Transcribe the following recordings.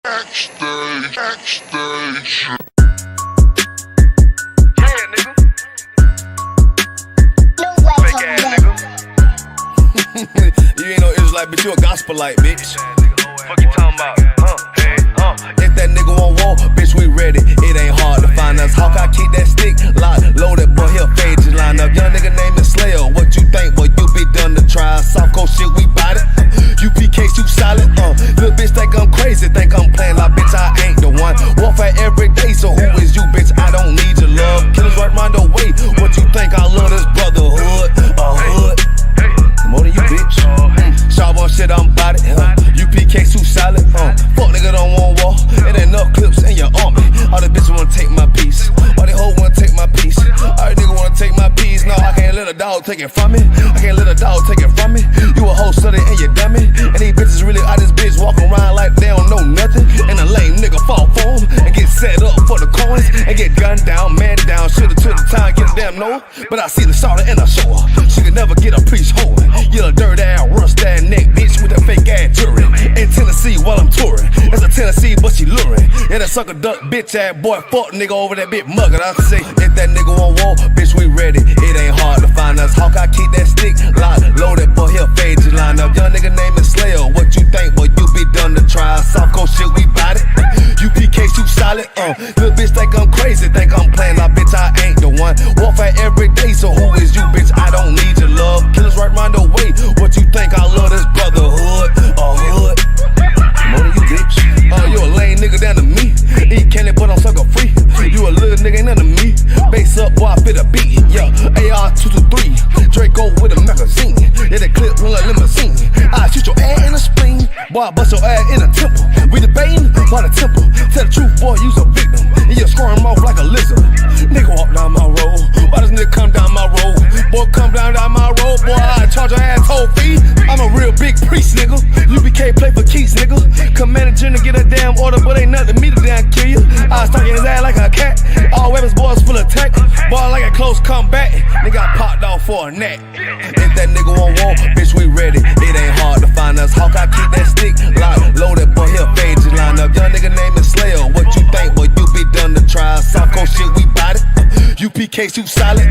Backstage. Yeah, nigga. Fake ass nigga. You ain't no Israelite, bitch, you a gospelite, bitch. Fuck you talking about? If that nigga on wall, bitch, we ready. It ain't hard to find us. How can I keep that stick locked, loaded, boy, he'll fade you line up. Young nigga named the Slayer. What you think, boy, you be done to try. Soft cold shit, we bout it. UPK, you solid. Little bitch think I'm crazy, think I'm playing like bitch, I ain't the one. Warfare every day, so who is you, bitch? I don't need your love. Killers right round the way. What you think? I love this brotherhood. Hood. More than you, bitch. Sharp on shit, I'm bout it. UPK, too solid. Fuck nigga don't want war. It ain't enough clips in your army. All the bitches wanna take my piece. All they hoes wanna take my piece. All the nigga wanna take my piece. No, I can't let a dog take it from me. I can't let a dog take it from me. You a hoe study and you dummy. And these bitches really out this bitch walking around like they don't know nothing. And a lame nigga fall for them and get set up for the coins and get gunned down, man down. Should've took the time, get a damn no. But I see the shawty and I show her. She could never get a piece holding. You a dirt ass, rust ass neck bitch with a fake ass jewelry. In Tennessee while I'm touring. That's a Tennessee, but she luring. Yeah, that sucker duck bitch ass boy, fuck nigga over that bitch muggin'. I say, if that nigga on wall, bitch, we ready. It ain't hard to find us. How can I keep that stick locked, loaded, boy, he'll fade you line up. Young nigga named the Slayer. What you think, boy, you be done to try. Soft cold shit, we bout it. UPK, too solid. Little bitch think I'm crazy, think I'm playing like bitch, I ain't the one. Warfare every day, so who is you, bitch? I don't need your love. Killers right round the way. What you think? I love this brotherhood. Hood. More than you, bitch. You a lame nigga down to me. Eat candy, but I'm sucker free. You a little nigga, ain't nothing to me. Base up, boy, I fit a beat. Yeah, AR-223. Draco with a magazine. Yeah, that clip run like limousine. I shoot your ass in the spleen. Boy, I bust your ass in the temple. We debating by the temple. Tell the truth, boy, you's a victim. And you scoring off like a lizard. Nigga walk down my road. Why does nigga come down my road? Boy, come down my road. Boy, I charge your ass toll fee. I'm a real big priest, nigga. UPK play for keys, nigga. Commander General get a damn order, but ain't nothing to me to damn kill you. I stuck in his ass like a cat. All weapons, boys full of tech. Boy, like a close combat. Nigga, I popped off for a neck. If that nigga on wall, bitch, we ready. It ain't hard to find us. How can I keep that stick locked, loaded, boy, he'll fade you line up. Young nigga named the Slayer. What you think, boy, you be done to try. Soft cold shit, we bout it. UPK, too solid.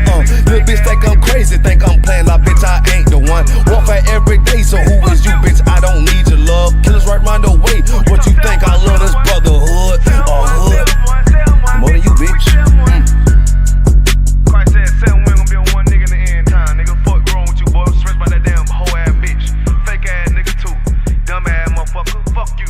Little bitch think I'm crazy, think I'm playing like bitch, I ain't the one. Warfare every day, so who is you, bitch? I don't need your love. Killers right round the way. What you think? I love this brotherhood. Hood. More than you, bitch. Christ said 7 we gon' be on one nigga in the end time. Nigga, fuck wrong with you, boy. Stressed by that damn hoe ass bitch. Fake ass nigga too. Dumb ass motherfucker. Fuck you.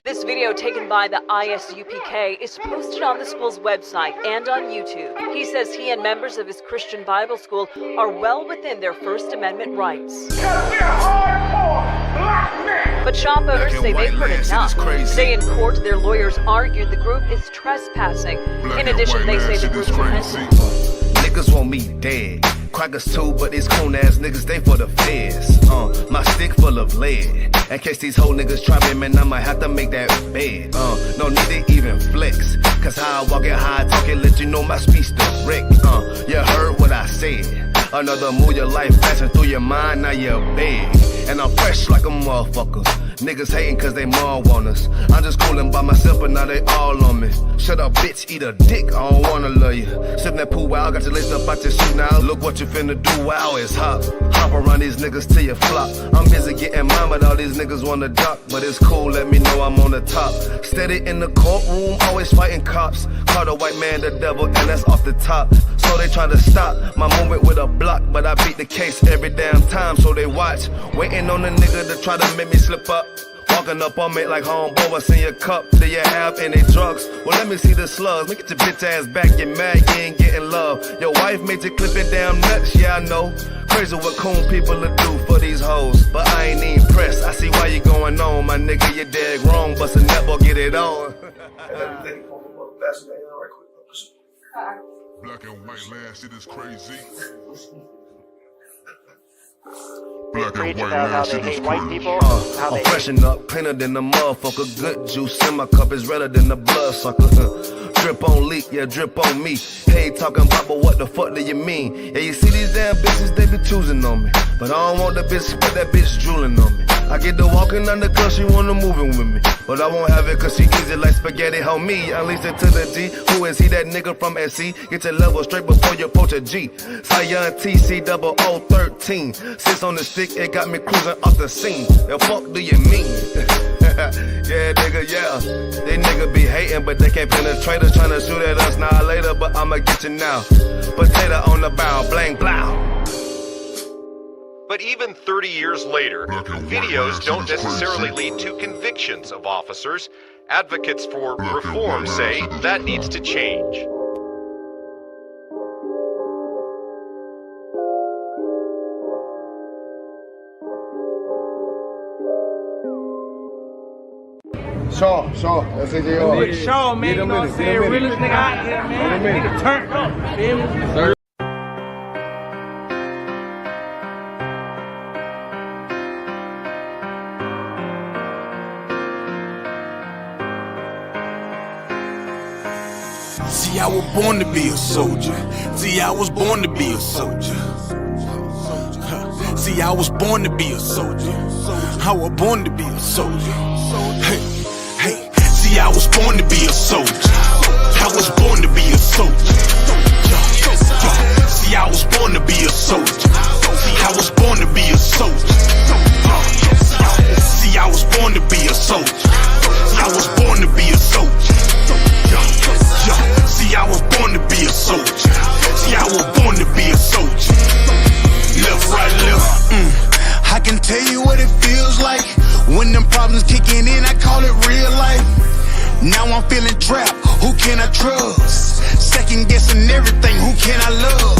This video taken by the ISUPK is posted on the school's website and on YouTube. He says he and members of his Christian Bible school are well within their First Amendment rights. But shop owners say they've heard enough. Today in court, their lawyers argued the group is trespassing. In addition, they say the group's repentant. Niggas want me dead. Crackers too, but these coon ass niggas, they for the feds. My stick full of lead. In case these whole niggas try me, man, I might have to make that bed. No need to even flex. Cause how I walk it, how I talk it, let you know my speech direct. You heard what I said. Another move, your life passing through your mind, now you're big. And I'm fresh like a motherfucker. Niggas hating cause they mom want us. I'm just coolin' by myself, but now they all on me. Shut up, bitch, eat a dick, I don't wanna love you. Sippin' that pool wow, got you laced up out your shoe now. Look what you finna do, wow, it's hot. Hop around these niggas till you flop. I'm busy getting mine, but all these niggas wanna duck. But it's cool, let me know I'm on the top. Steady in the courtroom, always fighting cops. Call the white man the devil, and that's off the top. So they try to stop my movement with a block, but I beat the case every damn time, so they watch. Waiting on the nigga to try to make me slip up. Walking up on me like homeboy, what's in your cup? Do you have any drugs? Well, let me see the slugs. Make it your bitch ass back, get mad, you ain't getting love. Your wife made you clip it damn nuts, yeah I know. Crazy what coon people will do for these hoes. But I ain't even pressed, I see why you going on. My nigga, you dead wrong, bust a nut, boy, get it on. Black and white land, shit is crazy. Black Preach and white about how man, they shit is hate white crazy. people, how I'm they freshen up, painter than the motherfucker. Good juice in my cup is redder than the blood sucker. Drip on leak, yeah, drip on me. Hey, talking about, but what the fuck do you mean? Yeah, you see these damn bitches, they be choosing on me. But I don't want the bitch, but that bitch drooling on me. I get the walking under cause she wanna moving with me. But I won't have it cause she easy like spaghetti, homie. Unleash it to the G. Who is he, that nigga from SC? Get your level straight before you approach a G. Cyan TC 0013. Sits on the stick, it got me cruising off the scene. The fuck do you mean? Yeah, nigga, yeah. They nigga be hating, but they can't penetrate us. Tryna shoot at us now later, but I'ma get you now. Potato on the bow, blang, blow. But even 30 years later, videos don't necessarily lead to convictions of officers. Advocates for reform say that needs to change. Shaw, that's AJR. Nigga Shaw, man, you know what I'm saying? Realest nigga out there, man. Nigga turned up, feel me? See, I was born to be a soldier. See, I was born to be a soldier. See, I was born to be a soldier. I was born to be a soldier. Hey, hey. See, I was born to be a soldier. I was born to be a soldier. See, I was born to be a soldier. I was born to be a soldier. See, I was born to be a soldier. I was born to be a soldier. See, I was born to be a soldier. See, I was born to be a soldier. Left, right, left. I can tell you what it feels like when them problems kicking in. I call it real life. Now I'm feeling trapped. Who can I trust? Second guessing everything. Who can I love?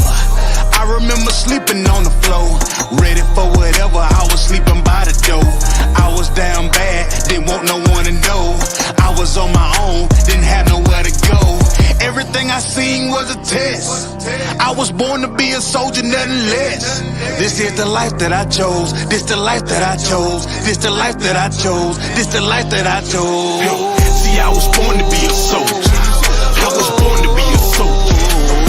I remember sleeping on the floor, ready for whatever. I was sleeping by the door. I was down bad, didn't want no one to know. I was on my own, didn't have nowhere to go. Everything I seen was a test. I was born to be a soldier, nothing less. This is the life that I chose. This the life that I chose. This the life that I chose. This the life that I chose. See, I was born to be a soldier. I was born to be a soldier.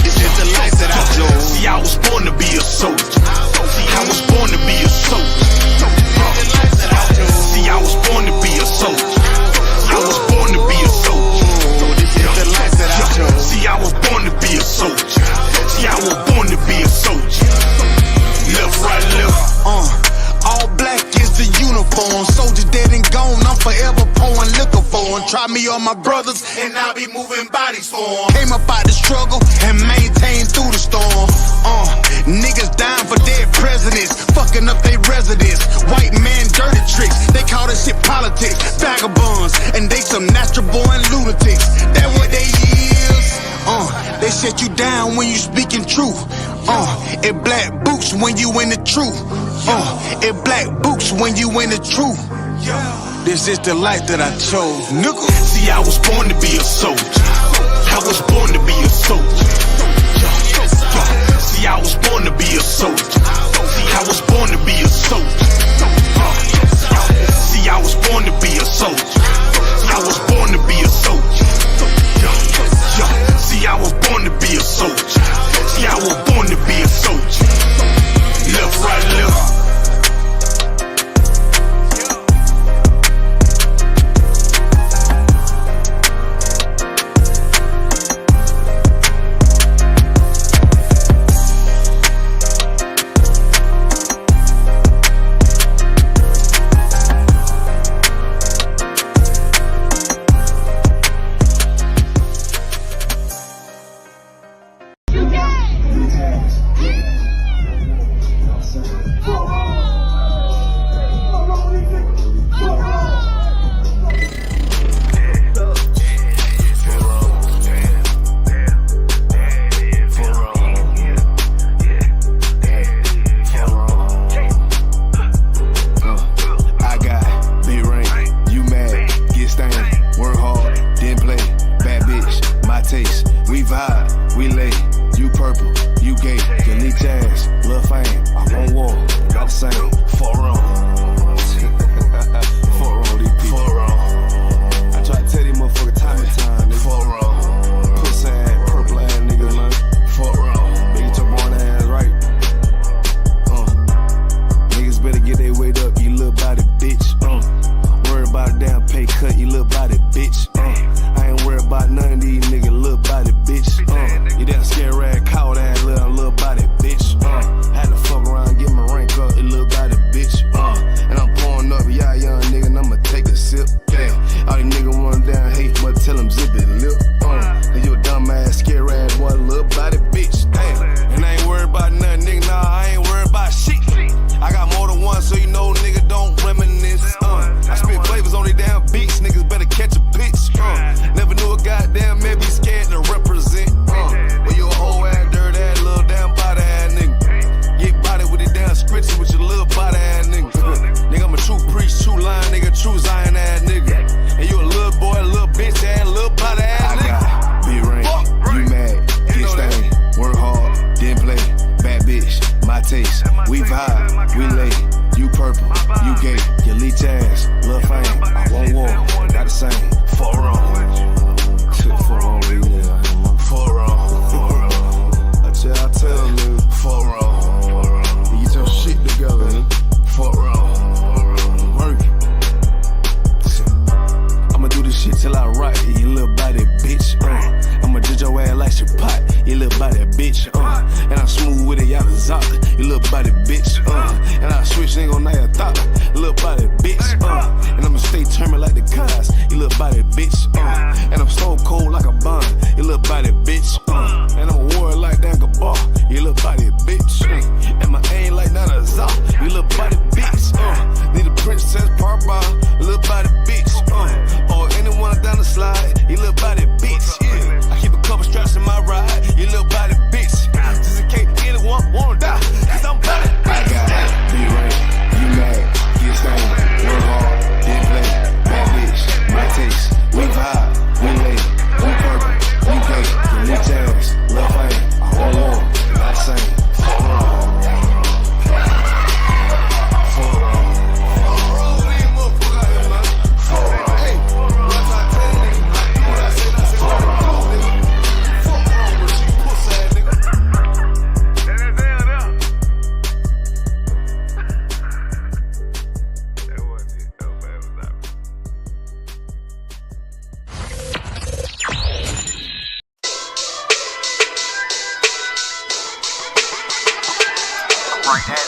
This is the life that I chose. See, I was born to be a soldier. I was born to be a soldier. See, I was born to be a soldier. I was born to be a soldier. This is the life that I chose. See, I was born to be a soldier. See, I was born to be a soldier. Left, right, left. All black is the uniform. Soldiers dead and gone. I'm forever pouring liquor for them. Try me on my brothers, and I'll be moving bodies for them. Came up out the struggle and maintained through the storm. Niggas dying for dead presidents, fucking up their residence. White man dirty tricks, they call this shit politics. Vagabonds, and they some natural born lunatics. That what they is. They shut you down when you speaking truth. It black boots when you in the truth. It black boots when you in the truth. This is the life that I chose, nigga. See, I was born to be a soldier. I was born to be a soldier. See, I was born to be a soldier. I was born to be a soldier. See, I was born to be a soldier. I was born to be a soldier. See, I was born to be a soldier. See, I was born to be a soldier. Left, right, left. true Zion ass nigga. And you a little boy, a little bitch ass, little body ass nigga. I got big ring, you mad, get stained, work hard, then play, bad bitch, my taste. We vibe, we lay, you purple, you gay, you leech ass, lil' fame. I won't war, not the same. For wrong. For wrong, for wrong. I tell you, for wrong. You get your shit together, for wrong. Work it. I'ma do this shit till I rock, you little body bitch. I'ma judge your ass like your pot, you little body bitch. And I'm smooth with it, y'all the zock, you little body bitch. And I switch ain't gon' know thought, little body bitch. And I'ma stay turning like the cars, you little body bitch. And I'm so cold like a bond, you little body bitch. And I'm a warrior like Dan Gabar, you little body bitch. And my aim like Nana Zah, you little body bitch. Need a princess part bar, little body bitch. Or anyone down the slide, you little body bitch. Yeah, I keep a couple straps in my ride, you little body bitch. Just in case anyone wanna die, cause I'm body bitch. I got it, be right, you mad, get stained, work hard, then play, bad bitch, my taste. We vibe, we lay, we purple, we gay, you leech ass, lil' fame. I won't war, not the same. For wrong. For wrong. For wrong. Hey, what I tell you, what I say, that's it. For wrong, nigga. For wrong, but you pussy ass nigga. That wasn't it. That was that. Right at it.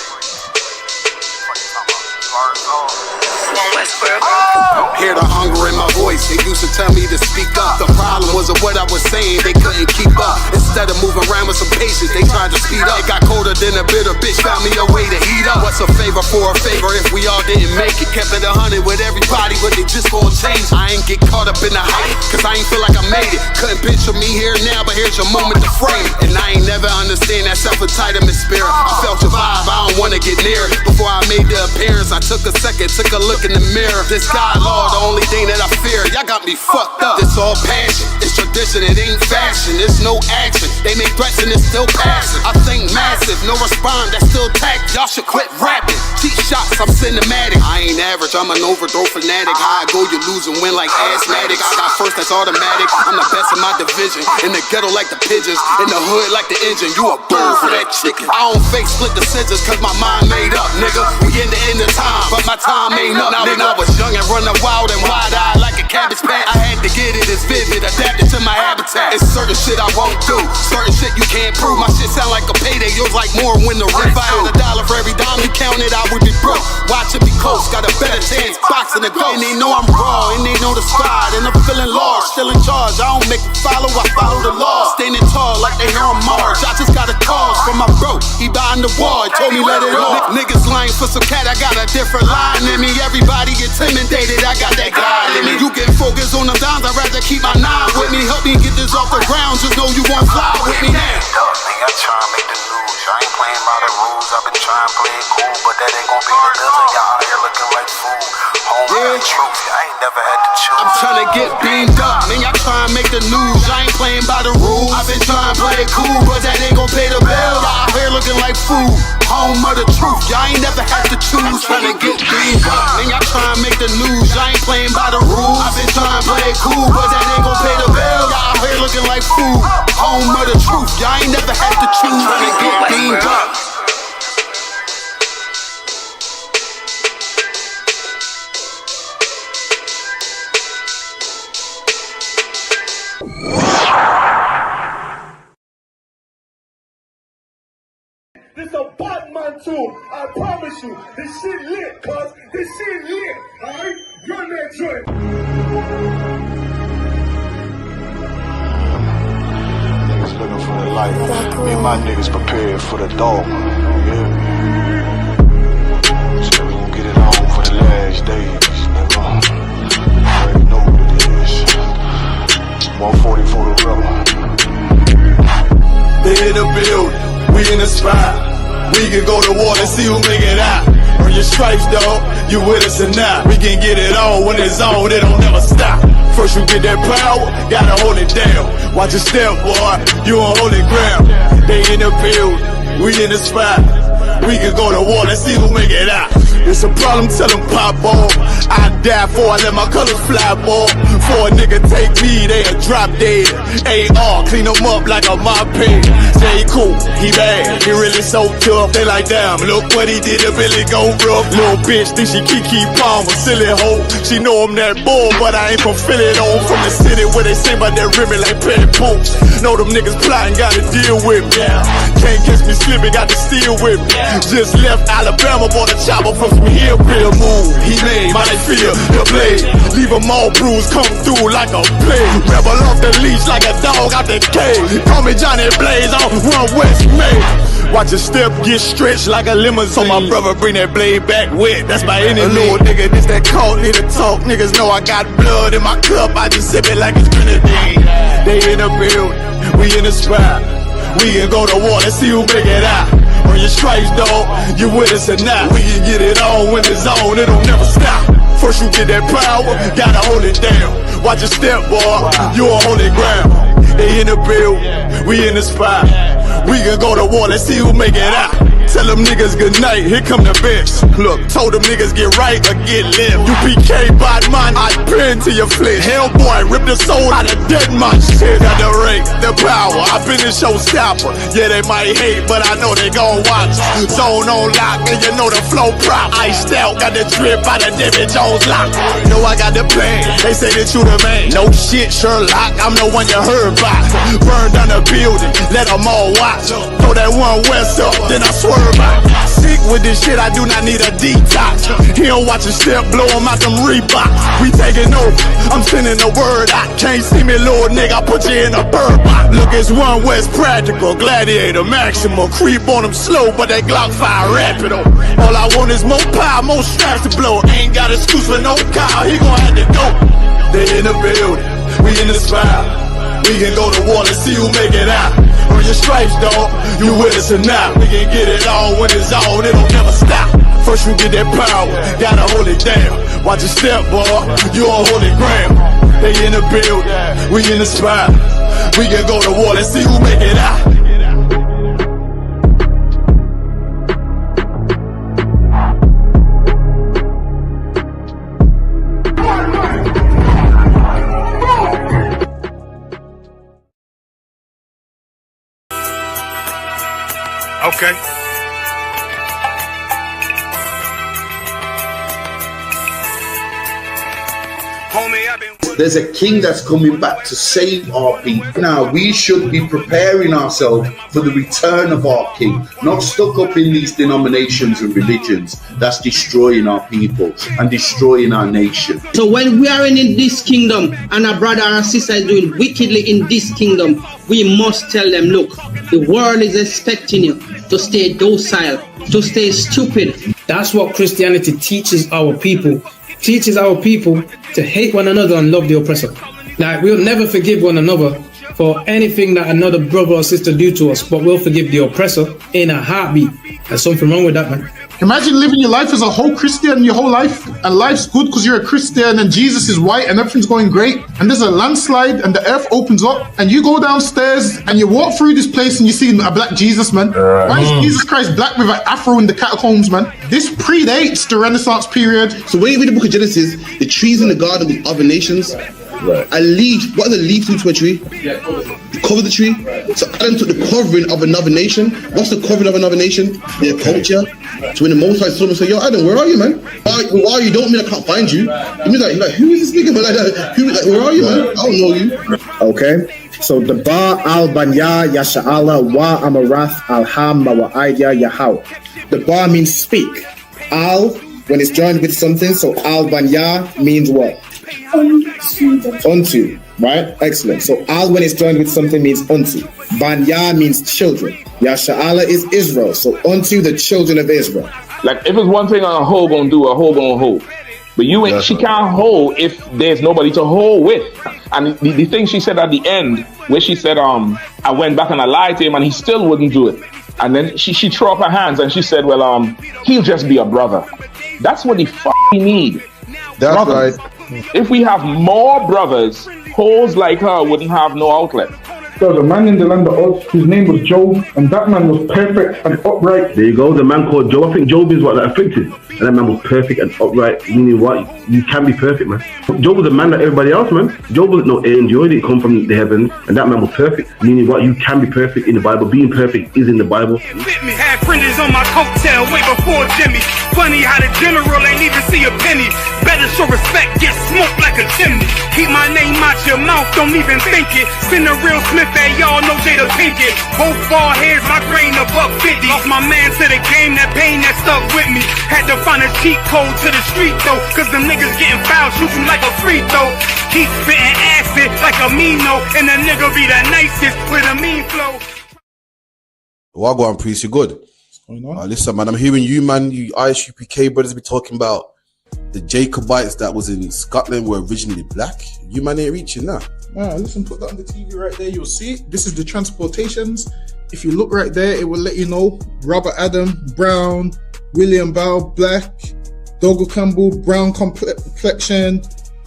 Hear the hunger in my voice, they used to tell me to speak up. The problem was of what I was saying, they couldn't keep up. Instead of moving around with some patience, they tried to speed up. It got colder than a bitter bitch, found me a way to heat up. What's a favor for a favor if we all didn't make it? Kept it 100 with everybody, but they just gon' change. I ain't get caught up in the hype, cause I ain't feel like I made it. Couldn't picture me here now, but here's your moment to frame it. And I ain't never understand that self-entitlement spirit. I felt your vibe, I don't wanna get near it. Before I made the appearance, I took a second, took a look in the mirror. This God, Lord, the only thing that I fear. Y'all got me fucked up. This all passion, it's tradition, it ain't fashion. It's no action, they make threats and it's still passing. I think massive, no respond, that's still tact. Y'all should quit rapping. Cheap shots, I'm cinematic. I ain't average, I'm an overthrow fanatic. How I go, you lose and win like asthmatics. I got first, that's automatic. I'm the best in my division. In the ghetto like the pigeons, in the hood like the engine. You a bird for that chicken. I don't fake split decisions cause my mind made up, nigga. We in the end of time, but my time ain't up, nigga. I was young and running wild and wide-eyed like a cabbage patch. I had to get it as vivid, adapted to my habitat. It's certain shit I won't do, certain shit you can't prove. My shit sound like a payday, yours like more when the rent. If I had $1 for every dime you counted, I would be broke. Watch it be close, got a better chance, boxing the ghost. And they know I'm raw, and they know the squad, and I'm feeling lost, still in charge. I don't make it follow, I follow the law. Standing tall like they hear on Mars. I just got a call from my bro, he behind the wall, he told me let it off. Niggas lying for some cat, I got a different line in me. Everybody intimidated, I got that God in me. You get focused on the dimes, I'd rather keep my nine with me. Help me get this off the ground, just know you won't fly with me now. I try to make the news, I ain't playing by the rules. I've been trying to play it cool, but that ain't gon' be the living. Y'all out here looking like fool. Home with the truth, I ain't never had to choose. I'm trying to get beamed up, man, y'all trying to make the news. I ain't playing by the rules. I've been trying to play it cool, but that ain't gon' pay the bill. Y'all out here looking like fool. Home of the truth, y'all ain't never had to choose. Trying to get beamed up, man, y'all trying to make the news. I ain't playing by the rules. I've been trying to play it cool, but that ain't gon' pay the bill. Y'all out here looking like fool. Home of the truth, y'all ain't never had to choose. Trying to get beamed up. This a Batman tune, I promise you. This shit lit, cuz. This shit lit, alright? Run that joint. Niggas looking for the light. Me and my niggas prepared for the dog. Yeah. So we gon' get it on for the last days, nigga. Already know what it is. 140 for the rebel. They in the building, we in the spot. We can go to war and see who make it out. Earn your stripes, dog. you with us or not. We can get it on when it's on, it don't never stop. First you get that power, gotta hold it down. Watch your step, boy, you on holy ground. They in the building, we in the spot. We can go to war, let's see who make it out. It's a problem, tell them pop off. I die for I let my colors fly, boy. For a nigga take me, they'll drop dead. AR, clean them up like a mop pig. Say he cool, he bad, he really so tough. They like, damn, look what he did, it really go rough. Little bitch think she Kiki Palmer, silly hoe. She know I'm that bull, but I ain't from Philly though. From the city where they sing about that ribbon like petty poops. Know them niggas plotting, gotta deal with me. Can't catch me slipping, got to steal with me. Just left Alabama, bought a chopper from some hillbilly move. He made my feel the blade. Leave them all bruised, come through like a plague. Rebel off the leash like a dog out the cage. Call me Johnny Blaze on One West Main. Watch your step get stretched like a limousine. So my brother bring that blade back wet. That's my enemy. Little nigga, this that cold, need to talk. Niggas know I got blood in my cup. I just sip it like it's grenadine. They in the building, we in the spot. We can go to war, let's see who make it out. On your stripes, dog, you with us or not. We can get it on when it's on, it don't never stop. First you get that power, gotta hold it down. Watch your step, boy, you on holy ground. They in the building, we in the spot. We can go to war, let's see who make it out. Tell them niggas good night, here come the bitch. Look, told them niggas get right or get left. You PK bad man, I pin to your flesh. Hellboy, rip the soul out of dead man shit. Got the rate, the power, I been a showstopper. Yeah, they might hate, but I know they gon' watch. Zone on lock, and you know the flow prop. Iced out, got the drip out of David Jones lock. Know I got the plan, they say that you the man. No shit, Sherlock, I'm the one you heard about. Burn down the building, let them all watch. Throw that One West up, then I swerve. Sick with this shit, I do not need a detox. He don't watch a step, blow him out them Reeboks. We taking over, I'm sending the word out. Can't see me, little nigga, I put you in a bird box. Look, it's One West practical, gladiator, maximum. Creep on them slow, but they Glock fire rapido. All I want is more power, more straps to blow. Ain't got excuse for no car, he gon' have to go. They in the building, we in the spot. We can go to war, let's see who make it out. On your stripes, dog, you with us or not. We can get it on when it's on, it don't never stop. First you get that power, gotta hold it down. Watch your step, boy, you on holy ground. They in the building, we in the spot. We can go to war, let's see who make it out. Okay. There's a king that's coming back to save our people. Now, we should be preparing ourselves for the return of our king, not stuck up in these denominations and religions that's destroying our people and destroying our nation. So when we are in this kingdom and our brother and sister is doing wickedly in this kingdom, we must tell them, look, the world is expecting you to stay docile, to stay stupid. That's what Christianity teaches our people. Teaches our people to hate one another and love the oppressor. Like, we'll never forgive one another for anything that another brother or sister do to us, but we'll forgive the oppressor in a heartbeat. There's something wrong with that, man. Imagine living your life as a whole Christian your whole life, and life's good because you're a Christian and Jesus is white and everything's going great, and there's a landslide and the earth opens up and you go downstairs and you walk through this place and you see a black Jesus, man. Why is Jesus Christ black with an afro in the catacombs, man? This predates the Renaissance period. So when you read the book of Genesis, the trees in the garden with other nations, a leaf, what are the leaves into a tree? Cover the tree. So Adam took the covering of another nation. What's the covering of another nation? Their culture. So when the Most High saw him and said, yo, Adam, where are you, man? Why are you? Don't mean I can't find you. He was like, who is this nigga? Like that. Where are you, man? I don't know you. Okay. So the Ba al-Banya Yasha'ala wa Amarath al-Ham Mawa'idya Yahaw. The Ba means speak. Al, when it's joined with something, so al-Banya means what? Unto, right? Excellent. So al, when it's joined with something, means unto. Banya means children. Yasha'ala is Israel. So unto the children of Israel. Like, if it's one thing a hoe gonna do, a hoe gonna hold. But you ain't, she can't hold if there's nobody to hold with. And the thing she said at the end, where she said, I went back and I lied to him and he still wouldn't do it. And then she threw up her hands and she said, well, he'll just be a brother. That's what they fucking need. That's brothers. right. If we have more brothers, hoes like her wouldn't have no outlet. There was a man in the land of Oz, his name was Job, and that man was perfect and upright. There you go, the man called Job. I think Job is what, like, afflicted. And that man was perfect and upright, meaning what? You can be perfect, man. Job was a man like everybody else, man. Job wasn't no angel, he didn't come from the heavens, and that man was perfect, meaning what? You can be perfect in the Bible. Being perfect is in the Bible. Had fringes on my coattail way before Jimmy. Funny how the general ain't even see a penny. Better show respect, get smoked like a chimney. Keep my name out your mouth, don't even think it. Send a real Smith that y'all know Jada Pinkett. Both ball heads, my grain a $1.50. Lost my man to the game, that pain that stuck with me. Had to find a cheat code to the street though, cause them niggas getting fouled, shoot you like a free throw. Keep spitting acid like a Mino, and the nigga be the nicest with a mean flow. Wagwan Priest, you good? What's going on? Listen, man, I'm hearing you, man, you ISUPK brothers be talking about the Jacobites that was in Scotland were originally black. You man ain't reaching that. Listen, put that on the TV right there, you'll see it. This is the transportations. If you look right there, it will let you know Robert Adam, brown, William Bow, black, Dougal Campbell, brown complexion,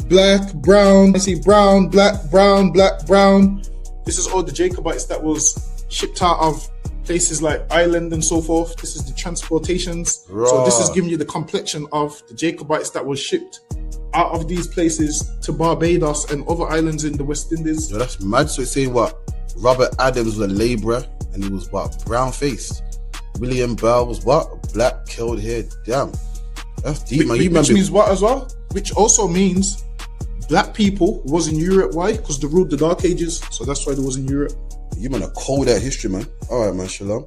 black, brown. I see brown, black, brown, black, brown. This is all the Jacobites that was shipped out of places like Ireland and so forth. This is the transportations. Right. So this is giving you the complexion of the Jacobites that was shipped out of these places to Barbados and other islands in the West Indies. Yo, that's mad. So it's saying what? Robert Adams was a labourer and he was what? Brown faced. William Bell was what? Black, curled hair. Damn. That's deep, man. Which means what as well? Which also means black people was in Europe. Why? Because they ruled the Dark Ages. So that's why they was in Europe. You man are cold at history, man. All right, man. Shalom.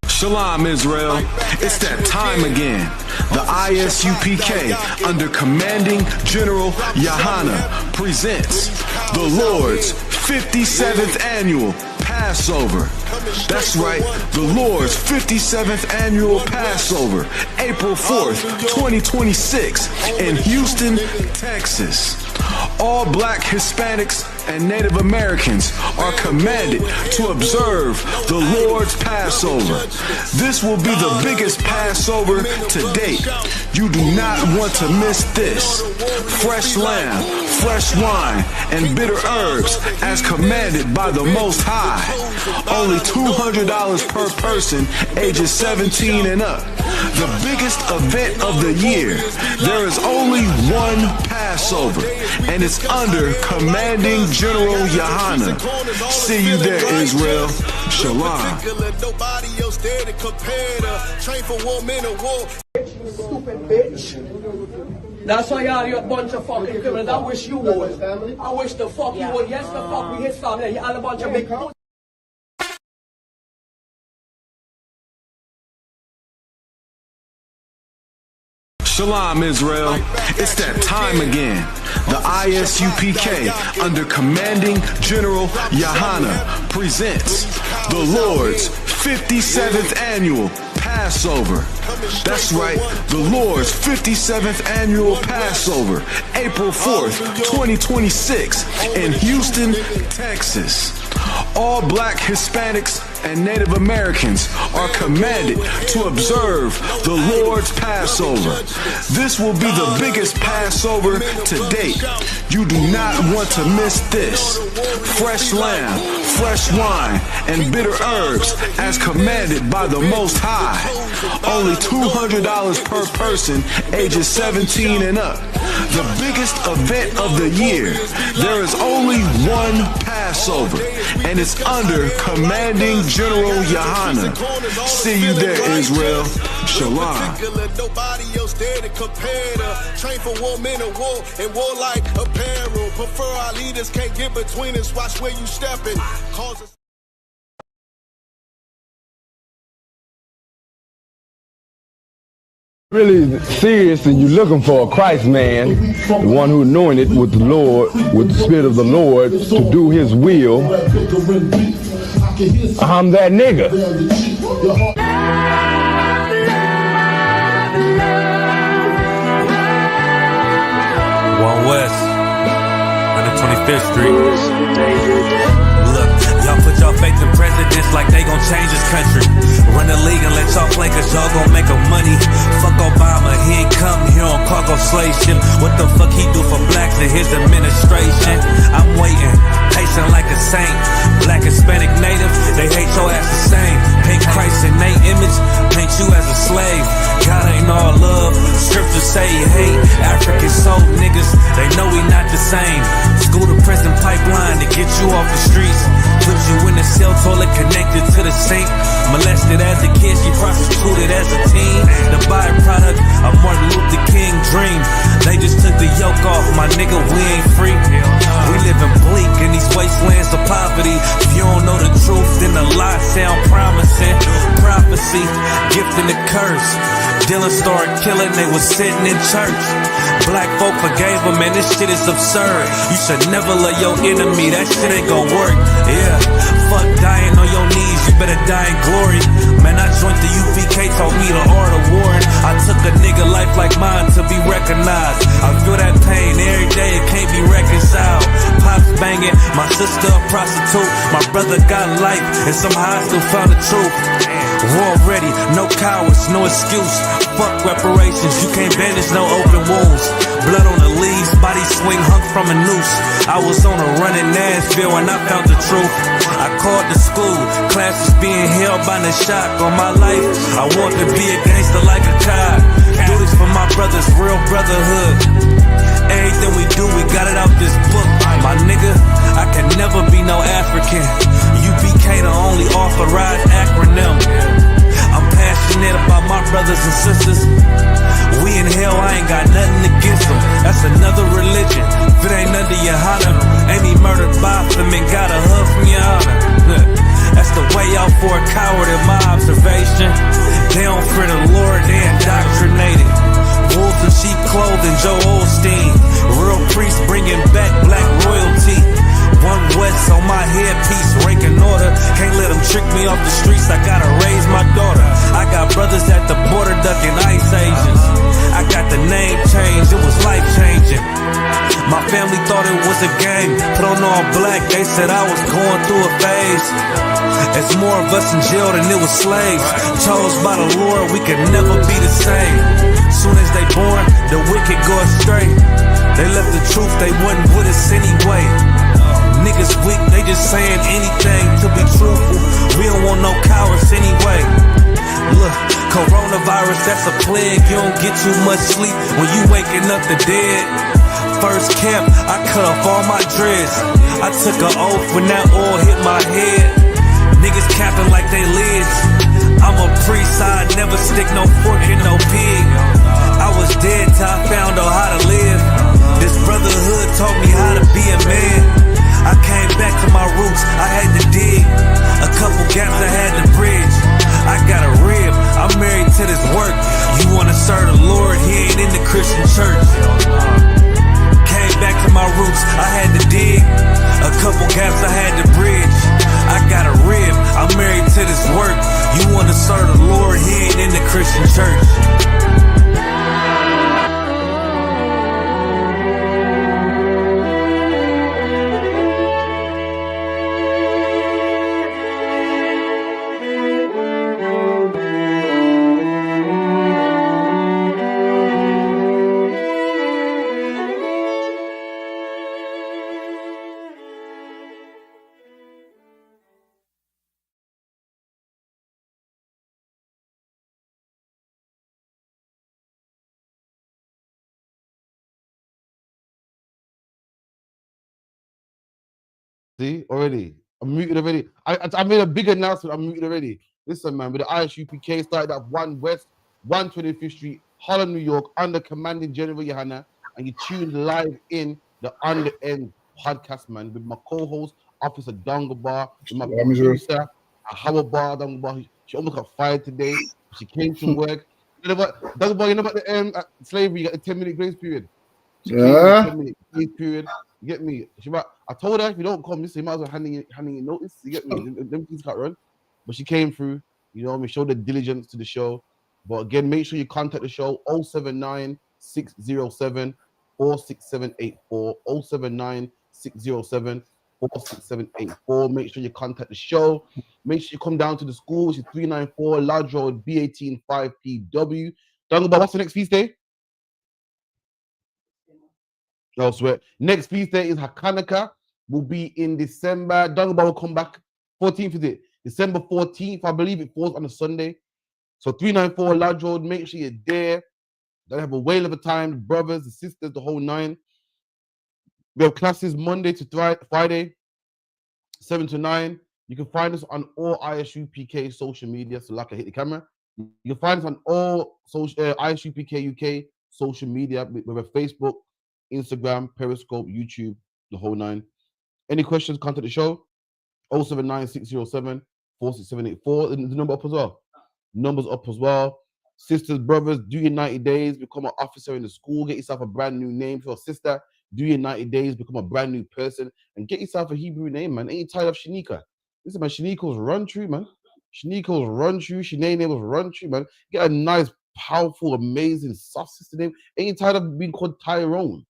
Shalom, Israel. It's that time again. The ISUPK, under commanding General Yahana, presents the Lord's 57th annual Passover. That's right, the Lord's 57th annual Passover, April 4th, 2026, in Houston, Texas. All black Hispanics and Native Americans are commanded to observe the Lord's Passover. This will be the biggest Passover to date. You do not want to miss this. Fresh lamb, fresh wine, and bitter herbs as commanded by the Most High. Only $200 per person, ages 17 and up. The biggest event of the year. There is only one Passover, and it's under commanding General Yahana. See you there, Israel. Shalom. Stupid bitch. That's why y'all, you a bunch of fucking criminals. I wish you would. I wish the fuck you would. Yes, the fuck we hit family. Y'all a bunch of big. Shalom, Israel. It's that time again. The ISUPK, under commanding General Yahana, presents the Lord's 57th annual Passover. That's right, the Lord's 57th annual Passover, April 4th, 2026, in Houston, Texas. All black Hispanics and Native Americans are commanded to observe the Lord's Passover. This will be the biggest Passover to date. You do not want to miss this. Fresh lamb, fresh wine, and bitter herbs as commanded by the Most High. Only $200 per person, ages 17 and up. The biggest event of the year. There is only one Passover, and it's under commanding General Yahana. See you there, Israel. Shalom. Train for war, men of war, and warlike apparel. Prefer our leaders can't get between us. Watch where you stepping. Really serious and you're looking for a Christ man, the one who anointed with the Lord, with the Spirit of the Lord to do his will, I'm that nigga. One West, 125th Street. Look, Y'all put y'all faith in presidents like they gon' change this country. Run the league and let y'all play cause y'all gon' make a money. Fuck Obama, he ain't come here on cargo slave ship. What the fuck he do for blacks in his administration? I'm waiting, patient like a saint. Black, Hispanic, Native, they hate your ass the same. Paint Christ in they image, paint you as a slave. God ain't all love, scriptures say you hate. African soul niggas, they know we not the same. School to prison pipeline to get you off the streets. Put you in the cell toilet connected to the sink. Molested as a kid, she prostituted as a teen. The byproduct of Martin Luther King dream. They just took the yoke off, my nigga, we ain't free. We living bleak in these wastelands of poverty. If you don't know the truth, then the lie sound promising. Prophecy, gift and the curse. Dylan started killing, they was sitting in church. Black folk forgave him, man, this shit is absurd. You should never love your enemy, that shit ain't gon' work. Yeah, fuck dying on your knees, you better die in glory. Man, I joined the UPK, taught me the art of warring. I took a nigga life like mine to be recognized. I feel that pain every day, it can't be reconciled. Pops banging, my sister a prostitute. My brother got life, and somehow I still found the truth. War ready, no cowards, no excuse. Fuck reparations, you can't bandage no open wounds. Blood on the leaves, body swing hung from a noose. I was on a run in Nashville and I found the truth. I called the school, classes being held by the shock on my life. I want to be a gangster like a child. Do this for my brothers, real brotherhood. Everything we do, we got it out this book. My nigga, I can never be no African. UPK the only authorized acronym. I'm passionate about my brothers and sisters. We in hell, I ain't got nothing against them. That's another religion. If it ain't under your honor, ain't he murdered by them and got a hug from your honor. That's the way out for a coward in my observation. They don't fear the Lord, they indoctrinated. Wolves in sheep clothing, Joe Osteen. Real priest bringing back black royalty. One West on my headpiece, ranking order. Can't let them trick me off the streets, I gotta raise my daughter. I got brothers at the border ducking ice agents. I got the name change, it was life changing. My family thought it was a game, put on all black, they said I was going through a phase. It's more of us in jail than it was slaves. Chose by the Lord, we could never be the same. Soon as they born, the wicked go astray. They left the truth, they wasn't with us anyway. Niggas weak, they just saying anything to be truthful. We don't want no cowards anyway. Look, coronavirus, that's a plague. You don't get too much sleep when you waking up the dead. First camp, I cut off all my dreads. I took an oath when that oil hit my head. Niggas capping like they lids. I'm a priest, I never stick no fork in no pig. I was dead till I found out how to live. This brotherhood taught me how to be a man. I came back to my roots, I had to dig. A couple gaps I had to bridge. I got a rib, I'm married to this work. You wanna serve the Lord, he ain't in the Christian church. Came back to my roots, I had to dig. A couple gaps I had to bridge. I got a rib, I'm married to this work. You wanna serve the Lord, he ain't in the Christian church. See, already. I'm muted already. I made a big announcement. I'm muted already. Listen, man, with the ISUPK started at 1 West, 125th Street, Harlem, New York, under commanding General Yohana, and you tuned live in the On the End podcast, man, with my co-host, Officer Dongabar, with my producer, Howard Bar, Dongabar. She almost got fired today. She came to work. You know what, Dongabar, you know about the slavery, you got the 10-minute grace period. She came with a 10-minute grace period. You get me? I told her if you don't come, you might as well handing in notice. You get me? Them things can't run. But she came through, you know what I mean? Showed the diligence to the show. But again, make sure you contact the show 079 607 46784, 079 607 4678-4784. Make sure you contact the show. Make sure you come down to the school, which is 394 Lodge Road, B18 5PW. Dungaba, what's the next feast day? No, swear. Next feast day is Hakanaka. Will be in December. Dungaba will come back. 14th is it? December 14th. I believe it falls on a Sunday. So 394 Lodge Road. Make sure you're there. They'll have a whale of a time. The brothers, the sisters, the whole nine. We have classes Monday to Friday, 7 to 9. You can find us on all ISUPK social media. So like I hit the camera. You can find us on all ISUPK UK social media. We have Facebook, Instagram, Periscope, YouTube, the whole nine. Any questions, contact the show. 079-607-46784. The number up as well. Numbers up as well. Sisters, brothers, do your 90 days. Become an officer in the school. Get yourself a brand new name for a sister. Do your 90 days. Become a brand new person. And get yourself a Hebrew name, man. Ain't you tired of Shanika? Listen, man, Shaniko's run true, man. Shaniko's run true. Shanae was run true, man. Get a nice, powerful, amazing, soft sister name. Ain't you tired of being called Tyrone?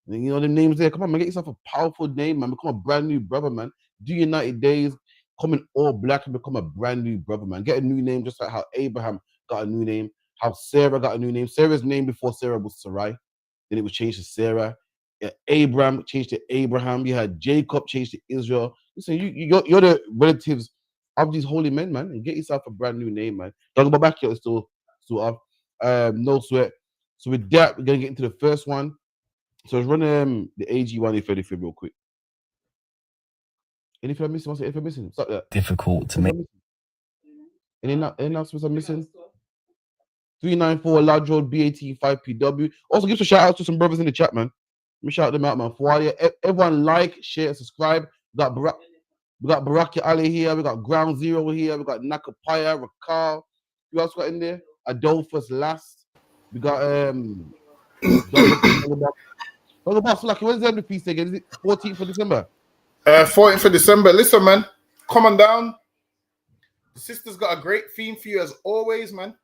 And you know the names there. Come on, man. Get yourself a powerful name, man. Become a brand new brother, man. Do your 90 days. Come in all black and become a brand new brother, man. Get a new name, just like how Abraham got a new name, how Sarah got a new name. Sarah's name before Sarah was Sarai. Then it was changed to Sarah. Abraham changed to Abraham. You had Jacob changed to Israel. Listen, you're the relatives of these holy men, man. And get yourself a brand new name, man. Don't go back here. It's still up. No sweat. So with that, we're gonna get into the first one. So let's run the AG1A33 real quick. Anything I'm missing? What's it? Anything I'm missing? Stop that. Difficult to make. Any announcements I'm missing? 394 Lodge Road, B18 5PW. Also, give a shout out to some brothers in the chat, man. Let me shout them out, man. Everyone like, share, subscribe. We got Baraki Ali here. We got Ground Zero here. We got Nakapaya, Rakal. Who else got in there? Adolphus Last. We got Boss Lucky. When's the feast again? Is it 14th of December? 14th of December. Listen, man. Come on down. The sisters got a great theme for you as always, man.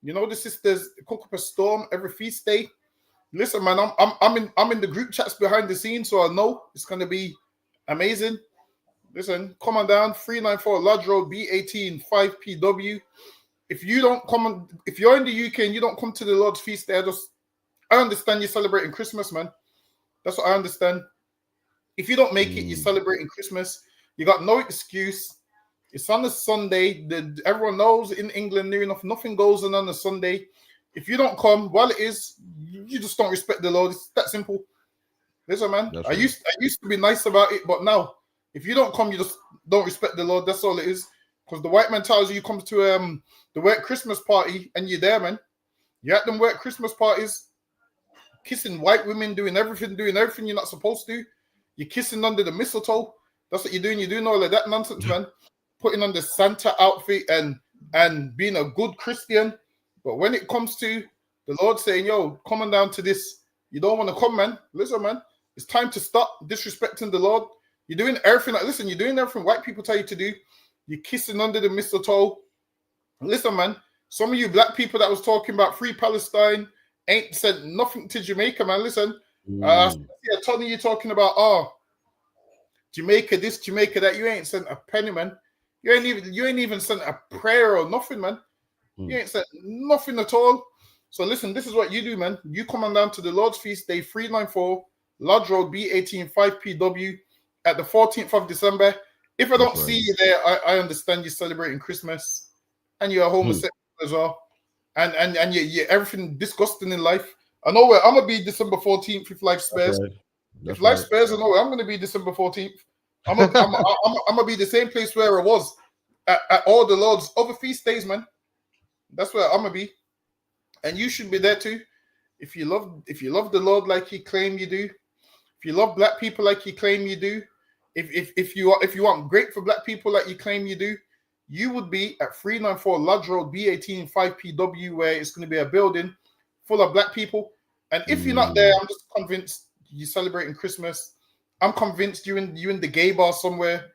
You know the sisters cook up a storm every feast day. Listen, man, I'm in the group chats behind the scenes, so I know it's gonna be amazing. Listen, come on down, 394 Lodge Road, B18 5PW. If you don't come, if you're in the UK and you don't come to the Lord's feast day, I understand you're celebrating Christmas, man. That's what I understand. If you don't make it, you're celebrating Christmas. You got no excuse. It's on a Sunday. Everyone knows in England, near enough, nothing goes on a Sunday. If you don't come, well, it is, you just don't respect the Lord. It's that simple. Listen, man, I used to be nice about it, but now, if you don't come, you just don't respect the Lord. That's all it is. Because the white man tells you come to the work Christmas party and you're there, man. You're at them work Christmas parties, kissing white women, doing everything you're not supposed to. You're kissing under the mistletoe. That's what you're doing. You're doing all of that nonsense, man. Putting on the Santa outfit and being a good Christian. But when it comes to the Lord saying, yo, come on down to this, you don't want to come, man. Listen, man, it's time to stop disrespecting the Lord. You're doing everything. You're doing everything white people tell you to do. You're kissing under the mistletoe. Listen, man, some of you black people that was talking about free Palestine ain't said nothing to Jamaica, man. Listen, Tony, you're talking about, Jamaica this, Jamaica that. You ain't sent a penny, man. You ain't even sent a prayer or nothing, man. You ain't sent nothing at all. So listen, this is what you do, man. You come on down to the Lord's Feast Day 394 Lodge Road, B18 5PW at the 14th of December. If I don't see you there, I understand you're celebrating Christmas and you're a homosexual as well. And you're everything disgusting in life. I know where I'm gonna be December 14th if life spares. If life spares, I know where I'm gonna be December 14th. I'm gonna be the same place where I was at all the Lord's other feast days, man. That's where I'm gonna be, and you should be there too. If you love the Lord like you claim you do, if you love black people like you claim you do, if you want great for black people like you claim you do, you would be at 394 Lodge Road, B18 5PW, where it's going to be a building full of black people. And if you're not there, I'm just convinced you're celebrating Christmas. I'm convinced you in the gay bar somewhere.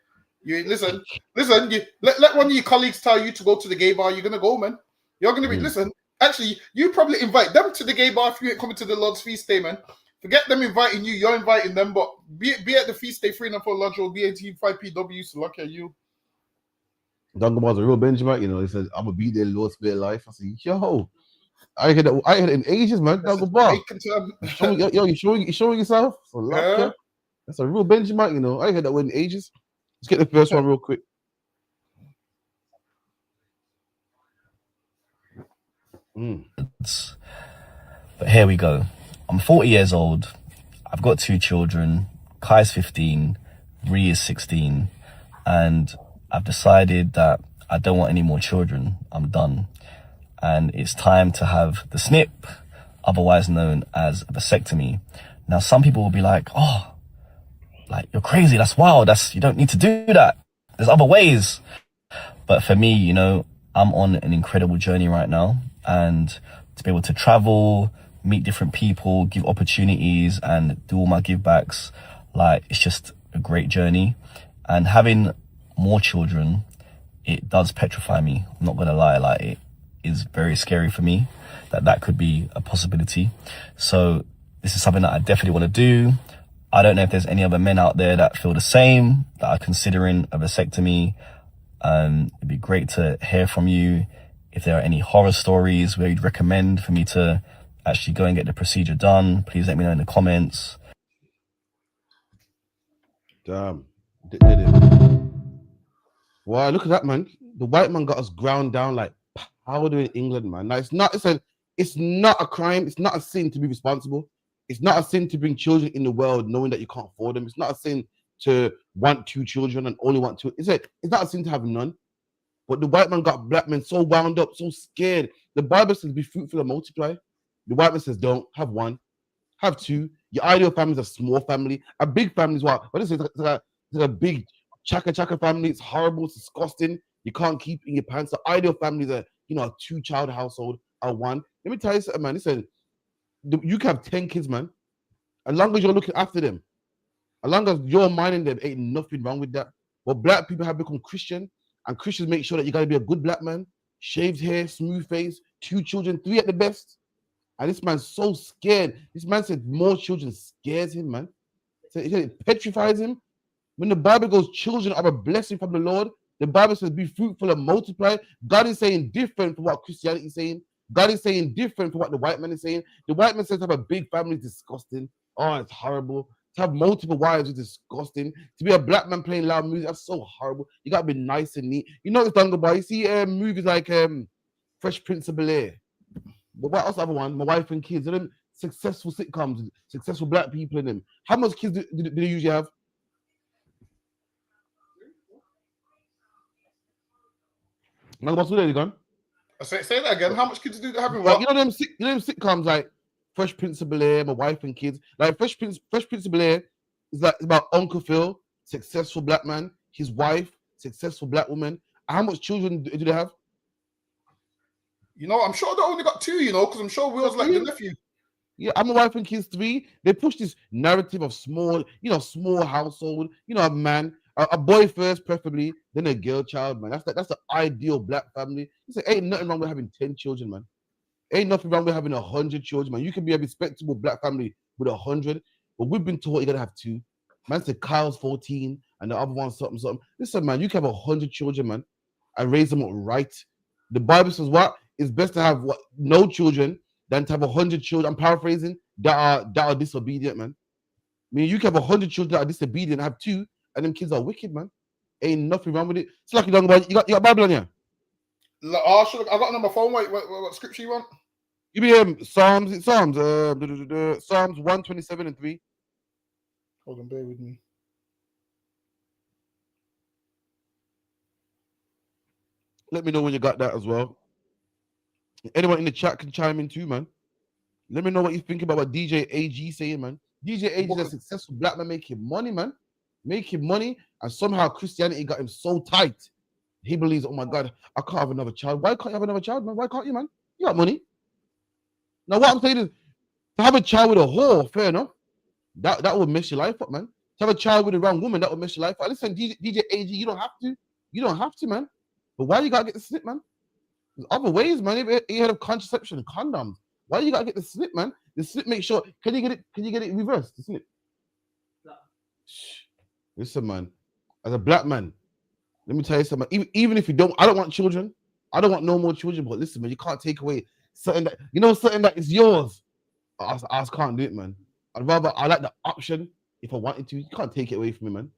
You listen. You let one of your colleagues tell you to go to the gay bar. You're gonna go, man. You're gonna be listen. Actually, you probably invite them to the gay bar if you ain't coming to the Lord's Feast Day, man. Forget them inviting you. You're inviting them, but be at the feast day 3 and 4 Lodge Road, B18 5PW. So lucky at you. Duncan was a real Benjamin, you know. He said, "I'm gonna be there, Lord, spare life." I said, "Yo, I heard that. I heard it in ages, man." Duncan Bar, you showing yourself. So yeah. That's a real Benjamin, you know. I heard that word in ages. Let's get the first one real quick. But here we go. I'm 40 years old. I've got 2 children. Kai's 15, Ree is 16, and I've decided that I don't want any more children. I'm done. And it's time to have the snip, otherwise known as a vasectomy. Now, some people will be like, oh, like, you're crazy. That's wild. You don't need to do that. There's other ways. But for me, you know, I'm on an incredible journey right now, and to be able to travel, meet different people, give opportunities, and do all my give backs, like, it's just a great journey. And having more children, it does petrify me. I'm not gonna lie, like, it is very scary for me that could be a possibility. So this is something that I definitely want to do. I don't know if there's any other men out there that feel the same, that are considering a vasectomy. It'd be great to hear from you. If there are any horror stories where you'd recommend for me to actually go and get the procedure done, please let me know in the comments. Damn. Did it. Wow, look at that, man. The white man got us ground down like powder in England, man. Now, it's not a crime. It's not a sin to be responsible. It's not a sin to bring children in the world knowing that you can't afford them. It's not a sin to want 2 children and only want 2. It's not a sin to have none. But the white man got black men so wound up, so scared. The Bible says, be fruitful and multiply. The white man says, don't. Have 1. Have 2. Your ideal family is a small family. A big family is what? What is it? It's a big chaka family. It's horrible. It's disgusting. You can't keep in your pants. The ideal family is a 2-child household, a 1. Let me tell you something, man. Listen, you can have 10 kids, man. As long as you're looking after them, as long as you're minding them, ain't nothing wrong with that. But black people have become Christian, and Christians make sure that you got to be a good black man, shaved hair, smooth face, 2 children, 3 at the best. And this man's so scared. This man said more children scares him, man. So it petrifies him. When the Bible goes, children are a blessing from the Lord, the Bible says, be fruitful and multiply. God is saying different from what Christianity is saying. God is saying different from what the white man is saying. The white man says to have a big family is disgusting. Oh, it's horrible. To have multiple wives is disgusting. To be a black man playing loud music, that's so horrible. You gotta be nice and neat. You know this Dunga Boy. You see movies like Fresh Prince of Bel-Air. But what else? The other one, My Wife and Kids. They're them successful sitcoms, successful black people in them. How much kids do they usually have? Now, what's there you gone? Say that again. How much kids do they have in Like, what? you know them sitcoms like Fresh Prince of Bel-Air, My Wife and Kids. Like Fresh Prince of Bel-Air is like about Uncle Phil, successful black man, his wife, successful black woman. How much children do they have? You know, I'm sure they only got 2. You know, because I'm sure Will's like the nephew. Yeah, I'm a wife and kids 3. They push this narrative of small household. A man, a boy first, preferably, then a girl child, man. That's the ideal black family. Ain't nothing wrong with having 10 children, man. Ain't nothing wrong with having 100 children, man. You can be a respectable black family with 100, but we've been taught you gotta have 2. Man said Kyle's 14 and the other one's something. Listen, man, you can have 100 children, man, and raise them up right. The Bible says what? It's best to have no children than to have 100 children. I'm paraphrasing, that are disobedient, man. I mean, you can have 100 children that are disobedient, have 2, and them kids are wicked, man. Ain't nothing wrong with it. It's like you got Bible on you. I got it on my phone. Wait, what scripture you want? You be Psalms 127 and 3. Hold on, bear with me. Let me know when you got that as well. Anyone in the chat can chime in too, man. Let me know what you think about what DJ AG saying, man. DJ AG is a successful black man making money, man. Making money, and somehow Christianity got him so tight. He believes, oh my God, I can't have another child. Why can't you have another child, man? Why can't you, man? You got money. Now, what I'm saying is, to have a child with a whore, fair enough. That would mess your life up, man. To have a child with the wrong woman, that would mess your life up. Listen, DJ AG, you don't have to. You don't have to, man. But why you gotta get the snip, man? There's other ways, man. You had of contraception, condoms. Why you gotta get the snip, man? The snip, make sure. Can you get it reversed? The snip. Shh. Listen, man. As a black man, let me tell you something. Even if you don't, I don't want children. I don't want no more children. But listen, man, you can't take away something that is yours. I just can't do it, man. I like the option. If I wanted to, you can't take it away from me, man.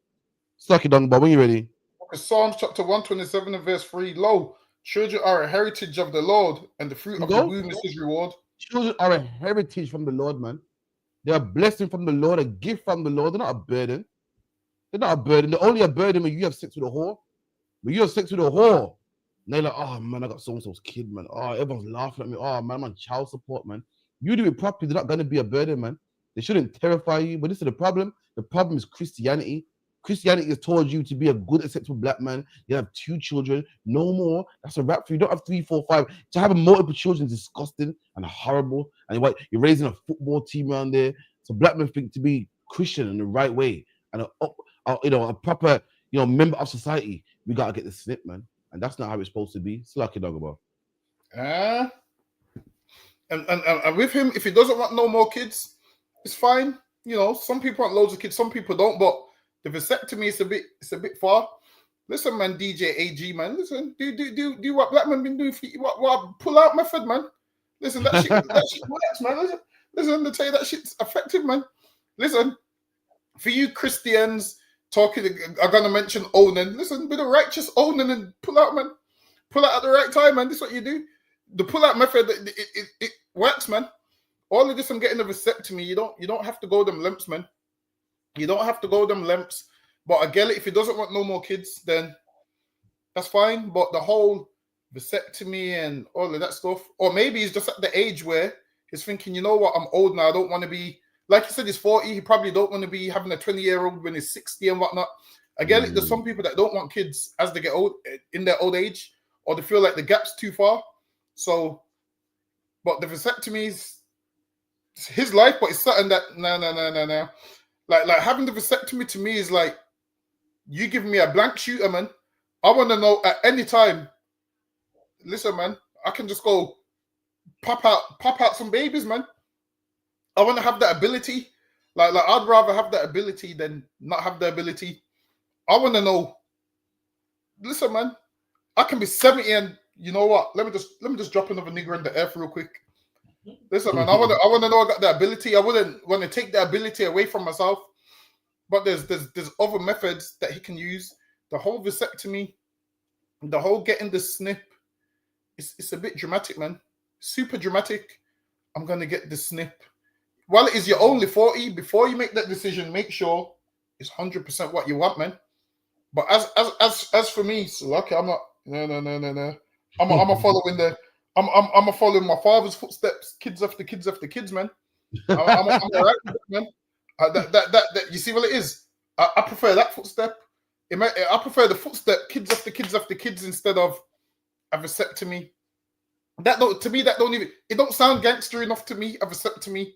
Suck it down, but when you ready. Okay, Psalms chapter 127 and verse 3. Lo, children are a heritage of the Lord, and the fruit of the womb is his reward. Children are a heritage from the Lord, man. They're a blessing from the Lord, a gift from the Lord. They're not a burden. They're not a burden. They're only a burden when you have sex with a whore. When you have sex with a whore, and they're like, oh man, I got so-and-so's kid, man. Oh, everyone's laughing at me. Oh man, I'm on child support, man. You do it properly, they're not gonna be a burden, man. They shouldn't terrify you. But this is the problem. The problem is Christianity. Christianity has told you to be a good, acceptable black man. You have 2 children, no more. That's a wrap for you. You don't have 3, 4, 5. To have multiple children is disgusting and horrible. And you're raising a football team around there. So black men think to be Christian in the right way and a proper, member of society, we gotta get the snip, man. And that's not how it's supposed to be. It's like a dog about. And with him, if he doesn't want no more kids, it's fine. Some people want loads of kids, some people don't. But the vasectomy is a bit far. Listen, man, DJ AG, man. Listen, do what black men been doing for you. What pull out method, man. Listen, that shit works, man. Listen, to tell you that shit's effective, man. Listen, for you Christians are gonna mention Onan. Listen, be the righteous Onan and pull out, man. Pull out at the right time, man. This is what you do. The pull out method, it works, man. All of this, I'm getting a vasectomy. You don't have to go them lengths, man. You don't have to go them lengths. But I get it. If he doesn't want no more kids, then that's fine. But the whole vasectomy and all of that stuff, or maybe he's just at the age where he's thinking, you know what, I'm old now. I don't want to be, like he said, he's 40. He probably don't want to be having a 20-year-old when he's 60 and whatnot. I get it. There's some people that don't want kids as they get old, in their old age, or they feel like the gap's too far. So, but the vasectomy is his life, but it's something that no. Like having the vasectomy to me is like you giving me a blank shooter, man. I want to know at any time. Listen, man, I can just go pop out some babies, man. I want to have that ability. Like I'd rather have that ability than not have the ability. I want to know. Listen, man, I can be 70 and you know what? Let me just drop another nigger in the earth real quick. Listen, man, I want to know I got the ability. I wouldn't want to take the ability away from myself. But there's other methods that he can use. The whole vasectomy, the whole getting the snip, it's a bit dramatic, man. Super dramatic. I'm gonna get the snip. While it is you're only 40, before you make that decision, make sure it's 100% what you want, man. But as for me, so okay, I'm not. No. I'm a following I'm a following my father's footsteps, kids after kids after kids, man. I'm all right with it, man. That you see what it is. I prefer that footstep. I prefer the footstep, kids after kids after kids, instead of a vasectomy. To me, that don't even. It don't sound gangster enough to me. A vasectomy.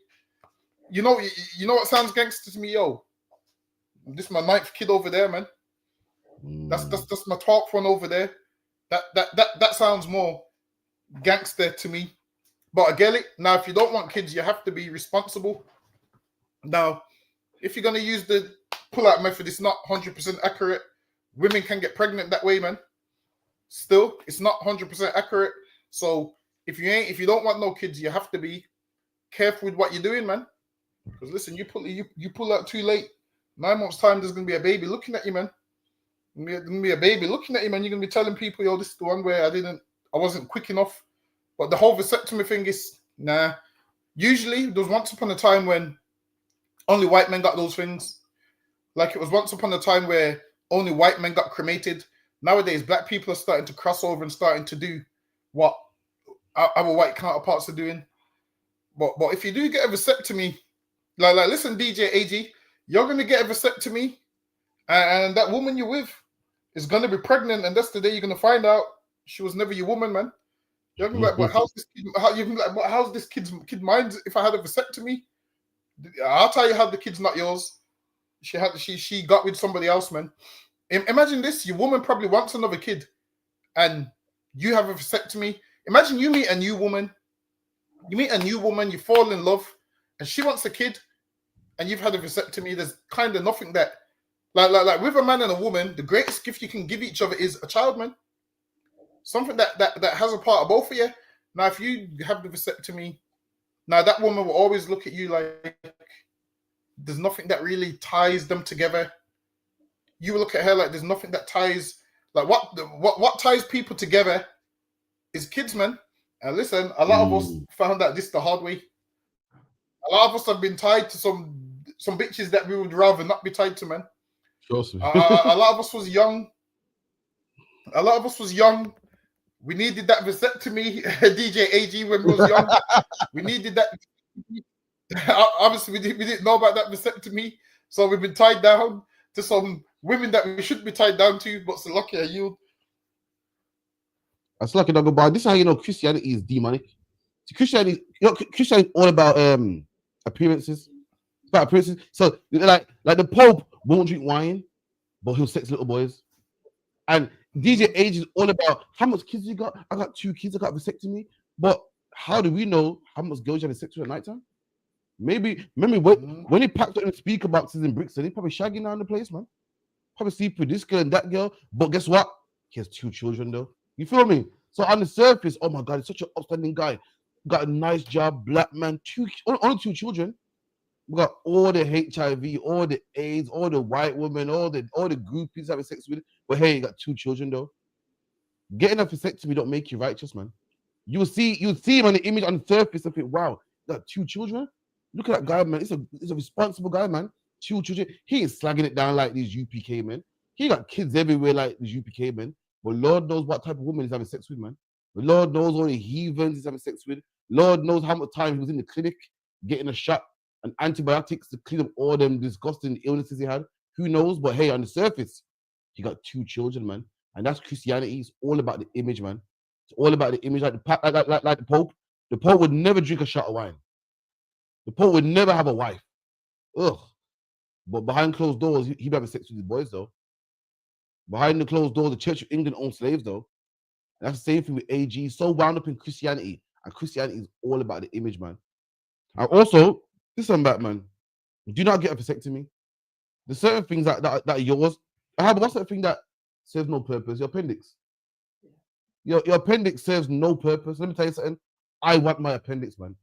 You know what sounds gangster to me, yo. This is my 9th kid over there, man. That's my 12th one over there. That sounds more gangster to me. But I get it. Now, if you don't want kids, you have to be responsible. Now, if you're gonna use the pull-out method, it's not 100% accurate. Women can get pregnant that way, man. Still, it's not 100% accurate. So if you don't want no kids, you have to be careful with what you're doing, man. Because listen, you pull out too late. 9 months time, there's gonna be a baby looking at you, man. There's gonna be a baby looking at you, man. You're gonna be telling people, yo, this is the one where I wasn't quick enough. But the whole vasectomy thing is nah. Usually, there was once upon a time when only white men got those things. Like it was once upon a time where only white men got cremated. Nowadays, black people are starting to cross over and starting to do what our white counterparts are doing. But if you do get a vasectomy, like listen, DJ AG, you're gonna get a vasectomy, and that woman you're with is gonna be pregnant, and that's the day you're gonna find out she was never your woman, man. You're gonna be like, but how's this kid? How's this kid mind if I had a vasectomy? I'll tell you how the kid's not yours. She got with somebody else, man. Imagine this: your woman probably wants another kid, and you have a vasectomy. Imagine you meet a new woman, You meet a new woman, you fall in love, and she wants a kid, and you've had a vasectomy. There's kind of nothing that, like with a man and a woman, the greatest gift you can give each other is a child, man. Something that has a part of both of you. Now, if you have the vasectomy, now that woman will always look at you like there's nothing that really ties them together. You will look at her like there's nothing that ties, like what ties people together is kids, man. And listen, a lot of us found out this the hard way. A lot of us have been tied to some bitches that we would rather not be tied to, man. Sure. A lot of us was young. We needed that vasectomy, DJ AG, when we was young. We needed that. Obviously, we didn't know about that vasectomy, so we've been tied down to some women that we shouldn't be tied down to, but so lucky are you. That's lucky, dog. But this is how you know Christianity is demonic. Christianity is all about appearances. It's about appearances. So like the Pope won't drink wine, but he'll sex little boys. And DJ Age is all about how much kids you got. I got 2 kids. I got vasectomy. But how do we know how much girls you have sex with at night time? Maybe remember when he packed up in speaker boxes in Brixton, he probably shagging down the place, man. Probably sleep with this girl and that girl. But guess what? He has 2 children though. You feel me? So on the surface, oh my God, he's such an upstanding guy. Got a nice job, black man, only 2 children. We got all the HIV, all the AIDS, all the white women, all the groupies having sex with it. But hey, you got 2 children though. Getting a vasectomy don't make you righteous, man. You see him on the image on the surface and think, wow, you got 2 children. Look at that guy, man. It's a responsible guy, man. 2 children. He ain't slagging it down like these UPK men. He got kids everywhere like these UPK men. But Lord knows what type of woman he's having sex with, man. The Lord knows all the heathens he's having sex with. Lord knows how much time he was in the clinic getting a shot and antibiotics to clean up all them disgusting illnesses he had. Who knows? But hey, on the surface, he got 2 children, man. And that's Christianity. It's all about the image, man. It's all about the image. Like the Pope. The Pope would never drink a shot of wine. The Pope would never have a wife. Ugh. But behind closed doors, he'd be having sex with his boys, though. Behind the closed doors, the Church of England owned slaves, though. And that's the same thing with AG. So wound up in Christianity. And Christianity is all about the image, man. And also, this one back, man. Do not get a vasectomy. There's certain things that are yours. What's that thing that serves no purpose? Your appendix. Your appendix serves no purpose. Let me tell you something. I want my appendix, man.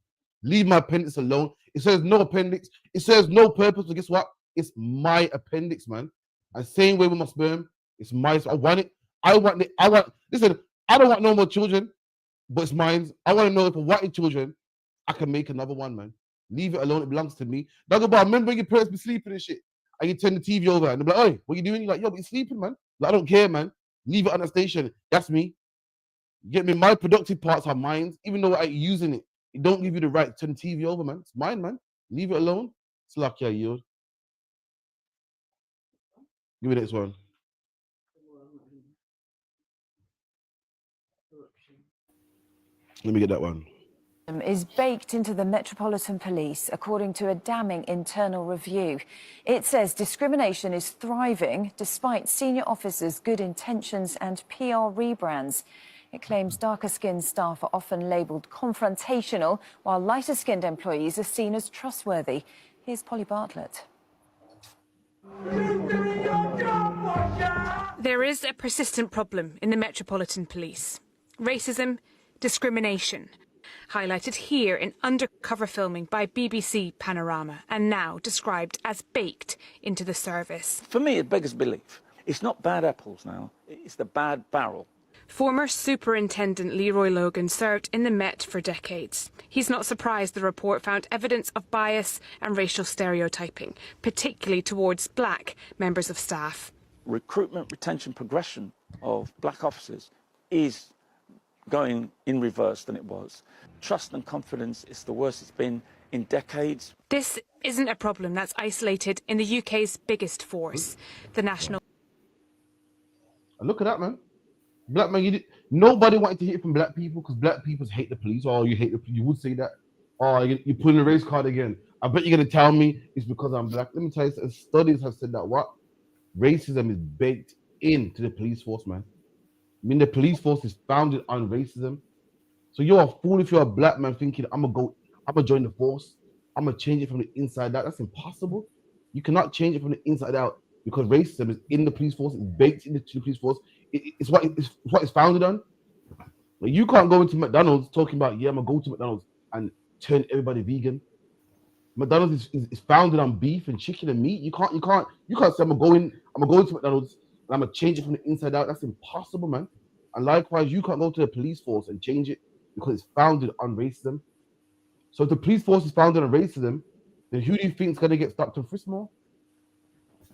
Leave my appendix alone. It serves no appendix. It serves no purpose. But guess what? It's my appendix, man. And same way with my sperm. It's mine. I want it. Listen, I don't want no more children, but it's mine. I want to know if I wanted children, I can make another one, man. Leave it alone. It belongs to me. Dog about remember your parents be sleeping and shit. And you turn the TV over and they're like, "Oi, what you doing?" You're like, "Yo, but you're sleeping, man." Like, I don't care, man. Leave it on the station. That's me. You get me? My productive parts are mine. Even though I ain't using it, it don't give you the right to turn the TV over, man. It's mine, man. Leave it alone. It's lucky I yield. Give me the next one. Let me get that one. Is baked into the Metropolitan Police, according to a damning internal review. It says discrimination is thriving despite senior officers' good intentions and PR rebrands. It claims darker-skinned staff are often labelled confrontational, while lighter-skinned employees are seen as trustworthy. Here's Polly Bartlett. There is a persistent problem in the Metropolitan Police. Racism, discrimination. Highlighted here in undercover filming by BBC Panorama and now described as baked into the service. For me, it beggars belief. It's not bad apples now, it's the bad barrel. Former Superintendent Leroy Logan served in the Met for decades. He's not surprised the report found evidence of bias and racial stereotyping, particularly towards black members of staff. Recruitment, retention, progression of black officers is going in reverse than it was. Trust and confidence is the worst it's been in decades. This isn't a problem that's isolated in the UK's biggest force, the National... Look at that, man. Black man, nobody wanted to hear from black people because black people hate the police. Oh, you hate the police. You would say that. Oh, you're pulling the race card again. I bet you're going to tell me it's because I'm black. Let me tell you, studies have said that what? Racism is baked into the police force, man. I mean, the police force is founded on racism. So you're a fool if you're a black man thinking, I'm gonna join the force. I'm gonna change it from the inside out. That's impossible. You cannot change it from the inside out because racism is in the police force. It's baked into the police force. It's what it's founded on. Like, you can't go into McDonald's talking about, yeah, I'm gonna go to McDonald's and turn everybody vegan. McDonald's is founded on beef and chicken and meat. You can't say I'm gonna go into McDonald's and I'm gonna change it from the inside out. That's impossible, man. And likewise, you can't go to the police force and change it because it's founded on racism. So if the police force is founded on racism, then who do you think is gonna get stopped and frisked more?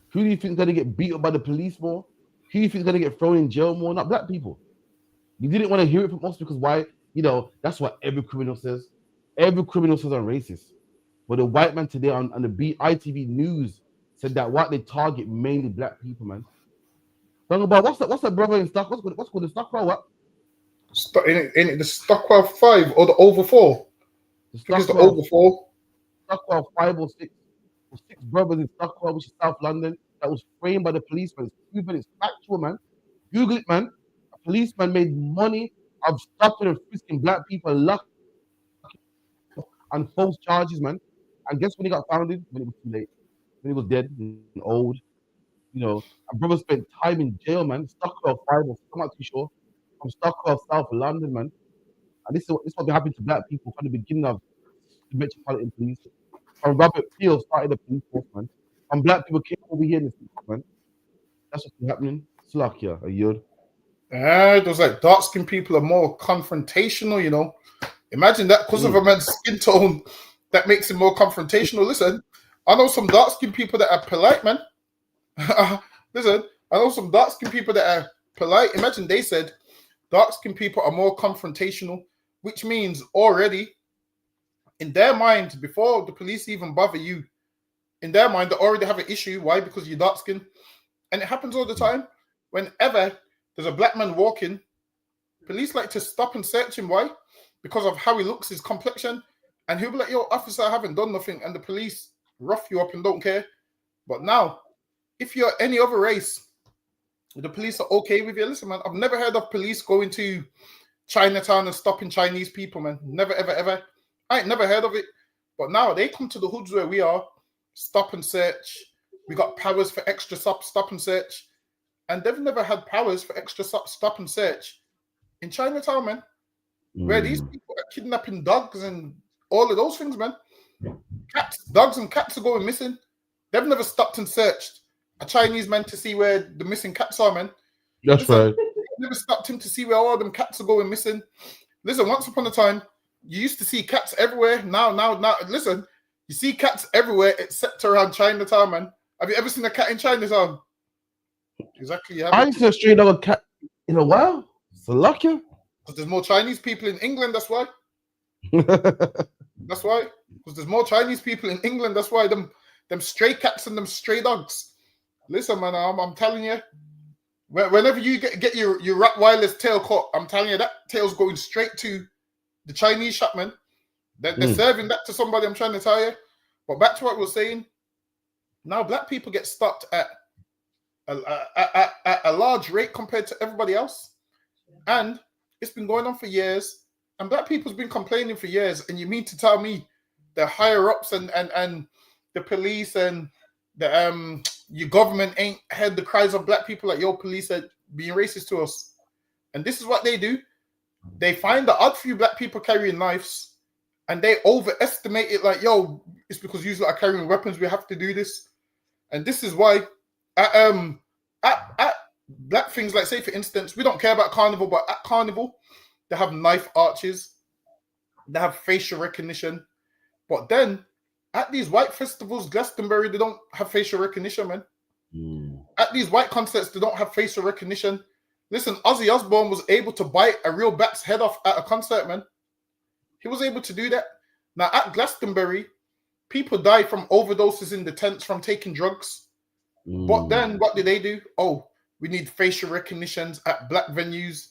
Who do you think is gonna get beat up by the police more? Who do you think is gonna get thrown in jail more? Not black people. You didn't want to hear it from us because why? You know, that's what every criminal says. Every criminal says I'm racist. But the white man today on the ITV News said that what they target mainly black people, man. Talking about what's that brother in Stockwell? What's called the Stockwell? What? In it the Stockwell 5 or the over 4? I think it's the over 4. Stockwell 5 or 6. 6 brothers in Stockwell, which is South London, that was framed by the policeman. It's proven, it's factual, man. Google it, man. A policeman made money of stopping and frisking black people on false charges, man. And guess when he got founded? When it was too late. When he was dead and old. You know, a brother spent time in jail, man. Stockwell 5 or 6, I'm not too sure. From Stockwell, South London, man. And this is what happened to black people from the beginning of the Metropolitan Police. From Robert Peel started the police force, man. And black people came over here in this, man. That's what's happening. Slakia, a yod. Those like dark-skinned people are more confrontational, you know. Imagine that because of a man's skin tone, that makes him more confrontational. Listen, I know some dark-skinned people that are polite, man. Listen, I know some dark-skinned people that are polite. Imagine they said dark-skinned people are more confrontational, which means already in their mind, before the police even bother you, in their mind, they already have an issue. Why? Because you're dark-skinned. And it happens all the time. Whenever there's a black man walking, police like to stop and search him. Why? Because of how he looks, his complexion. And he'll be like, yo, officer, I haven't done nothing. And the police rough you up and don't care. But now, if you're any other race, the police are okay with you. Listen, man, I've never heard of police going to Chinatown and stopping Chinese people, man. Never, ever, ever. I ain't never heard of it. But now they come to the hoods where we are, stop and search. We got powers for extra stop and search. And they've never had powers for extra stop and search in Chinatown, man. Where these people are kidnapping dogs and all of those things, man. Cats, dogs and cats are going missing. They've never stopped and searched a Chinese man to see where the missing cats are, man. That's right. They've never stopped him to see where all them cats are going missing. Listen, once upon a time, you used to see cats everywhere. Now, listen, you see cats everywhere except around Chinatown, man. Have you ever seen a cat in Chinatown? Exactly. I ain't seen a stray dog cat in a while. It's a lucky. Because there's more Chinese people in England, that's why. That's why. Because there's more Chinese people in England, that's why. Them stray cats and them stray dogs. Listen, man, I'm telling you, whenever you get your Rottweiler's tail caught, I'm telling you, that tail's going straight to the Chinese shop, man. They're serving that to somebody, I'm trying to tell you. But back to what we were saying, now black people get stopped at a large rate compared to everybody else. And it's been going on for years. And black people's been complaining for years. And you mean to tell me the higher ups and the police and the your government ain't heard the cries of black people like your police are being racist to us? And this is what they do. They find the odd few black people carrying knives and they overestimate it like, yo, it's because you are carrying weapons, we have to do this. And this is why at black things, like say for instance, we don't care about Carnival, but at Carnival, they have knife arches, they have facial recognition. But then at these white festivals, Glastonbury, they don't have facial recognition, man. At these white concerts, they don't have facial recognition. Listen, Ozzy Osbourne was able to bite a real bat's head off at a concert, man. He was able to do that. Now, at Glastonbury, people die from overdoses in the tents from taking drugs. But then, what did they do? Oh, we need facial recognitions at black venues.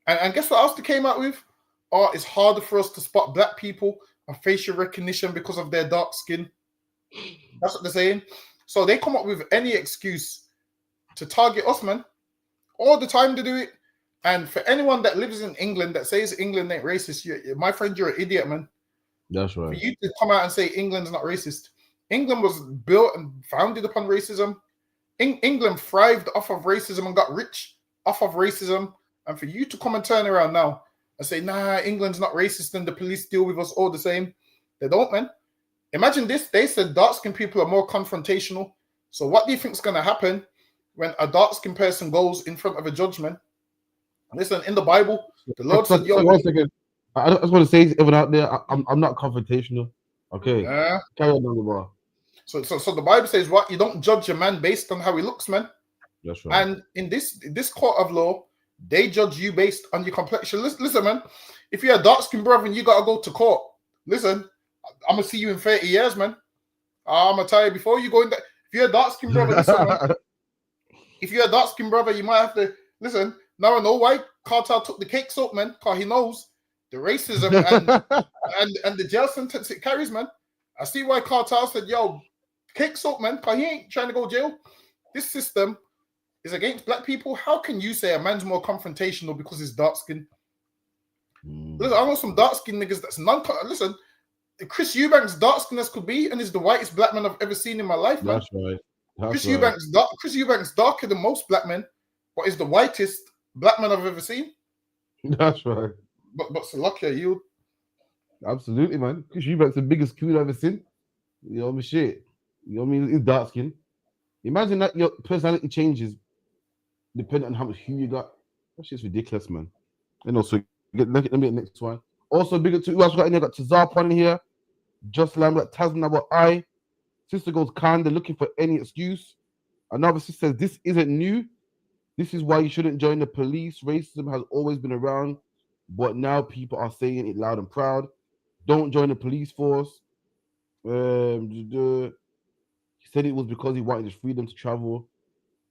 And guess what else they came out with? Oh, it's harder for us to spot black people on facial recognition because of their dark skin. That's what they're saying. So they come up with any excuse to target us, man. All the time they do it. And for anyone that lives in England that says England ain't racist, my friend, you're an idiot, man. That's For right. you to come out and say England's not racist. England was built and founded upon racism. England thrived off of racism and got rich off of racism. And for you to come and turn around now and say, nah, England's not racist and the police deal with us all the same. They don't, man. Imagine this. They said dark-skinned people are more confrontational. So what do you think is going to happen when a dark-skinned person goes in front of a judgment? Listen, in the Bible, the Lord said, yo, one second. I just want to say, everyone out there, I'm not confrontational. Okay. Carry on down the bar. So the Bible says, what? You don't judge a man based on how he looks, man. That's right. And in this court of law, they judge you based on your complexion. Listen, man, if you're a dark-skinned brother and you got to go to court, listen, I'm going to see you in 30 years, man. I'm going to tell you before you go in there. If you're a dark-skinned brother, listen, man, if you're a dark-skinned brother, you might have to, listen, now I know why Cartel took the cakes up, man, because he knows the racism and the jail sentence it carries, man. I see why Cartel said, yo, cakes up, man, because he ain't trying to go jail. This system is against black people. How can you say a man's more confrontational because he's dark-skinned? Listen, I know some dark-skinned niggas that's listen, Chris Eubanks dark-skinned as could be and is the whitest black man I've ever seen in my life, man. That's right. Chris Eubanks darker than most black men, but is the whitest black man I've ever seen. That's right. But Salakia, you absolutely, man. Chris Eubanks the biggest coon I've ever seen. You know what I mean? Shit. You know what I mean? He's dark skin. Imagine that your personality changes depending on how much hue you got. That shit's ridiculous, man. And also, let me get the next one. Also, bigger to who else got in there? Got Tazar on here. Just Lamb got Tasman about I. Sister goes kind of looking for any excuse. Another sister says this isn't new. This is why you shouldn't join the police. Racism has always been around, but now people are saying it loud and proud. Don't join the police force. He said it was because he wanted his freedom to travel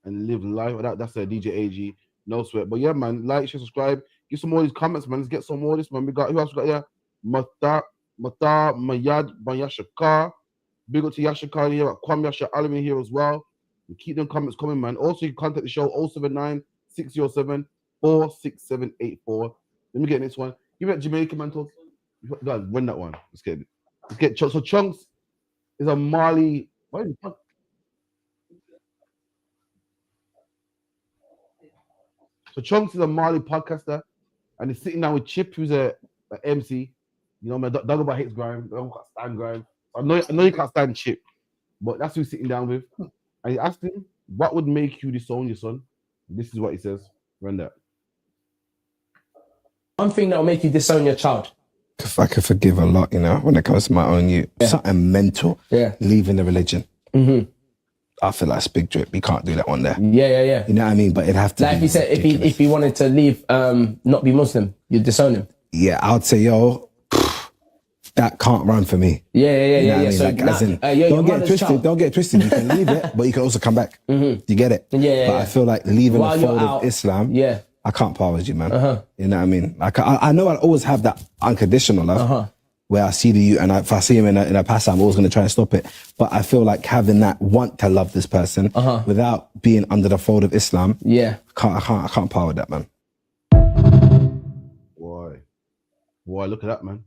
and live life. That's a DJ AG. No sweat. But yeah, man, like, share, subscribe. Give some more of these comments, man. Let's get some more of this, man. We got, who else we got here? Mata Mayad Yashakar. Big up to Yashakar here. Kwame Yasha Alim here as well. And keep them comments coming, man. Also, you can contact the show 079-607-46784. Let me get the next one. Give me that Jamaican man talk. Guys, run that one. Let's get Chunks. So Chunks is a Mali. What is it? So Chunks is a Mali podcaster, and he's sitting down with Chip, who's a MC. You know, man, Dagobah hates grime. I don't stand grime. I know you can't stand Chip, but that's who he's sitting down with. And he asked him, what would make you disown your son? This is what he says. Run that. One thing that will make you disown your child. If I could forgive a lot, you know, when it comes to my own youth, something mental, leaving the religion. Mm-hmm. I feel like it's big drip. You can't do that one there. Yeah. You know what I mean? But it'd have to. Like if he said, if he wanted to leave, not be Muslim, you'd disown him. Yeah, I would say, yo, that can't run for me. Yeah. You know what I mean? So like, as in, don't get twisted. Child. Don't get twisted. You can leave it, but you can also come back. You get it? Yeah. But I feel like leaving While the fold you're of out, Islam. Yeah. I can't part with you, man. You know what I mean? Like I know I always have that unconditional love where I see the youth and if I see him in a pass, I'm always going to try and stop it. But I feel like having that want to love this person without being under the fold of Islam. Yeah. I can't part with that, man. Boy, look at that, man.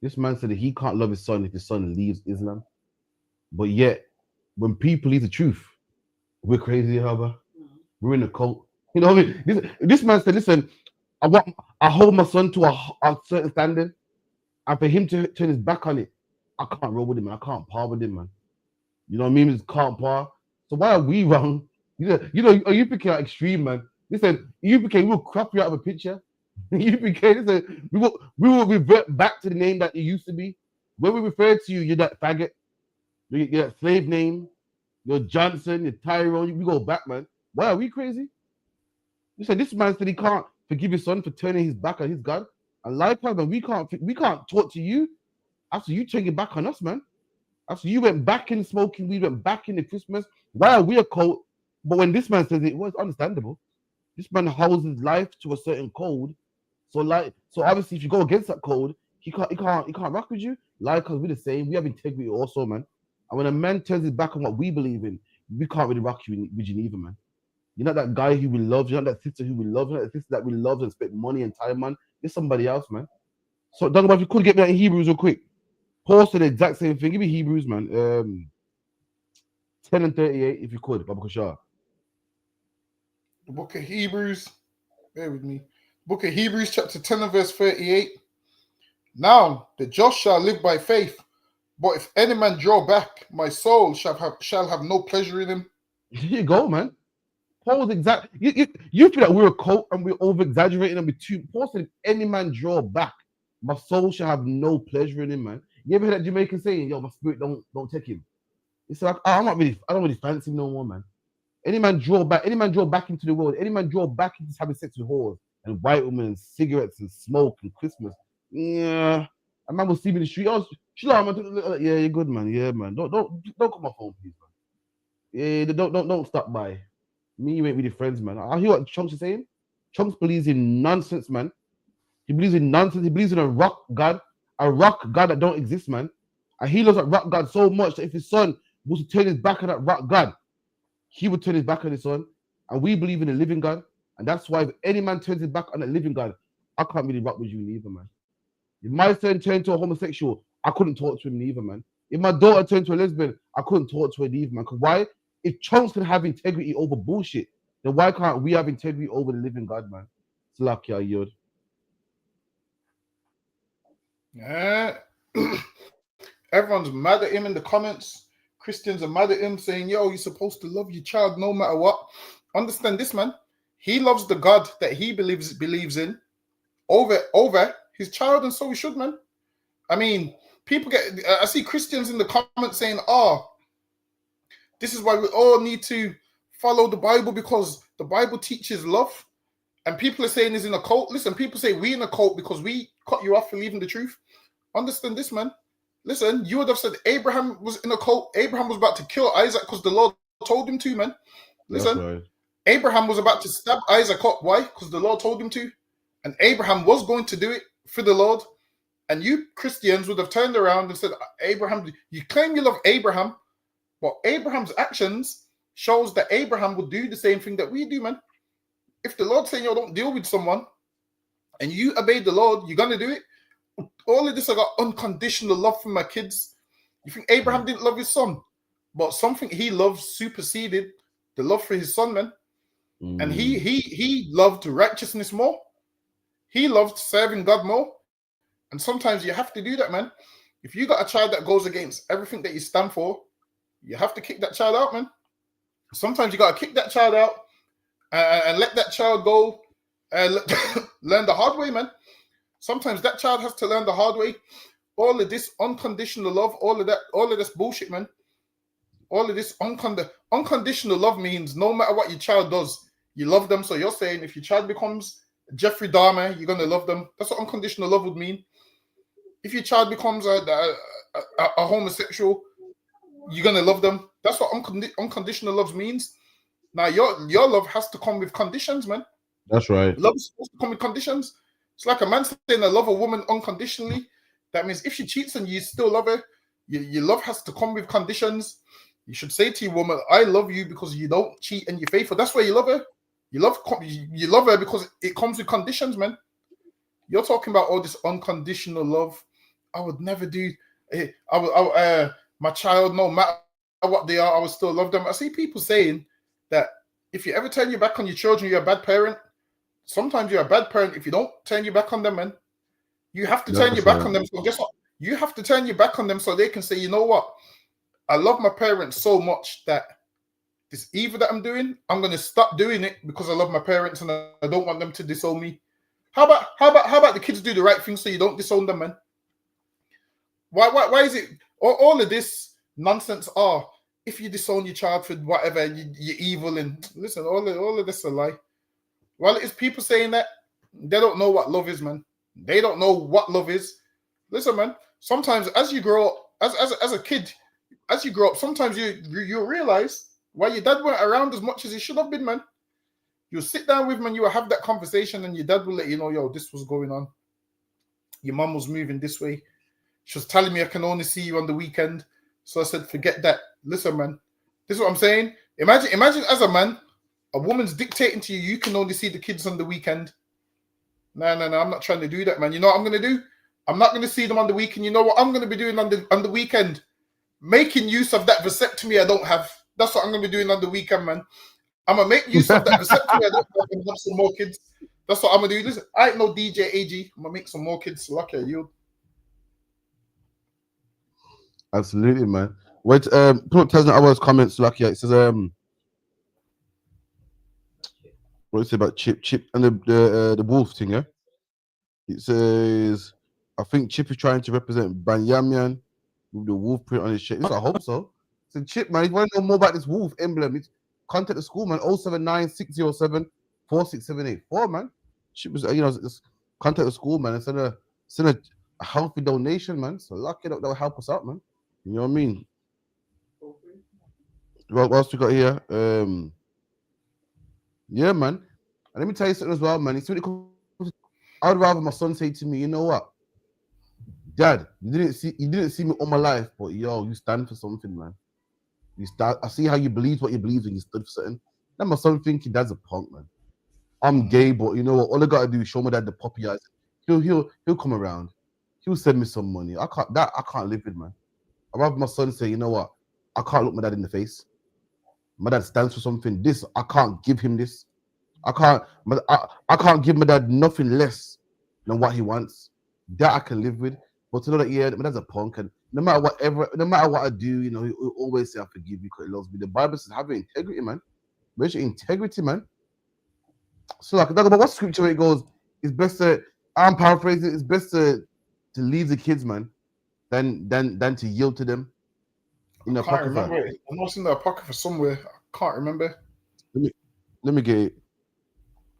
This man said that he can't love his son if his son leaves Islam. But yet, when people leave the truth, we're crazy, Hubba. We're in a cult. You know what I mean? This man said, listen, I hold my son to a certain standard, and for him to turn his back on it, I can't roll with him, man. I can't par with him, man. You know what I mean? Just can't par. So why are we wrong? You know, you became extreme, man. Listen, we will crop you out of a picture. Listen, we will revert back to the name that it used to be. When we refer to you, you're that faggot. You're that slave name. You're Johnson, you're Tyrone. We go back, man. Why are we crazy? You said this man said he can't forgive his son for turning his back on his God. And likewise, man, we can't talk to you after you turn your back on us, man. After you went back in smoking, we went back into Christmas. Why are we a cult? But when this man says it, well, it's understandable. This man holds his life to a certain code. So obviously, if you go against that code, he can't rock with you. Likewise, we're the same. We have integrity also, man. And when a man turns his back on what we believe in, we can't really rock with you neither, man. You're not that guy who we love. You're not that sister who we love. You're not that sister that we love and spent money and time on. You're somebody else, man. So, Dr. if you could get me that in Hebrews real quick. Paul said the exact same thing. Give me Hebrews, man. 10 and 38, if you could, Baba Kashar. The book of Hebrews, bear with me. Book of Hebrews, chapter 10 and verse 38. Now, the just shall live by faith. But if any man draw back, my soul shall have no pleasure in him. Here you go, man. Paul was exact. You feel that we're a cult and we're over exaggerating and we're too. Paul said, if any man draw back, my soul shall have no pleasure in him, man. You ever heard that Jamaican saying, yo, my spirit don't take him? It's like, I don't really fancy him no more, man. Any man draw back into the world, any man draw back into having sex with whores and white women and cigarettes and smoke and Christmas. Yeah. A man will see me in the street. Oh, man. Yeah, you're good, man. Yeah, man. Don't call my phone, please, man. Yeah, don't stop by. Me, you ain't really friends, man. I hear what Chunks is saying. Chunks believes in nonsense, man. He believes in nonsense. He believes in a rock god that don't exist, man. And he loves that rock god so much that if his son was to turn his back on that rock god, he would turn his back on his son. And we believe in a living God. And that's why if any man turns his back on a living God, I can't really rock with you neither, man. If my son turned to a homosexual, I couldn't talk to him neither, man. If my daughter turned to a lesbian, I couldn't talk to her neither, man. Because why? If Chunks can have integrity over bullshit, then why can't we have integrity over the living God, man? Slakia Yod. Yeah. Everyone's mad at him in the comments. Christians are mad at him saying, yo, you're supposed to love your child no matter what. Understand this, man. He loves the God that he believes in over his child, and so he should, man. I mean, I see Christians in the comments saying, this is why we all need to follow the Bible because the Bible teaches love. And people are saying he's in a cult. Listen, people say we in a cult because we cut you off for leaving the truth. Understand this, man. Listen, you would have said Abraham was in a cult. Abraham was about to kill Isaac because the Lord told him to, man. Listen, right. Abraham was about to stab Isaac up. Why? Because the Lord told him to. And Abraham was going to do it for the Lord. And you Christians would have turned around and said, Abraham, you claim you love Abraham, but Abraham's actions shows that Abraham would do the same thing that we do, man. If the Lord's saying, yo, don't deal with someone, and you obey the Lord, you're going to do it. All of this, I got unconditional love for my kids. You think Abraham didn't love his son, but something he loved superseded the love for his son, man. And he loved righteousness more. He loved serving God more. And sometimes you have to do that, man. If you got a child that goes against everything that you stand for, you have to kick that child out, man. Sometimes you got to kick that child out and let that child go and learn the hard way, man. Sometimes that child has to learn the hard way. All of this unconditional love, all of this bullshit, man. All of this unconditional love means no matter what your child does, you love them. So you're saying if your child becomes Jeffrey Dahmer, you're going to love them. That's what unconditional love would mean. If your child becomes a homosexual, you're going to love them. That's what unconditional love means. Now, your love has to come with conditions, man. That's right. Love is supposed to come with conditions. It's like a man saying I love a woman unconditionally. That means if she cheats and you still love her, your love has to come with conditions. You should say to your woman, I love you because you don't cheat and you're faithful. That's why you love her. You love her because it comes with conditions, man. You're talking about all this unconditional love. I would never do. My child, no matter what they are, I would still love them. I see people saying that if you ever turn your back on your children, you're a bad parent. Sometimes you're a bad parent if you don't turn your back on them, man. You have to turn your back on them. So guess what? You have to turn your back on them so they can say, you know what? I love my parents so much that this evil that I'm doing, I'm going to stop doing it because I love my parents and I don't want them to disown me. How about the kids do the right thing so you don't disown them, man? Why is it all of this nonsense? If you disown your child for whatever, you're evil. And listen, all of this is a lie. Well, it's people saying that they don't know what love is, man. They don't know what love is. Listen, man. Sometimes as you grow up, as a kid, as you grow up, sometimes you realize why your dad weren't around as much as he should have been, man. You'll sit down with him and you will have that conversation, and your dad will let you know, yo, this was going on. Your mum was moving this way. She was telling me I can only see you on the weekend. So I said, forget that. Listen, man. This is what I'm saying. Imagine as a man, a woman's dictating to you, you can only see the kids on the weekend. No, I'm not trying to do that, man. You know what I'm going to do? I'm not going to see them on the weekend. You know what I'm going to be doing on the weekend? Making use of that vasectomy I don't have. That's what I'm going to be doing on the weekend, man. I'm going to make use of that vasectomy I don't have and have some more kids. That's what I'm going to do. Listen, I ain't no DJ AG. I'm going to make some more kids. Lucky you. Absolutely, man. Wait, put tells me our comments, Lucky. It says, what is it about Chip and the wolf thing, yeah? It says, I think Chip is trying to represent Banyamian with the wolf print on his shirt. I hope so. So Chip, man, if you want to know more about this wolf emblem, it's contact the school, man. 079-607-46784, man. Chip was, just contact the school, man. Send a healthy donation, man. So lucky that will help us out, man. You know what I mean? What else we got here? Yeah, man. And let me tell you something as well, man. I'd rather my son say to me, you know what, Dad, you didn't see me all my life, but yo, you stand for something, man. I see how you believe what you believe and you stood for something. Then my son thinking Dad's a punk, man. I'm gay, but you know what? All I gotta do is show my dad the puppy eyes. He'll come around. He'll send me some money. I can't live with, man. I'd rather my son say, you know what? I can't look my dad in the face. My dad stands for something. This, I can't give him this. I can't give my dad nothing less than what he wants. That I can live with. But to know that, yeah, my dad's a punk, and no matter what I do, you know, he'll always say I forgive you because he loves me. The Bible says have integrity, man. Where's your integrity, man? So like, talk about what scripture it goes. It's best to, I'm paraphrasing. It's best to leave the kids, man, than to yield to them. In the apocrypha. I'm not in the apocrypha somewhere. I can't remember. Let me get it.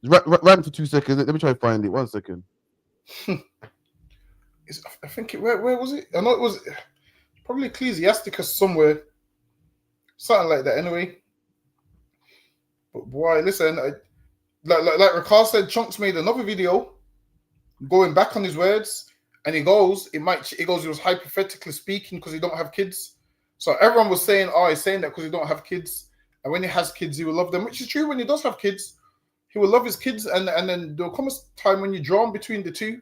Right for 2 seconds. Let me try to find it. 1 second. I think where was it? I know it was probably Ecclesiasticus somewhere. Something like that anyway. But boy, listen, like Ricard said, Chunks made another video going back on his words, and he goes, he was hypothetically speaking because he don't have kids. So everyone was saying, oh, he's saying that because he don't have kids. And when he has kids, he will love them, which is true. When he does have kids, he will love his kids. And then there'll come a time when you're drawn between the two,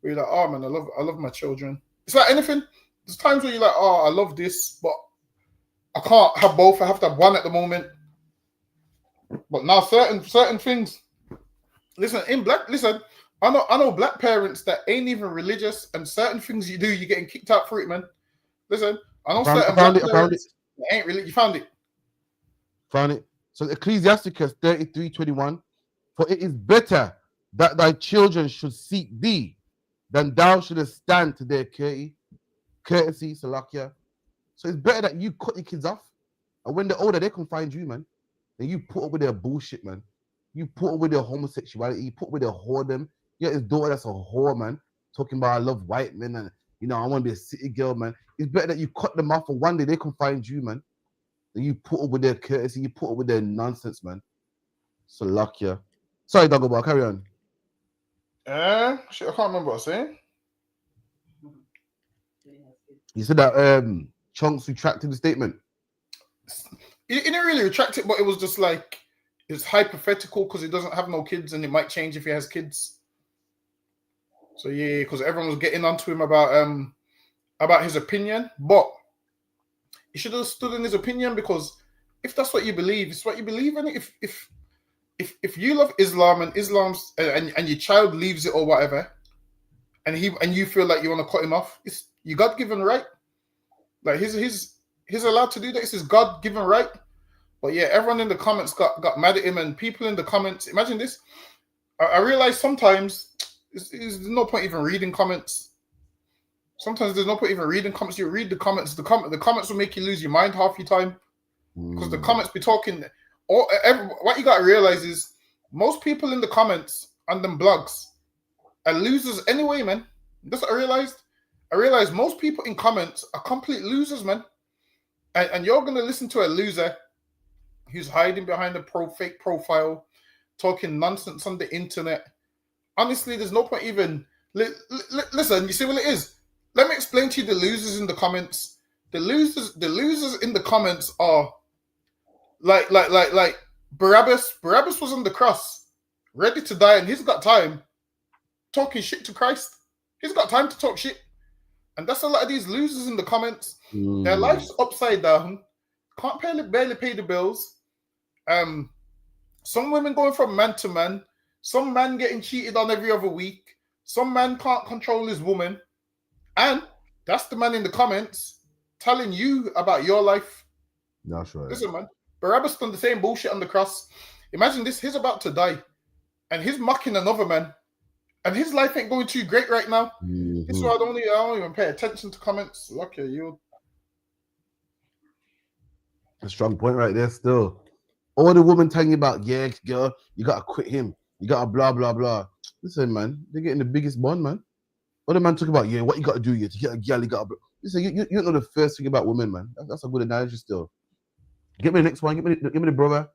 where you're like, oh man, I love my children. It's like anything. There's times where you're like, oh, I love this, but I can't have both. I have to have one at the moment. But now certain things. Listen, I know black parents that ain't even religious, and certain things you do, you're getting kicked out for it, man. Listen, I know certain black parents that ain't really. You found it. Found it. So Ecclesiasticus 33:21. For it is better that thy children should seek thee than thou shouldest stand to their courtesy, Salakia. So it's better that you cut your kids off, and when they're older, they can find you, man. Then you put up with their bullshit, man. You put up with their homosexuality. You put up with their whoredom. You got his daughter that's a whore, man. Talking about I love white men and I want to be a city girl, man. It's better that you cut them off, and one day they can find you, man. Then you put up with their courtesy. You put up with their nonsense, man. Salakia. Sorry, Dagobah, carry on. Shit, I can't remember what I was saying. You said that Chunks retracted the statement. He didn't really retract it, but it was just like it's hypothetical because he doesn't have no kids, and it might change if he has kids. So yeah, because everyone was getting onto him about his opinion, but he should have stood in his opinion, because if that's what you believe, it's what you believe in. If you love Islam and Islam's and your child leaves it or whatever, and you feel like you want to cut him off, it's your God-given right. Like he's allowed to do that. It's his God-given right. But yeah, everyone in the comments got mad at him, and people in the comments. Imagine this. I realize sometimes there's no point even reading comments. Sometimes there's no point even reading comments. You read the comments. The comments will make you lose your mind half your time, because the comments be talking. What you got to realize is most people in the comments on them blogs are losers anyway, man. That's what I realized. I realized most people in comments are complete losers, man. And you're going to listen to a loser who's hiding behind a fake profile, talking nonsense on the internet. Honestly, there's no point even... Listen, you see what it is? Let me explain to you the losers in the comments. The losers in the comments are like Barabbas was on the cross, ready to die, and he's got time talking shit to Christ. He's got time to talk shit. And that's a lot of these losers in the comments. Their life's upside down. Can't barely pay the bills. Some women going from man to man. Some man getting cheated on every other week. Some man can't control his woman. And that's the man in the comments telling you about your life. That's right. Listen, man. Barabbas done the same bullshit on the cross. Imagine this. He's about to die. And he's mocking another man. And his life ain't going too great right now. This is why I don't even pay attention to comments. Lucky you. A strong point right there still. All the women telling you about, yeah, girl, you gotta quit him. You gotta blah, blah, blah. Listen, man, they're getting the biggest bond, man. All the man talking about, yeah, what you gotta do, yeah, to get a girl, you gotta... Listen, you don't know the first thing about women, man. That's a good analogy still. Get me the next one. Give me the brother.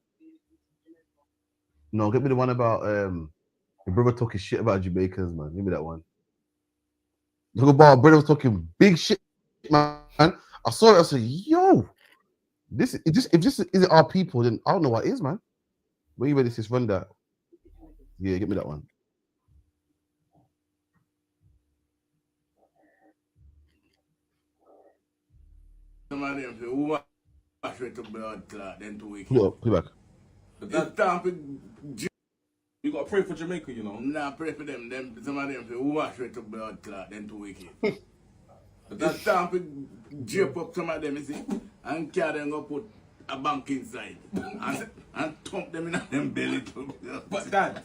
No, get me the one about the brother talking shit about Jamaicans, man. Give me that one. Look about brother was talking big shit, man. I saw it. I said, yo, if this isn't our people, then I don't know what is, man. When you ready to run that? Yeah, get me that one. Put it back. You gotta pray for Jamaica, you know. Nah, pray for them. Some of them who wash with the blood clot, then too wicked. But that time to drape up some of them, you see, and carry them go put a bank inside and thump them in them belly. But Dad,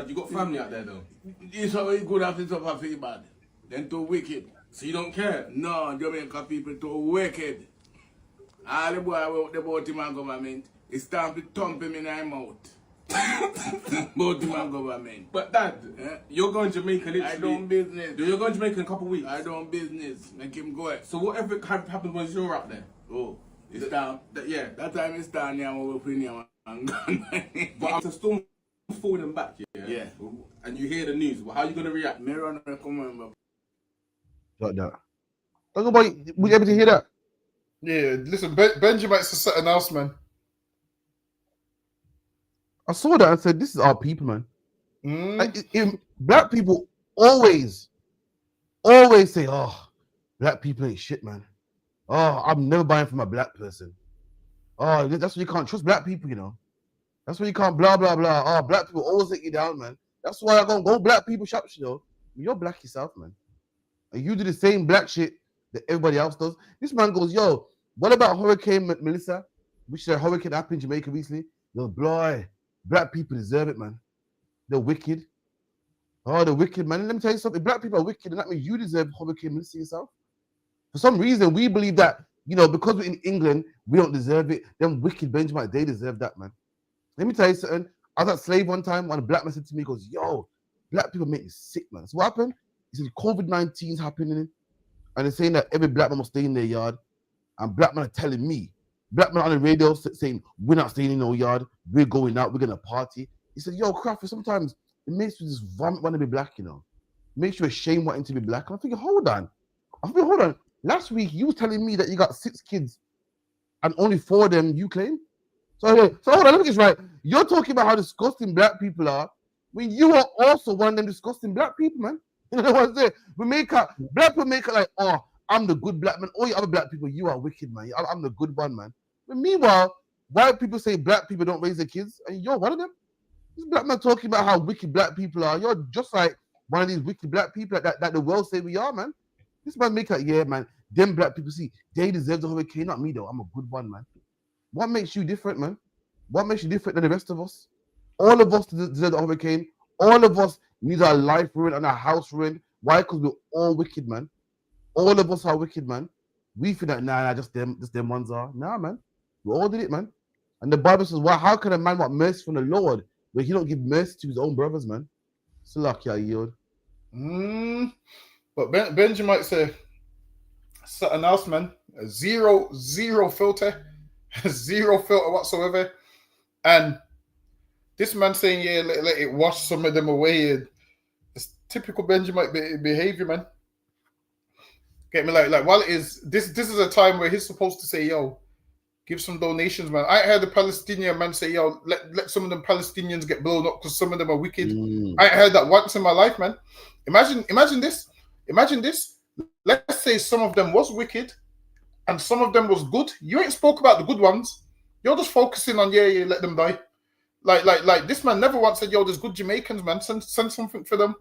you got family out there though. It's how good after suffer feel bad. Then too wicked. So you don't care? No, Jamaica people too wicked. All the boy about him and government, it's time to thump him in his mouth. Both him and government. But Dad, you're going to Jamaica literally. I don't business. You're going to Jamaica in a couple of weeks. I don't business. Make him go. So whatever happens when you're up there? Oh, it's down. Yeah. That time it's down here, I'm opening him and gone. But after storm forward and back, yeah. And you hear the news, well, how are you going to react? Me run recommend. Like that. Talk about, were you able to hear that? Yeah, listen, Benjamin's a certain else, man. I saw that and said, this is our people, man. Like, black people always say, oh, black people ain't shit, man. Oh, I'm never buying from a black person. Oh, that's why you can't trust black people, you know. That's why you can't blah, blah, blah. Oh, black people always let you down, man. That's why I go black people shop, you know. You're black yourself, man. And you do the same black shit that everybody else does. This man goes, yo, what about Hurricane Melissa? Which a hurricane happened in Jamaica recently. Yo, boy, black people deserve it, man. They're wicked. Oh, they're wicked, man. Let me tell you something. Black people are wicked, and that means you deserve Hurricane Melissa yourself. For some reason, we believe that, you know, because we're in England, we don't deserve it. Them wicked Benjamin, they deserve that, man. Let me tell you something. I was at Slave one time, when a black man said to me, he goes, yo, black people make me sick, man. So what happened? He said, COVID-19 is happening, and they're saying that every black man must stay in their yard, and black men are telling me, black men on the radio saying, we're not staying in no yard, we're going out, we're going to party. He said, yo, Crawford, sometimes it makes you just vomit want to be black, you know. It makes you ashamed wanting to be black. And I'm thinking, hold on. Last week, you was telling me that you got 6 kids, and only 4 of them you claim? So hold on, let me get this right. You're talking about how disgusting black people are, when you are also one of them disgusting black people, man. You know what I'm saying? Black people make it like, oh, I'm the good black man. All you other black people, you are wicked, man. I'm the good one, man. But meanwhile, white people say black people don't raise their kids, and you're one of them. This black man talking about how wicked black people are. You're just like one of these wicked black people that the world say we are, man. This man make like, yeah, man, them black people, see, they deserve the hurricane, not me, though. I'm a good one, man. What makes you different, man? What makes you different than the rest of us? All of us deserve the hurricane. All of us need our life ruined and our house ruined. Why? Because we're all wicked, man. All of us are wicked, man. We feel that, nah, just them ones are. Nah, man. We all did it, man. And the Bible says, well, how can a man want mercy from the Lord when he don't give mercy to his own brothers, man? It's lucky I yield. But Benji might say something else, man. Zero filter. Zero filter whatsoever. And this man saying, yeah, let it wash some of them away. It's typical Benjamin behavior, man. Get me like while it is this is a time where he's supposed to say, yo, Give some donations, man. I heard the Palestinian man say, yo, let some of them Palestinians get blown up because some of them are wicked. I heard that once in my life, man. Imagine this. Imagine this. Let's say some of them was wicked and some of them was good. You ain't spoke about the good ones. You're just focusing on, yeah, let them die. Like this man never once said, yo, there's good Jamaicans, man. Send something for them.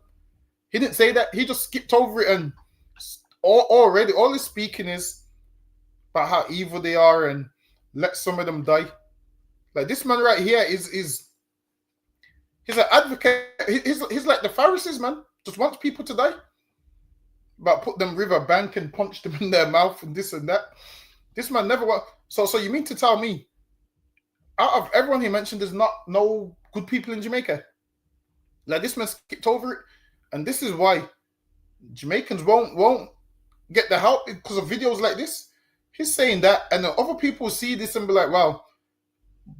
He didn't say that. He just skipped over it, and already all he's speaking is about how evil they are and let some of them die. Like this man right here is he's an advocate. He's like the Pharisees, man. Just wants people to die. But put them river bank and punch them in their mouth and this and that. This man never was. So you mean to tell me, out of everyone he mentioned, there's no good people in Jamaica? Like this man skipped over it, and this is why Jamaicans won't get the help because of videos like this. He's saying that, and the other people see this and be like, wow,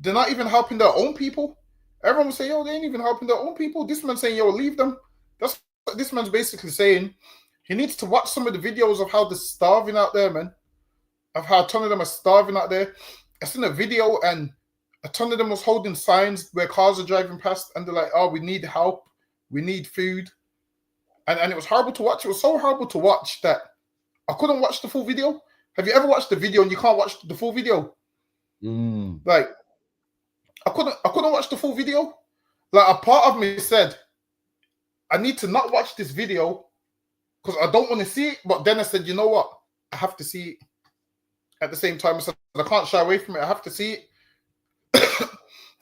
they're not even helping their own people. Everyone will say, yo, they ain't even helping their own people. This man's saying, yo, leave them. That's what this man's basically saying. He needs to watch some of the videos of how they're starving out there, man. Of how a ton of them are starving out there. I seen a video and a ton of them was holding signs where cars are driving past and they're like, oh, we need help. We need food. And it was horrible to watch. It was so horrible to watch that I couldn't watch the full video. Have you ever watched the video and you can't watch the full video? Like, I couldn't watch the full video. Like, a part of me said, I need to not watch this video because I don't want to see it. But then I said, you know what? I have to see it. At the same time, I said, I can't shy away from it. I have to see it.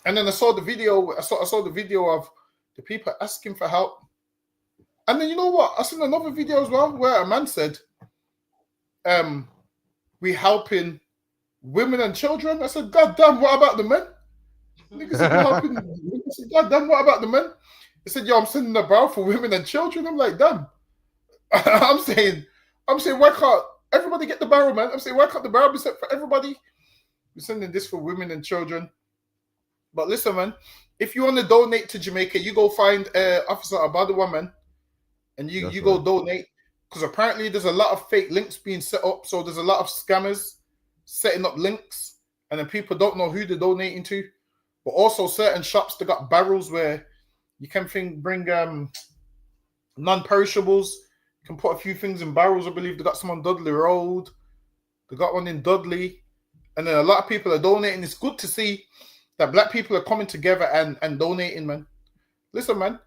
And then I saw the video. I saw the video of the people asking for help. And then you know what? I seen another video as well where a man said, we helping women and children. I said, God damn, what about the men? Nigga said, I said, God damn, what about the men? He said, yo, I'm sending a barrel for women and children. I'm like, damn. I'm saying, why can't everybody get the barrel, man? I'm saying, why can't the barrel be sent for everybody? We're sending this for women and children. But listen, man, if you want to donate to Jamaica, you go find Officer Abadawa, man, and you go donate. Because apparently there's a lot of fake links being set up. So there's a lot of scammers setting up links. And then people don't know who they're donating to. But also certain shops, they got barrels where you can bring non-perishables. You can put a few things in barrels. I believe they got some on Dudley Road. They got one in Dudley. And then a lot of people are donating. It's good to see that black people are coming together and donating, man. Listen, man.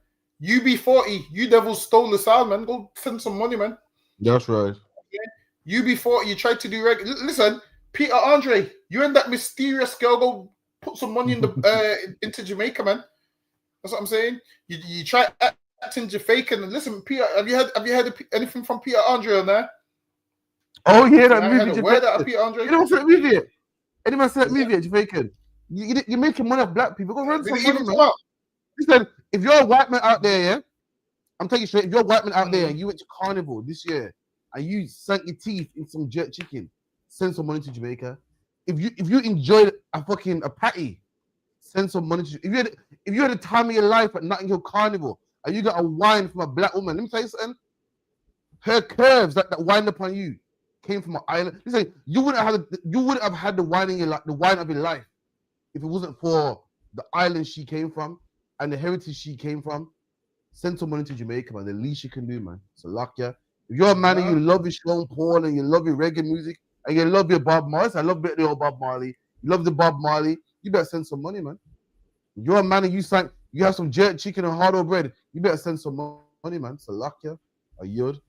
UB40, you devils stole the sound, man. Go send some money, man. That's right. UB40, you tried to do listen, Peter Andre, you and that mysterious girl go put some money in the into Jamaica, man. That's what I'm saying. You try acting Jamaican. And listen, Peter, have you heard anything from Peter Andre on there? Oh yeah, that movie. Where that Peter Andre? You know what's that movie? Anyone see that movie, Jamaican? You're making money off black people. Go run some money, man. Listen, if you're a white man out there, yeah, I'm telling you straight, if you're a white man out there and you went to Carnival this year and you sank your teeth in some jerk chicken, send some money to Jamaica. If you enjoyed a patty, send some money to if you had a time of your life at Notting Hill Carnival and you got a wine from a black woman, let me tell you something. Her curves that wind up on you came from an island. Listen, you wouldn't have had the wine in your life, the wine of your life, if it wasn't for the island she came from and the heritage she came from. Send some money to Jamaica, man. The least you can do, man. So lock ya. If you're a man and you love your Sean Paul and you love your reggae music and you love your Bob Marley, I love the old Bob Marley. You love the Bob Marley. You better send some money, man. If you're a man and you have some jerk chicken and hard bread, you better send some money, man. So lock ya. A yod.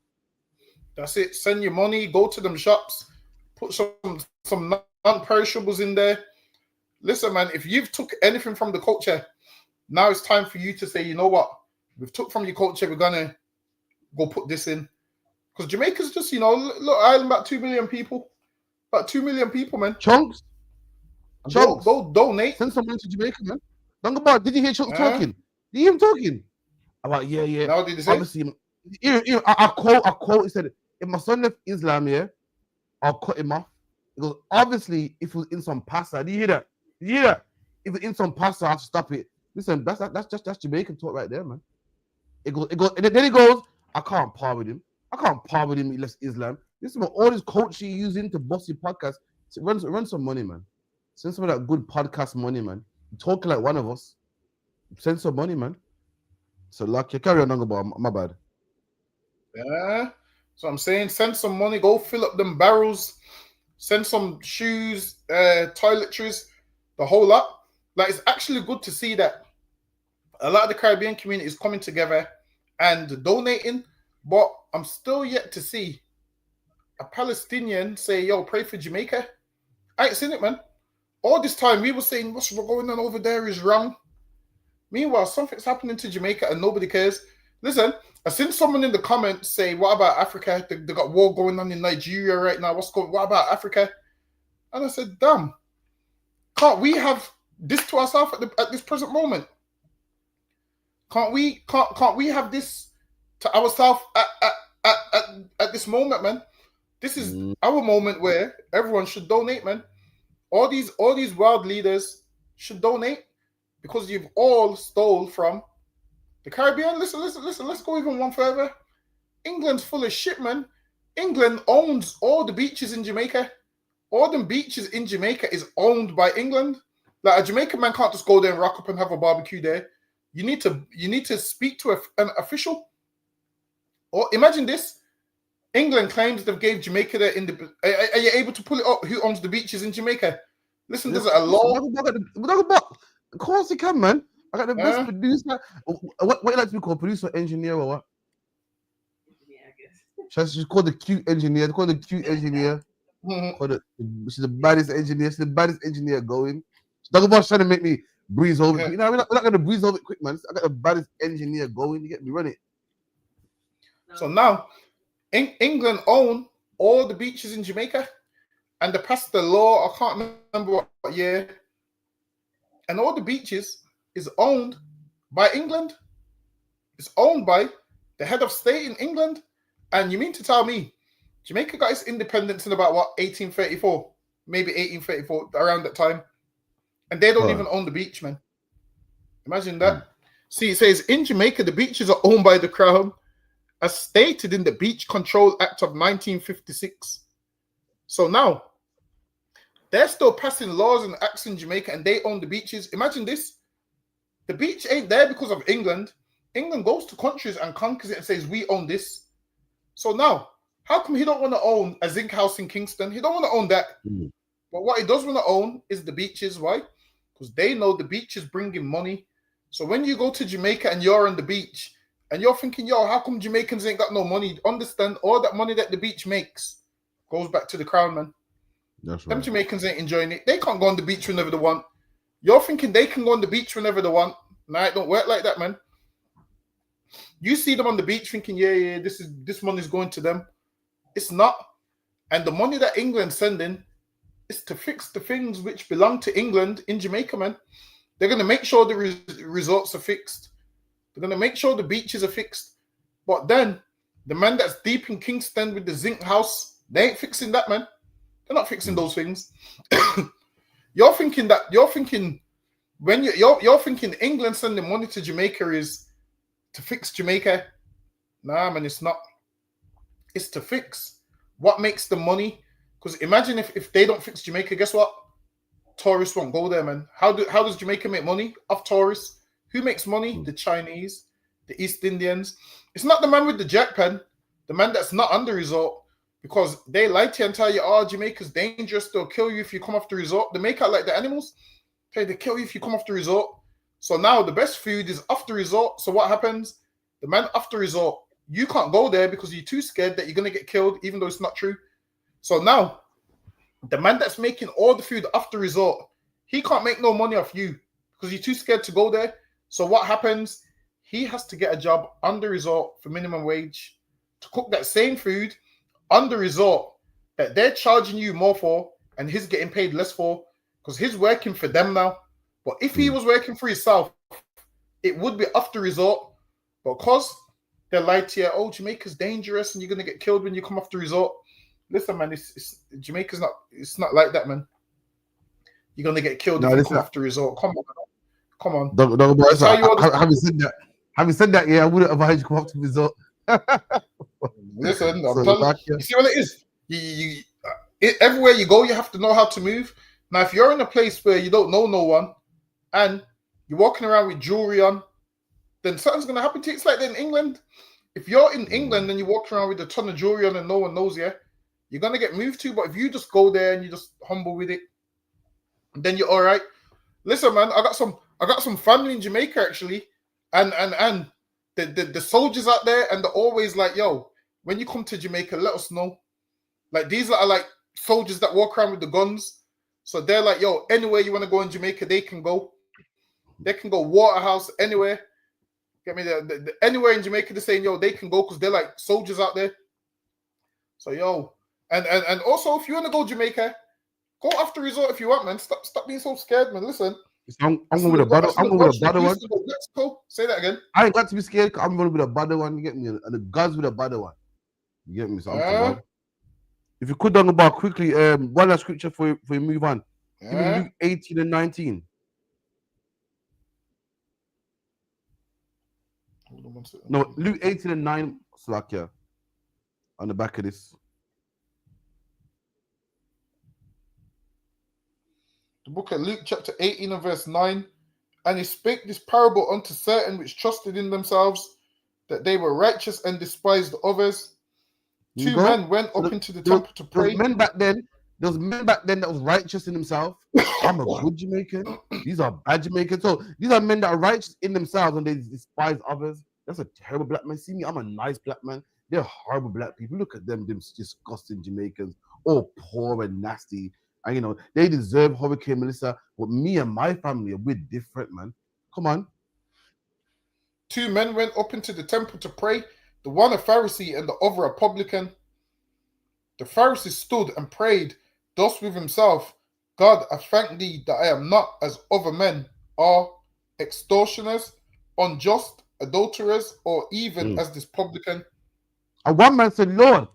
That's it. Send your money. Go to them shops. Put some non-perishables in there. Listen, man. If you've took anything from the culture, now it's time for you to say, you know what? We've took from your culture. We're gonna go put this in. Because Jamaica's just, look, island about 2 million people. About 2 million people, man. Chunks. Go donate. Send some money to Jamaica, man. Don't go about. Did you hear Chunks talking? Did you hear him talking? About yeah. Now did he say? Obviously, I quote. He said, "If my son left Islam, yeah, I'll cut him off." Because obviously, if it was in some pasta, did you hear that? Did you hear that? If it's in some pasta, I have to stop it. Listen, that's Jamaican talk right there, man. It goes, and then it goes. I can't par with him. I can't par with him. He left Islam. This is all this culture you're using to boss your podcast. So run some money, man. Send some of that good podcast money, man. You're talking like one of us. Send some money, man. So lucky. Carry on, Nangaba. My bad. Yeah. So I'm saying, send some money. Go fill up them barrels. Send some shoes, toiletries, the whole lot. Like, it's actually good to see that a lot of the Caribbean community is coming together and donating. But I'm still yet to see a Palestinian say, yo, pray for Jamaica. I ain't seen it, man. All this time, we were saying what's going on over there is wrong. Meanwhile, something's happening to Jamaica and nobody cares. Listen, I seen someone in the comments say, what about Africa? They got war going on in Nigeria right now. What about Africa? And I said, damn, can't we have this to ourselves at this present moment? Can't we have this to ourselves at this moment, man? This is our moment where everyone should donate, man. All these world leaders should donate because you've all stole from the Caribbean. Listen. Let's go even one further. England's full of shit, man. England owns all the beaches in Jamaica. All them beaches in Jamaica is owned by England. Like, a Jamaican man can't just go there and rock up and have a barbecue there. You need to speak to an official. Or imagine this. England claims they've gave Jamaica their independence. Are you able to pull it up? Who owns the beaches in Jamaica? Listen, there's a law. Of course you can, man. I got the best producer. What you like to be called? Producer, engineer, or what? Yeah, I guess. She's called the cute engineer. They call the cute engineer. She's the baddest engineer. She's the baddest engineer going. Talk about trying to make me breeze over. You know, we're not going to breeze over it quick, man. I got the baddest engineer going. You get me running. So now, England own all the beaches in Jamaica, and they passed the law. I can't remember what year. And all the beaches is owned by England. It's owned by the head of state in England. And you mean to tell me Jamaica got its independence in about, 1834? Maybe 1834, around that time. And they don't even own the beach, man. Imagine that. See, it says, in Jamaica, the beaches are owned by the Crown, as stated in the Beach Control Act of 1956. So now, they're still passing laws and acts in Jamaica, and they own the beaches. Imagine this. The beach ain't there because of England. England goes to countries and conquers it and says, we own this. So now, how come he don't want to own a zinc house in Kingston? He don't want to own that. But what he does want to own is the beaches. Why? Because they know the beach is bringing money. So when you go to Jamaica and you're on the beach, and you're thinking, yo, how come Jamaicans ain't got no money? Understand, all that money that the beach makes goes back to the Crown, man. That's right. Them Jamaicans ain't enjoying it. They can't go on the beach whenever they want. You're thinking they can go on the beach whenever they want. Nah, it don't work like that, man. You see them on the beach thinking, yeah, this money's going to them. It's not. And the money that England's sending is to fix the things which belong to England in Jamaica, man. They're going to make sure the resorts are fixed. They're going to make sure the beaches are fixed. But then, the man that's deep in Kingston with the zinc house, they ain't fixing that, man. They're not fixing those things. You're thinking when you're thinking England sending money to Jamaica is to fix Jamaica. Nah, man, it's not. It's to fix what makes the money. Because imagine if they don't fix Jamaica, guess what? Tourists won't go there, man. How does Jamaica make money off tourists? Who makes money? The Chinese, the East Indians. It's not the man with the jet pen, the man that's not on the resort, because they lie to you and tell you, oh, Jamaica's dangerous. They'll kill you if you come off the resort. They make out like the animals. Okay, they kill you if you come off the resort. So now the best food is off the resort. So what happens? The man off the resort, you can't go there because you're too scared that you're going to get killed, even though it's not true. So now, the man that's making all the food off the resort, he can't make no money off you because you're too scared to go there. So what happens? He has to get a job on the resort for minimum wage to cook that same food on the resort that they're charging you more for, and he's getting paid less for because he's working for them now. But if he was working for himself, it would be off the resort. But because they lied to you, oh, Jamaica's dangerous and you're going to get killed when you come off the resort. Listen, man, Jamaica's not. It's not like that, man. You're going to get killed if you come off the resort. Come on. Come on. Having said that, yeah, I wouldn't advise you to come up to the resort. Listen, I'm telling you, see what it is? Everywhere you go, you have to know how to move. Now, if you're in a place where you don't know no one and you're walking around with jewelry on, then something's going to happen to you. It's like in England. If you're in England and you're walking around with a ton of jewelry on and no one knows you, you're going to get moved to. But if you just go there and you just humble with it, then you're all right. Listen, man, I got some family in Jamaica, actually. And the soldiers out there, and they're always like, yo, when you come to Jamaica, let us know. Like, these are like soldiers that walk around with the guns. So they're like, yo, anywhere you want to go in Jamaica, they can go. They can go Waterhouse, anywhere. Get me there. Anywhere in Jamaica, they're saying, yo, they can go because they're like soldiers out there. So, yo. And also, if you want to go Jamaica, go after resort if you want, man. Stop being so scared, man. Listen. I'm going with a butter. I'm going with a butter one. Let's go. Say that again. I ain't got to be scared. I'm going with a butter one. You get me? And the guns with a butter one. You get me? So if you could down the bar quickly, one last scripture for you move on. Give me Luke 18 and 19. No, Luke 18 and 9, Slakia. On the back of this. The book of Luke, chapter 18 and verse 9. And he spake this parable unto certain which trusted in themselves that they were righteous and despised others. Two men went up into the temple to pray. There was men back then that was righteous in themselves. I'm a good Jamaican. These are bad Jamaicans. So these are men that are righteous in themselves and they despise others. That's a terrible black man. See me, I'm a nice black man. They're horrible black people. Look at them disgusting Jamaicans, all poor and nasty. And you know, they deserve Hurricane Melissa. But me and my family, we're different, man. Come on. Two men went up into the temple to pray, the one a Pharisee and the other a publican. The Pharisee stood and prayed thus with himself, God, I thank thee that I am not as other men are, extortioners, unjust, adulterers, or even as this publican. And one man said, Lord,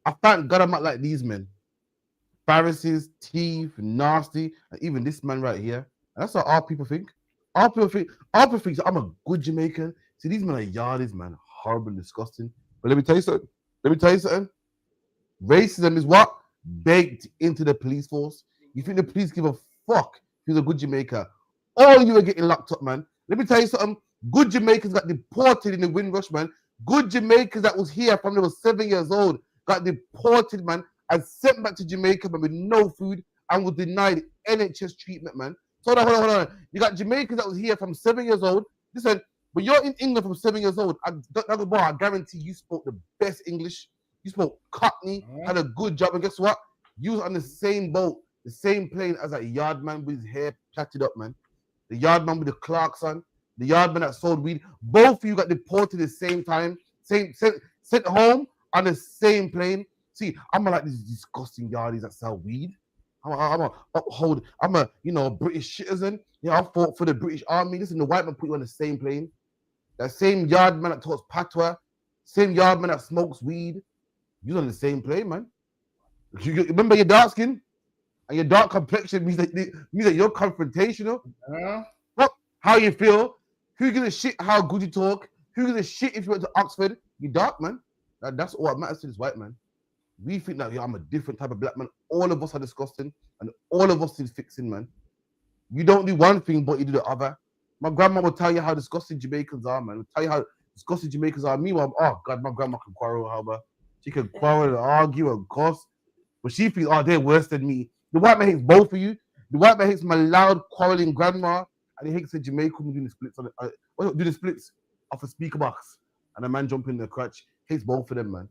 I thank God I'm not like these men. Pharisees, thief, nasty, and even this man right here. And that's what our people think. Our people think I'm a good Jamaican. See, these men are yardies, man. Horrible and disgusting. But let me tell you something. Racism is what? Baked into the police force. You think the police give a fuck who's a good Jamaican? All you are getting locked up, man. Let me tell you something. Good Jamaicans got deported in the Windrush, man. Good Jamaicans that was here from they were 7 years old got deported, man, and sent back to Jamaica, man, with no food and was denied NHS treatment, man. So hold on. You got Jamaicans that was here from 7 years old. Listen, when you're in England from 7 years old, I guarantee you spoke the best English. You spoke Cockney, had a good job, and guess what? You was on the same boat, the same plane as that yard man with his hair plaited up, man. The yard man with the Clarks on, the yard man that sold weed. Both of you got deported at the same time, sent home on the same plane. See, I'm like these disgusting yardies that sell weed. I'm a British citizen. You know, I fought for the British Army. Listen, the white man put you on the same plane. That same yard man that talks patois, same yard man that smokes weed. You're on the same plane, man. You remember your dark skin and your dark complexion means that you're confrontational. What? How you feel? Who gives a shit how good you talk? Who gives a shit if you went to Oxford? You dark, man. That's all that matters to this white man. We think that I'm a different type of black man. All of us are disgusting, and all of us is fixing, man. You don't do one thing, but you do the other. My grandma will tell you how disgusting Jamaicans are, man. Will tell you how disgusting Jamaicans are. Meanwhile, oh God, my grandma can quarrel with her, man. She can quarrel and argue and cuss, but she thinks, oh, they're worse than me. The white man hates both of you. The white man hates my loud, quarreling grandma, and he hates a Jamaican doing the splits on do the splits off a speaker box, and a man jumping in the crutch. Hates both of them, man.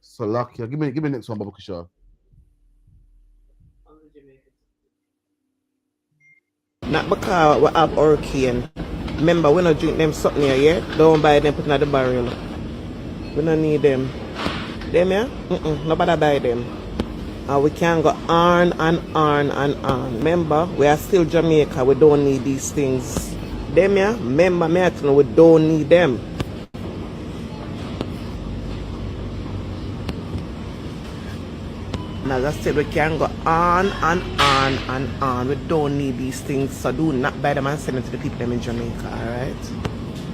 So lucky. Give me the next one, Baba Kishar. Not because we have hurricane. Remember, we don't drink them something here, yeah? Don't buy them, put in the barrel. We don't need them. Them, yeah? Nobody buy them. And we can go on and on and on. Remember, we are still Jamaica. We don't need these things. Them, yeah? Remember, me, I tell you, we don't need them. And as I said, we can go on and on and on. We don't need these things, so do not buy them and send them to the people them in Jamaica, alright?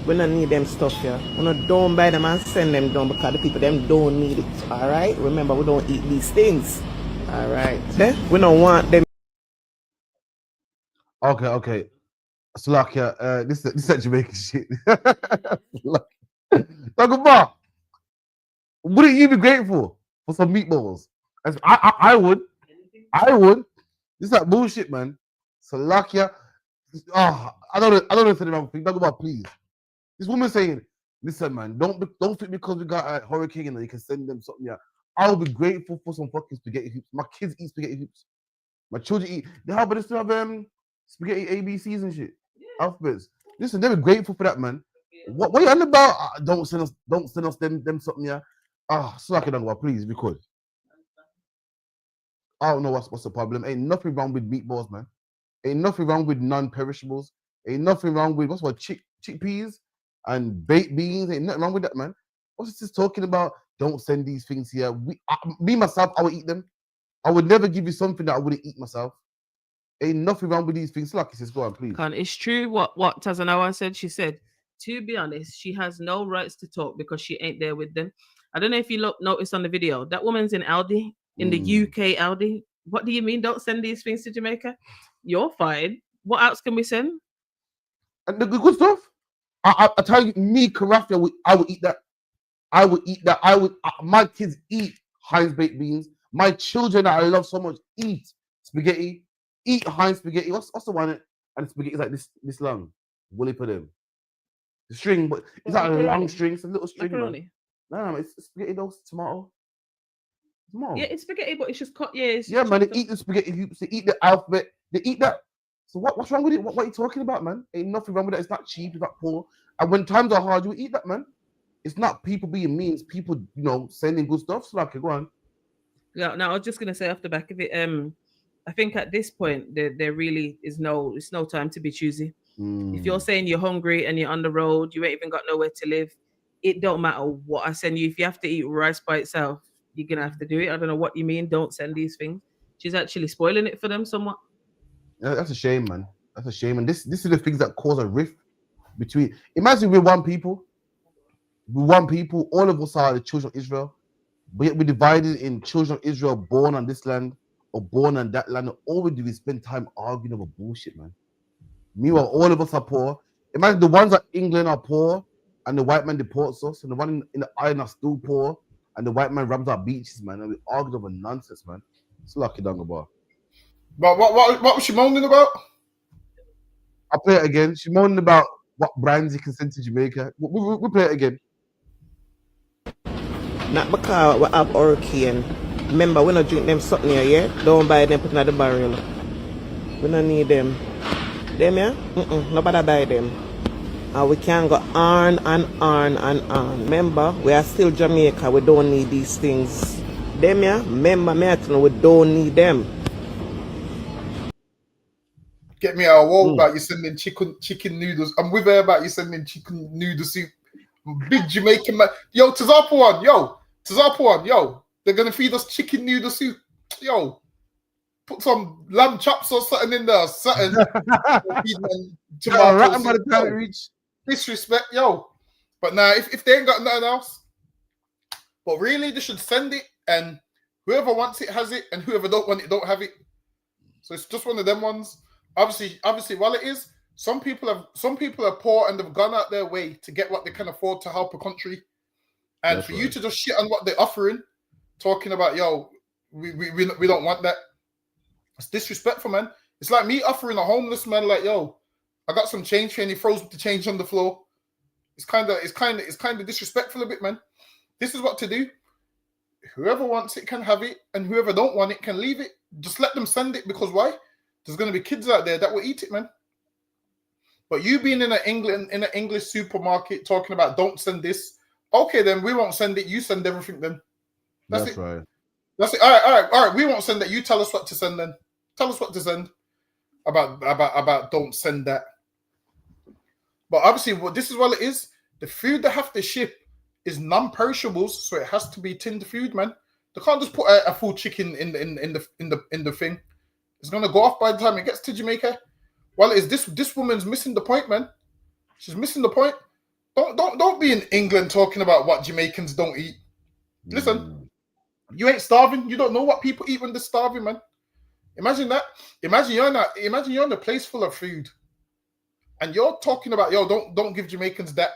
We don't need them stuff here. We don't buy them and send them down because the people them don't need it, alright? Remember, we don't eat these things, alright? We don't want them. Okay. Slovakia, this is that Jamaican shit. Dagobah, wouldn't you be grateful for some meatballs? I would. This is that bullshit, man. Slovakia. I don't know if anyone think. Dagobah, please. This woman saying, listen, man, don't think because we got a hurricane and you can send them something. Yeah, I'll be grateful for some fucking spaghetti hoops. My kids eat spaghetti hoops. My children eat. But they still have spaghetti ABCs and shit. Alphabets. Listen, they're grateful for that, man. What are you on about? Don't send us them something, yeah. Slack it down, please, because I don't know what's the problem. Ain't nothing wrong with meatballs, man. Ain't nothing wrong with non-perishables. Ain't nothing wrong with chickpeas and baked beans. Ain't nothing wrong with that, man. What's this talking about? Don't send these things here. Me myself, I would eat them. I would never give you something that I wouldn't eat myself. Ain't nothing wrong with these things. Like, says, go on, please. It's true what Tazanawa said. She said, to be honest, she has no rights to talk because she ain't there with them. I don't know if you noticed on the video, that woman's in Aldi, in the UK Aldi. What do you mean don't send these things to Jamaica? You're fine. What else can we send? And the good stuff. I tell you, me, Karafia, I would eat that. I would eat that. My kids eat Heinz baked beans. My children that I love so much eat spaghetti. Eat Heinz spaghetti. What's the one? And the spaghetti is like this long. Will put them? The string, but it's not a long string. It's a little string. No, it's spaghetti. Those tomato. Yeah, it's spaghetti, but it's just cut. Yeah, man. They eat the spaghetti hoops. They eat the alphabet. They eat that. So what's wrong with it? What are you talking about, man? Ain't nothing wrong with that. It's not cheap. It's not poor. And when times are hard, you eat that, man. It's not people being mean. It's people, sending good stuff. So like, go on. Yeah. Now I was just gonna say off the back of it. I think at this point there really is no time to be choosy. If you're saying you're hungry and you're on the road, you ain't even got nowhere to live, it don't matter what I send you. If you have to eat rice by itself, you're gonna have to do it. I don't know what you mean. Don't send these things. She's actually spoiling it for them somewhat. Yeah, that's a shame, man. That's a shame. And this is the things that cause a rift between. Imagine we're one people. All of us are the children of Israel. But yet we're divided in children of Israel born on this land or born on that land. All we do is spend time arguing over bullshit, man. Meanwhile, all of us are poor. Imagine the ones at England are poor and the white man deports us, and the one in the island are still poor and the white man robs our beaches, man. And we argue over nonsense, man. It's lucky down the bar. But what was she moaning about? I'll play it again. She's moaning about what brands you can send to Jamaica. We'll play it again. Not because we have hurricane. Remember, we not drink them something here, yeah? Don't buy them, put in the barrel. We don't need them. Them, yeah? Nobody buy them. And we can go on and on and on. Remember, we are still Jamaica. We don't need these things. Them, yeah? Remember, we don't need them. Get me out of wall about you sending chicken noodles. I'm with her about you sending chicken noodle soup. Big Jamaican man. Yo, Tazapuan, yo. They're going to feed us chicken noodle soup. Yo, put some lamb chops or something in there. Something. Disrespect, yo. But now, if they ain't got nothing else, but really, they should send it, and whoever wants it has it, and whoever don't want it don't have it. So it's just one of them ones. Obviously, while it is, some people are poor and they've gone out their way to get what they can afford to help a country. And that's for you to just shit on what they're offering, talking about, yo, we don't want that. It's disrespectful, man. It's like me offering a homeless man, like, yo, I got some change here, and he throws the change on the floor. It's kind of disrespectful a bit, man. This is what to do. Whoever wants it can have it, and whoever don't want it can leave it. Just let them send it, because why? There's going to be kids out there that will eat it, man. But you being in an English supermarket talking about don't send this, okay, then we won't send it. You send everything then. That's it. Right. That's it. All right. We won't send that. You tell us what to send then. Tell us what to send about don't send that. But obviously, this is what it is. The food they have to ship is non-perishables, so it has to be tinned food, man. They can't just put a full chicken in the thing. It's gonna go off by the time it gets to Jamaica. Well, is this woman's missing the point, man? She's missing the point. Don't be in England talking about what Jamaicans don't eat. Listen, you ain't starving. You don't know what people eat when they're starving, man. Imagine that. Imagine you're in a place full of food, and you're talking about, yo, don't give Jamaicans that.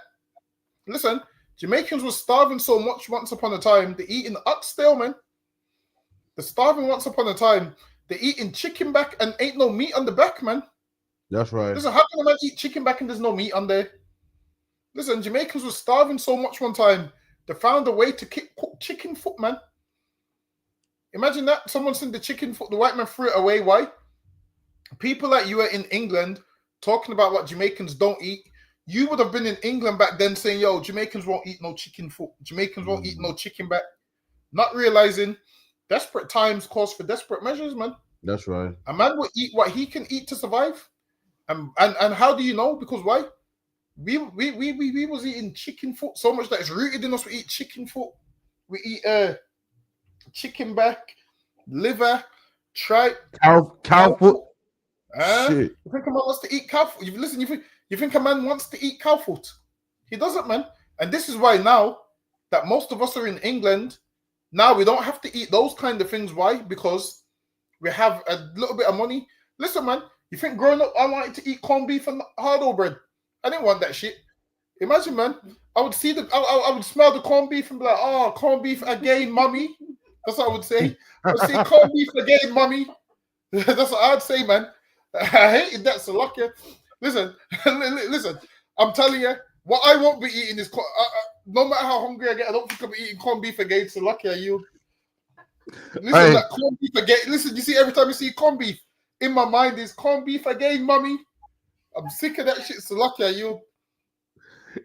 Listen, Jamaicans were starving so much once upon a time. They're eating oxtail, man. They're starving once upon a time. They're eating chicken back and ain't no meat on the back, man. That's right. Listen, how can a man eat chicken back and there's no meat on there? Listen, Jamaicans were starving so much one time. They found a way to cook chicken foot, man. Imagine that. Someone sent the chicken foot, the white man threw it away. Why? People like you are in England talking about what Jamaicans don't eat. You would have been in England back then saying, yo, Jamaicans won't eat no chicken foot. Jamaicans won't eat no chicken back. Not realizing desperate times calls for desperate measures, man. That's right. A man will eat what he can eat to survive. And how do you know? Because why? We was eating chicken foot so much that it's rooted in us. We eat chicken foot. We eat chicken back, liver, tripe, cow foot. Shit. You think a man wants to eat cow foot? You think a man wants to eat cow foot? He doesn't, man. And this is why now that most of us are in England, now we don't have to eat those kind of things. Why? Because we have a little bit of money. Listen, man, you think growing up I wanted to eat corned beef and hard bread? I didn't want that shit. Imagine, man, I would see I would smell the corned beef and be like, oh, corned beef again, mommy. That's what I would say. I would say corned beef again, mommy. That's what I'd say, man. I hated that, so lucky. Listen, I'm telling you, what I won't be eating is, no matter how hungry I get, I don't think I'll be eating corned beef again, so lucky are you. Listen, that corned beef again. Listen, you see, every time you see corned beef, in my mind is corned beef again, mommy. I'm sick of that shit, so lucky are you.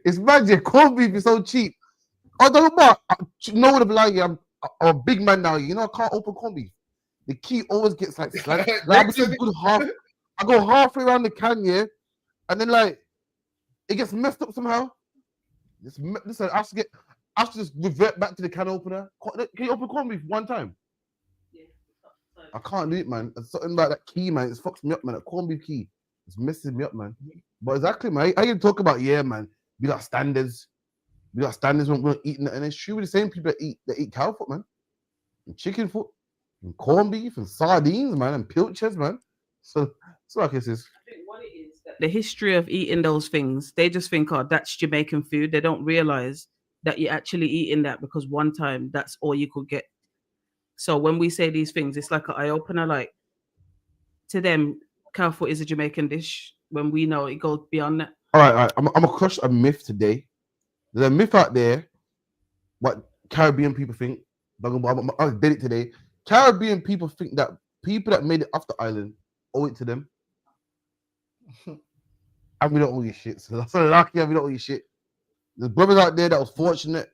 It's magic. Corned beef is so cheap. I don't know about, no one will be like, I'm a big man now. You know, I can't open corned beef. The key always gets like slant. I go halfway around the can, yeah, and then like it gets messed up somehow. Listen, I have to just revert back to the can opener. Can you open corned beef one time? Yeah. I can't do it, man. It's something about that key, man. It fucks me up, man. That corned beef key, it's messing me up, man. But exactly, man. I can talk about, yeah, man. We got standards. We got standards when we're eating it, and it's true with the same people that eat cow foot, man, and chicken foot, and corned beef, and sardines, man, and pilchards, man. So like it is. I think what it is that the history of eating those things, they just think, oh, that's Jamaican food. They don't realize that you're actually eating that because one time that's all you could get. So when we say these things, it's like an eye opener. Like to them, cow foot is a Jamaican dish when we know it goes beyond that. All right. I'm gonna crush a myth today. There's a myth out there what Caribbean people think. I did it today. Caribbean people think that people that made it off the island owe it to them. And we don't owe you shit. So that's lucky we don't owe you shit. There's brothers out there that was fortunate,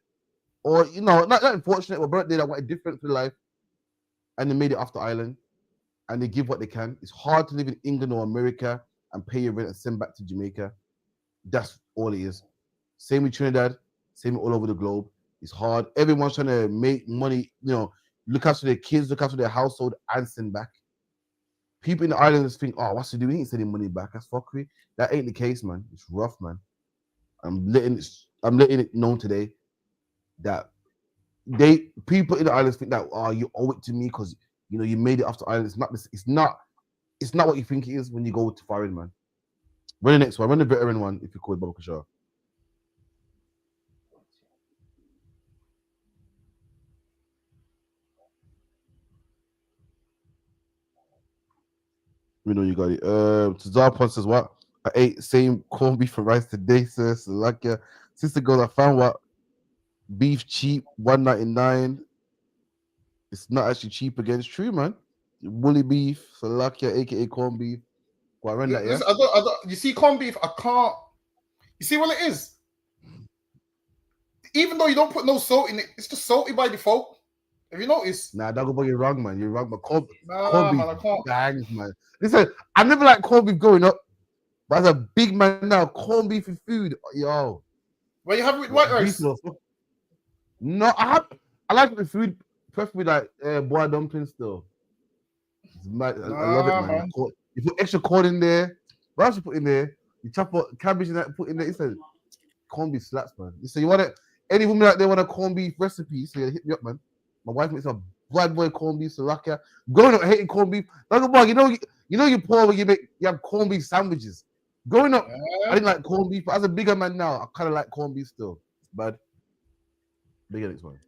or not unfortunate, but brothers that wanted different for life, and they made it off the island, and they give what they can. It's hard to live in England or America and pay your rent and send back to Jamaica. That's all it is. Same with Trinidad, same all over the globe. It's hard. Everyone's trying to make money, look after their kids, look after their household, and send back. People in the islands think, oh, what's he doing? He ain't sending money back. That's fuckery. That ain't the case, man. It's rough, man. I'm letting it known today that people in the islands think that, oh, you owe it to me because you made it off the island. It's not what you think it is when you go to foreign, man. Run the next one. Run the veteran one if you call it Baba Kashar. We know you got it. Tazar says what? I ate same corned beef and rice today, sir. So like sister girl, I found what beef cheap, $1.99. It's not actually cheap again. It's true, man. Woolly beef, Salakia, aka corned beef. Well, I ran that, yeah. I don't, you see, corned beef, I can't. You see what it is? Even though you don't put no salt in it, it's just salty by default. Have you noticed? Nah, Dagoba, you're wrong, man. You're wrong. But corned beef man, I can't. Bangs, man. Listen, I never liked corned beef growing up, but as a big man now, corned beef is food, yo. Well, you have it with white rice. No, I like it with food, preferably like boiled dumplings still. It's mad. I love it, man. You put extra corn in there. What else you put in there? You chop up cabbage and that, put in there. It's a corned beef slaps, man. So you want it? Any woman out there want a corned beef recipe? So you hit me up, man. My wife makes a Bad boy corned beef, Sriracha. Growing up hating corned beef. Like, boy, you know you're poor when you have corned beef sandwiches. Growing up, I didn't like corned beef, but as a bigger man now, I kind of like corned beef still. But bigger next one.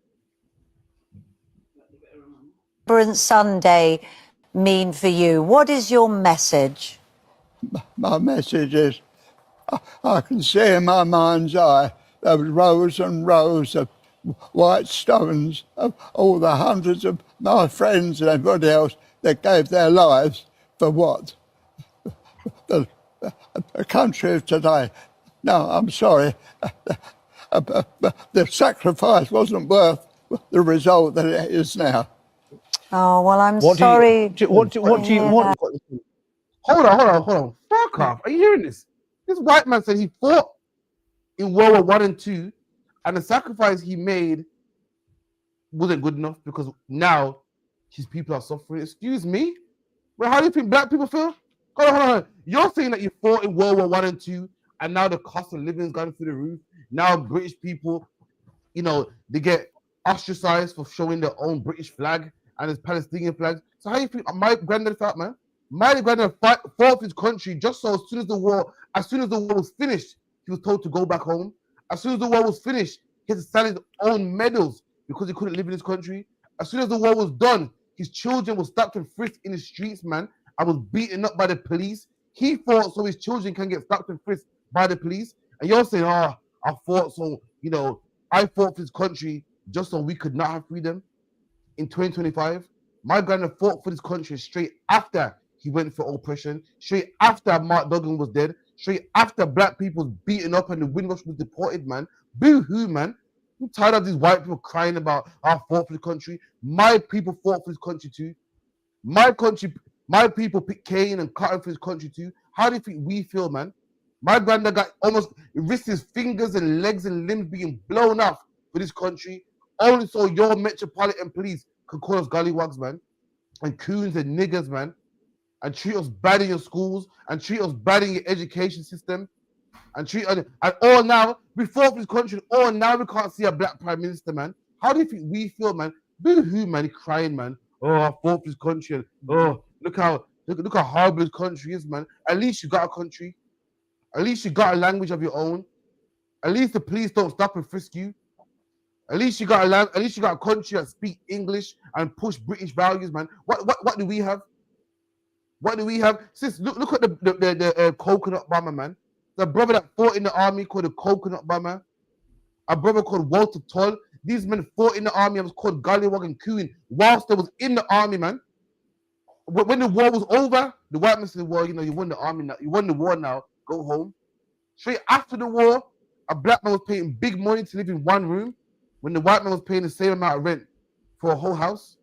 Remembrance Sunday mean for you? What is your message? My message is, I can see in my mind's eye those rows and rows of white stones of all the hundreds of my friends and everybody else that gave their lives for what? The country of today. No, I'm sorry. The sacrifice wasn't worth the result that it is now. Oh, well, I'm sorry. Hold on. Fuck off. Are you hearing this? This white man said he fought in World War I and II, and the sacrifice he made wasn't good enough because now his people are suffering. Excuse me? Well, how do you think black people feel? Hold on. You're saying that you fought in World War I and II, and now the cost of living has gone through the roof. Now British people, they get ostracized for showing their own British flag and his Palestinian flags. So how do you think my granddad felt, man? My granddad fought for his country just so as soon as the war was finished, he was told to go back home. As soon as the war was finished, he had to sign his own medals because he couldn't live in his country. As soon as the war was done, his children were stopped and frisked in the streets, man. I was beaten up by the police. He fought so his children can get stopped and frisked by the police. And you're saying, I fought so, I fought for his country just so we could not have freedom. In 2025, my granddad fought for this country straight after he went for oppression, straight after Mark Duggan was dead, straight after black people was beaten up and the Windrush was deported, man. Boo-hoo, man. I'm tired of these white people crying about I fought for the country. My people fought for this country too. My people picked cane and cotton for this country too. How do you think we feel, man? My granddad got almost risked his fingers and legs and limbs being blown off for this country, only so your metropolitan police could call us gollywogs, man, and coons and niggers, man, and treat us bad in your schools, and treat us bad in your education system, and all now, we fought for this country, all now we can't see a black prime minister, man. How do you think we feel, man? Boo-hoo, man, crying, man. Oh, I fought for this country, and look how horrible this country is, man. At least you got a country. At least you got a language of your own. At least the police don't stop and frisk you. At least you got a country that speak English and push British values, man. What do we have? What do we have? Sis, look at the coconut bomber, man. The brother that fought in the army called the coconut bomber. A brother called Walter Toll. These men fought in the army and was called Gollywog and Cooing whilst they was in the army, man. When the war was over, the white man said, well, you won the army now. You won the war now. Go home. Straight after the war, a black man was paying big money to live in one room when the white man was paying the same amount of rent for a whole house.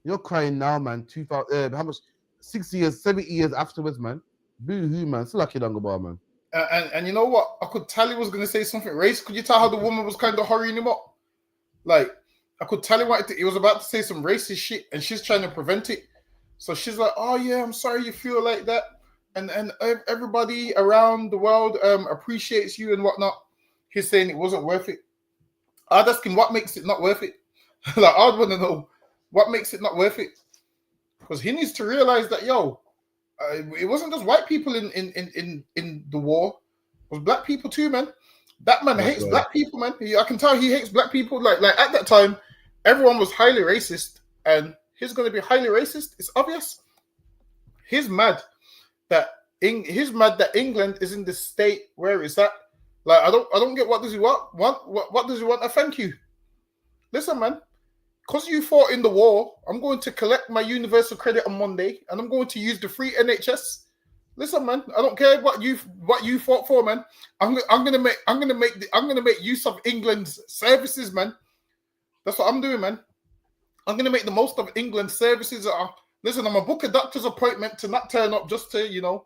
You're crying now, man. How much? 60 years, 70 years afterwards, man. Boo-hoo, man. Still lucky longer bar, man. And you know what? I could tell he was going to say something race. Could you tell how the woman was kind of hurrying him up? Like, I could tell he was about to say some racist shit and she's trying to prevent it. So she's like, oh, yeah, I'm sorry you feel like that. And everybody around the world appreciates you and whatnot. He's saying it wasn't worth it. I'd ask him what makes it not worth it. Like, I'd want to know what makes it not worth it. Because he needs to realize that, it wasn't just white people in the war. It was black people too, man. That man hates black people, man. I can tell he hates black people. Like at that time, everyone was highly racist. And he's going to be highly racist. It's obvious. He's mad that England is in the state where it's at. Like, I don't get what does he want? What does he want? Thank you. Listen, man. Because you fought in the war, I'm going to collect my universal credit on Monday, and I'm going to use the free NHS. Listen, man, I don't care what you fought for, man. I'm gonna make use of England's services, man. That's what I'm doing, man. I'm gonna make the most of England's services. Listen, I'm gonna book a doctor's appointment to not turn up just to,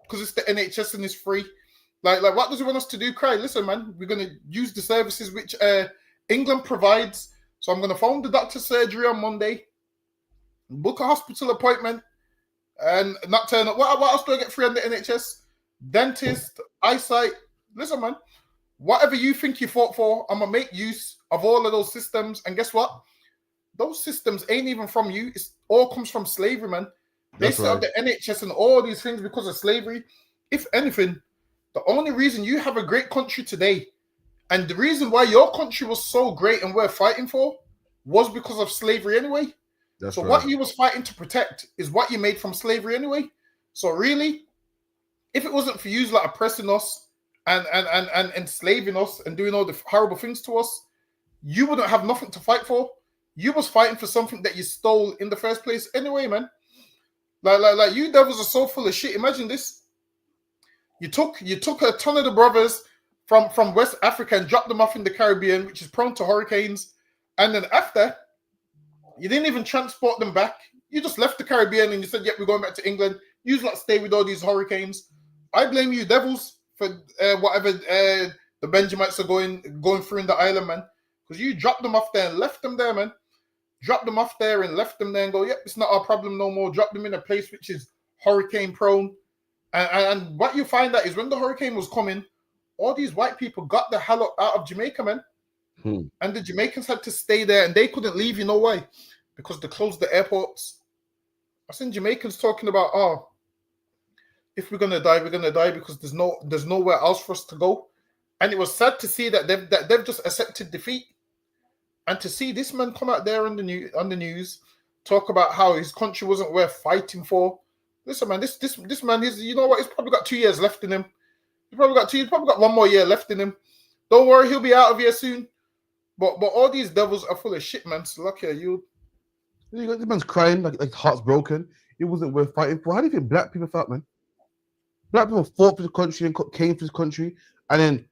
because it's the NHS and it's free. Like what does he want us to do? Cry? Listen, man, we're gonna use the services which England provides. So I'm going to phone the doctor's surgery on Monday, book a hospital appointment, and not turn up. What else do I get free on the NHS? Dentist, eyesight. Listen, man, whatever you think you fought for, I'm going to make use of all of those systems. And guess what? those systems ain't even from you. It's all comes from slavery, man. They That's set up the NHS and all these things because of slavery. If anything, the only reason you have a great country today, and the reason why your country was so great and we're fighting for, was because of slavery anyway. That's so right. what you was fighting to protect is what you made from slavery anyway. So really, if it wasn't for you like oppressing us and enslaving us and doing all the horrible things to us, you wouldn't have nothing to fight for. You was fighting for something that you stole in the first place anyway, man. Like you devils are so full of shit. Imagine this. You took a ton of the brothers from West Africa and dropped them off in the Caribbean, which is prone to hurricanes. And then after, you didn't even transport them back. You just left the Caribbean and you said, yep, we're going back to England. You just stay with all these hurricanes. I blame you devils for whatever the Benjamites are going through in the island, man. Because you dropped them off there and left them there, man. Dropped them off there and left them there and go, yep, it's not our problem no more. Drop them in a place which is hurricane prone. And what you find out is when the hurricane was coming, all these white people got the hell out of Jamaica, man. And the Jamaicans had to stay there and they couldn't leave, you know why? Because they closed the airports. I've seen Jamaicans talking about, oh, if we're gonna die because there's nowhere else for us to go. And it was sad to see that they've just accepted defeat. And to see this man come out there on the news, talk about how his country wasn't worth fighting for. Listen, man, this man is, you know what? He's probably got 2 years left in him. He's probably got 1 more year left in him. Don't worry, he'll be out of here soon. But all these devils are full of shit, man. So lucky you. This man's crying like heart's broken. It wasn't worth fighting for. How do you think black people felt, man? Black people fought for the country and came for this country, and then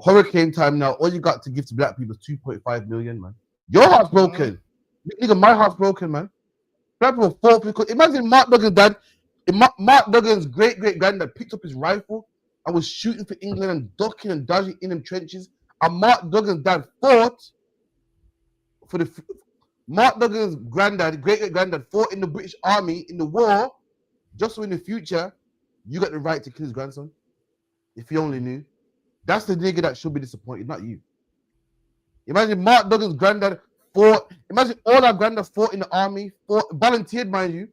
hurricane time now, all you got to give to black people is 2.5 million, man. Your heart's broken. Nigga, my heart's broken, man. Black people fought for the country. Imagine Mark Duggan's dad, Mark Duggan's great-great-granddad picked up his rifle and was shooting for England and ducking and dodging in them trenches. And Mark Duggan's dad fought for the... Mark Duggan's great-great-granddad fought in the British Army in the war, just so in the future, you got the right to kill his grandson. If you only knew. That's the nigga that should be disappointed, not you. Imagine Mark Duggan's granddad fought. Imagine all our granddads fought in the army, volunteered, mind you.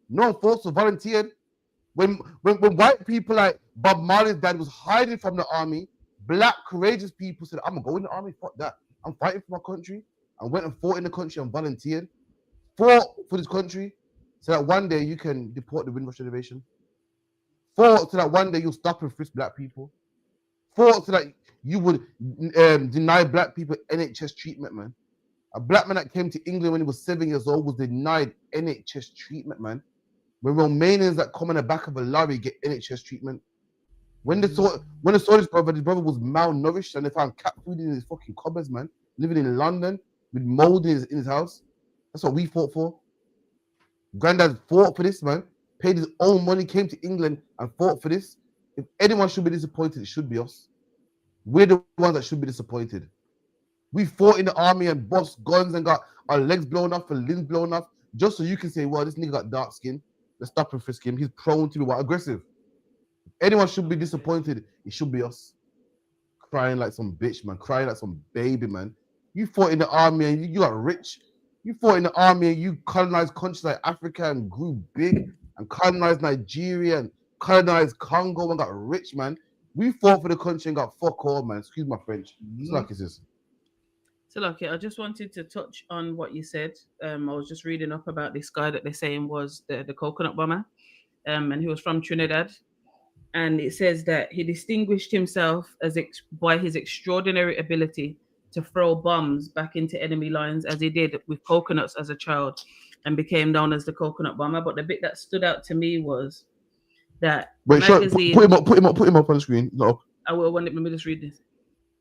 No one fought, so volunteered. When white people like Bob Marley's dad was hiding from the army, black courageous people said, I'm gonna go in the army, fuck that. I'm fighting for my country. I went and fought in the country and volunteered. Fought for this country so that one day you can deport the Windrush Reservation. Fought so that one day you'll stop and frisk black people. Fought so that you would deny black people NHS treatment, man. A black man that came to England when he was 7 years old was denied NHS treatment, man. When Romanians that come on the back of a lorry get NHS treatment. When they saw his brother was malnourished and they found cat food in his fucking cupboards, man. Living in London with mold in his house. That's what we fought for. Granddad fought for this, man. Paid his own money, came to England and fought for this. If anyone should be disappointed, it should be us. We're the ones that should be disappointed. We fought in the army and bust guns and got our legs blown off and limbs blown off just so you can say, well, this nigga got dark skin. Let's stop and frisk him. He's prone to be aggressive. If anyone should be disappointed, it should be us. Crying like some bitch, man. Crying like some baby, man. You fought in the army and you got rich. You fought in the army and you colonized countries like Africa and grew big and colonized Nigeria and colonized Congo and got rich, man. We fought for the country and got fuck all, man. Excuse my French. It's like it's this. So, I just wanted to touch on what you said. I was just reading up about this guy that they're saying was the coconut bomber, and he was from Trinidad. And it says that he distinguished himself by his extraordinary ability to throw bombs back into enemy lines, as he did with coconuts as a child, and became known as the coconut bomber. But the bit that stood out to me was that magazine. Put him up on the screen. No. I will. Let me just read this.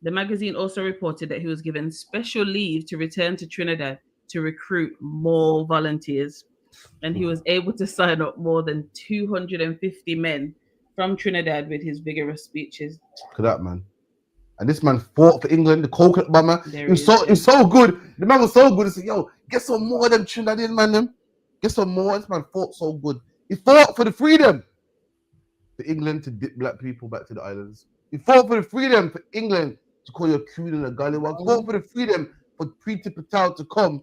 The magazine also reported that he was given special leave to return to Trinidad to recruit more volunteers, and he was able to sign up more than 250 men from Trinidad with his vigorous speeches. Look at that, man. And this man fought for England, the coconut bomber. He was so good. The man was so good. He said, yo, get some more of them Trinidadian, man. Them. Get some more. This man fought so good. He fought for the freedom for England to dip black people back to the islands. He fought for the freedom for England to call you a coon and a gallywag. He fought for the freedom for Priti Patel to come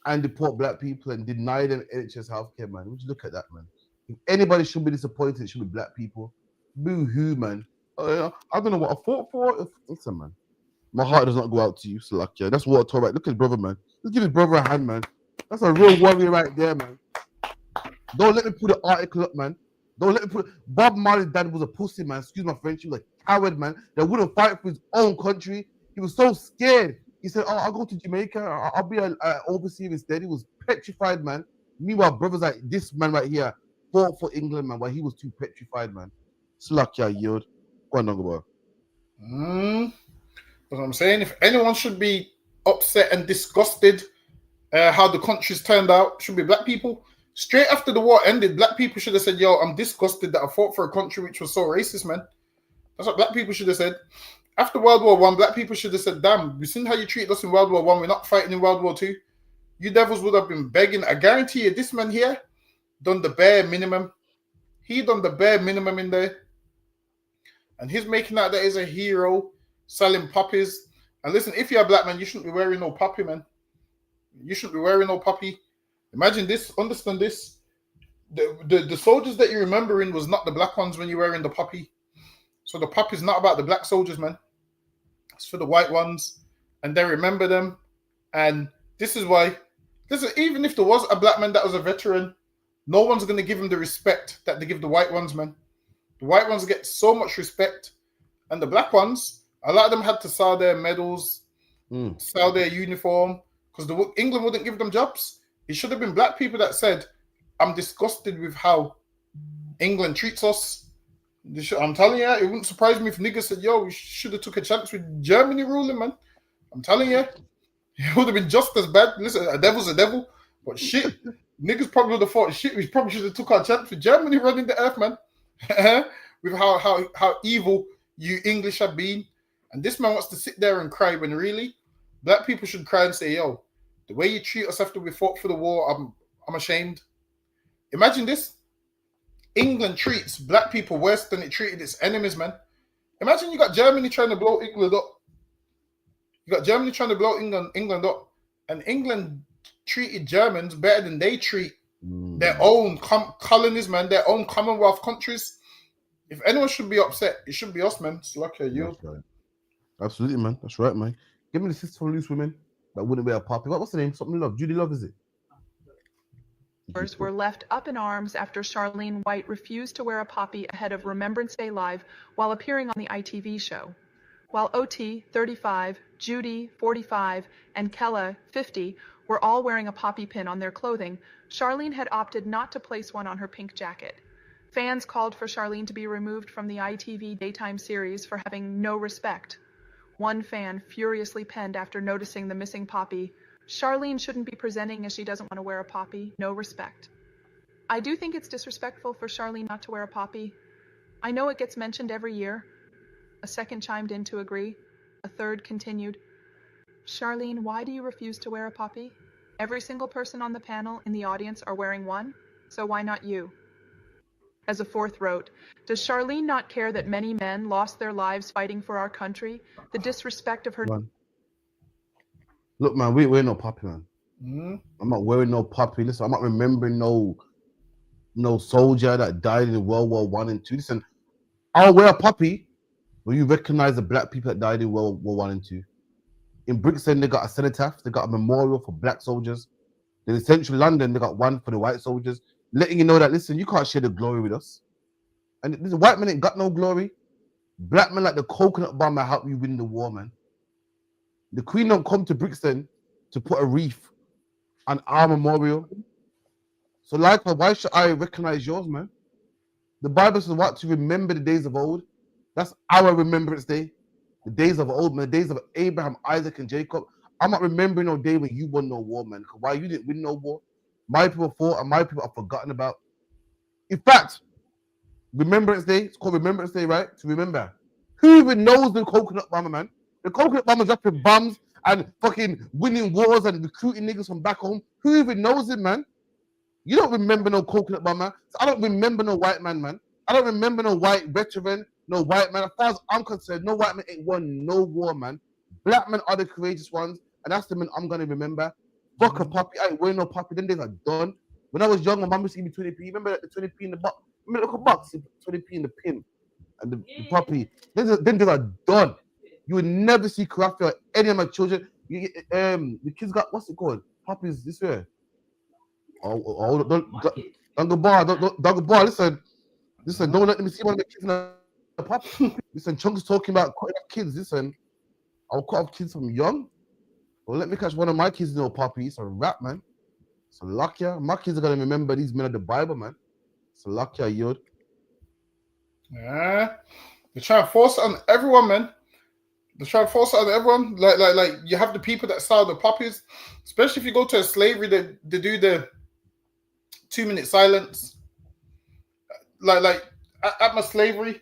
and deport black people and deny them NHS healthcare, man. Would you look at that, man? If anybody should be disappointed, it should be black people. Boo-hoo, man. I don't know what I fought for. Listen, man. My heart does not go out to you, Salakia. That's what I told right. Look at his brother, man. Let's give his brother a hand, man. That's a real warrior right there, man. Don't let me put the article up, man. Don't let me put Bob Marley's dad was a pussy, man. Excuse my French. He was a coward, man. That wouldn't fight for his own country. He was so scared. He said, "Oh, I'll go to Jamaica. I'll be an overseer instead." He was petrified, man. Meanwhile, brothers like this man right here fought for England, man, while he was too petrified, man. Slakia yield. Go on, Nongabo. That's what I'm saying. If anyone should be upset and disgusted how the country's turned out, should be black people. Straight after the war ended, black people should have said, "Yo, I'm disgusted that I fought for a country which was so racist, man." That's what black people should have said. After World War I, black people should have said, "Damn, we seen how you treated us in World War I. We're not fighting in World War II. You devils would have been begging." I guarantee you, this man here done the bare minimum. He done the bare minimum in there. And he's making out that he's a hero, selling poppies. And listen, if you're a black man, you shouldn't be wearing no poppy, man. You shouldn't be wearing no poppy. Imagine this, understand this. The soldiers that you're remembering was not the black ones when you're wearing the poppy. So the poppy is not about the black soldiers, man. It's for the white ones. And they remember them. And this is why, even if there was a black man that was a veteran, no one's going to give him the respect that they give the white ones, man. The white ones get so much respect. And the black ones, a lot of them had to sell their medals, sell their uniform, because England wouldn't give them jobs. It should have been black people that said, "I'm disgusted with how England treats us." I'm telling you, it wouldn't surprise me if niggas said, "Yo, we should have took a chance with Germany ruling, man." I'm telling you, it would have been just as bad. Listen, a devil's a devil, but shit, niggas probably would have thought, "Shit, we probably should have took our chance with Germany running the earth, man." With how evil you English have been. And this man wants to sit there and cry when really black people should cry and say, "Yo, the way you treat us after we fought for the war, I'm ashamed." Imagine this. England treats black people worse than it treated its enemies, man. Imagine you got Germany trying to blow England up. You got Germany trying to blow England up. And England treated Germans better than they treat their own colonies, man, their own Commonwealth countries. If anyone should be upset, it should be us, man. It's like you. Right. Absolutely, man. That's right, man. Give me the sister from Loose Women that wouldn't wear a poppy. What's the name? Something Love. Judy Love, is it? Were left up in arms after Charlene White refused to wear a poppy ahead of Remembrance Day Live while appearing on the ITV show. While OT, 35, Judy, 45, and Kella, 50, were all wearing a poppy pin on their clothing, Charlene had opted not to place one on her pink jacket. Fans called for Charlene to be removed from the ITV daytime series for having no respect. One fan furiously penned after noticing the missing poppy, "Charlene shouldn't be presenting as she doesn't want to wear a poppy. No respect." I do think it's disrespectful for Charlene not to wear a poppy. I know it gets mentioned every year. A second chimed in to agree. A third continued, "Charlene, why do you refuse to wear a poppy? Every single person on the panel in the audience are wearing one, so why not you?" As a fourth wrote, "Does Charlene not care that many men lost their lives fighting for our country? The disrespect of her..." Look, man, we ain't wearing no poppy, man. I'm not wearing no poppy. Listen, I'm not remembering no soldier that died in World War I and II. Listen, I'll wear a poppy when you recognize the black people that died in World War I and II. In Brixton, they got a cenotaph. They got a memorial for black soldiers. Then in central London, they got one for the white soldiers, letting you know that, listen, you can't share the glory with us. And this white man ain't got no glory. Black men like the coconut bomber help you win the war, man. The Queen don't come to Brixton to put a wreath on our memorial. So likewise, why should I recognize yours, man? The Bible says what? To remember the days of old. That's our Remembrance Day. The days of old, man. The days of Abraham, Isaac, and Jacob. I'm not remembering no day when you won no war, man. Because why you didn't win no war? My people fought and my people are forgotten about. In fact, Remembrance Day, it's called Remembrance Day, right? To remember. Who even knows the coconut bomber, man? The coconut bomber dropping bombs and fucking winning wars and recruiting niggas from back home. Who even knows it, man? You don't remember no coconut bomber. So I don't remember no white man, man. I don't remember no white veteran, no white man. As far as I'm concerned, no white man ain't won no war, man. Black men are the courageous ones, and that's the men I'm going to remember. Fuck a puppy. I ain't wearing no puppy. Then days are done. When I was young, my mum used to give me 20p. Remember the 20p in the box? Remember the little box? 20p in the pin and the puppy. Then days are done. You would never see Karafi or any of my children. The kids got, what's it called? Puppies this way. Dogger listen, don't let me see one of the kids in a puppy. Listen, Chunks talking about cutting up kids. Listen, I'll cut off kids from young. Well, let me catch one of my kids in a puppy. It's a rap, man. So lucky. My kids are gonna remember these men of the Bible, man. So lucky, Yod. Yeah. They're trying to force it on everyone, man. They're trying to force it on everyone. Like you have the people that sell the puppies, especially if you go to a slavery, they do the 2-minute silence. Like at my slavery,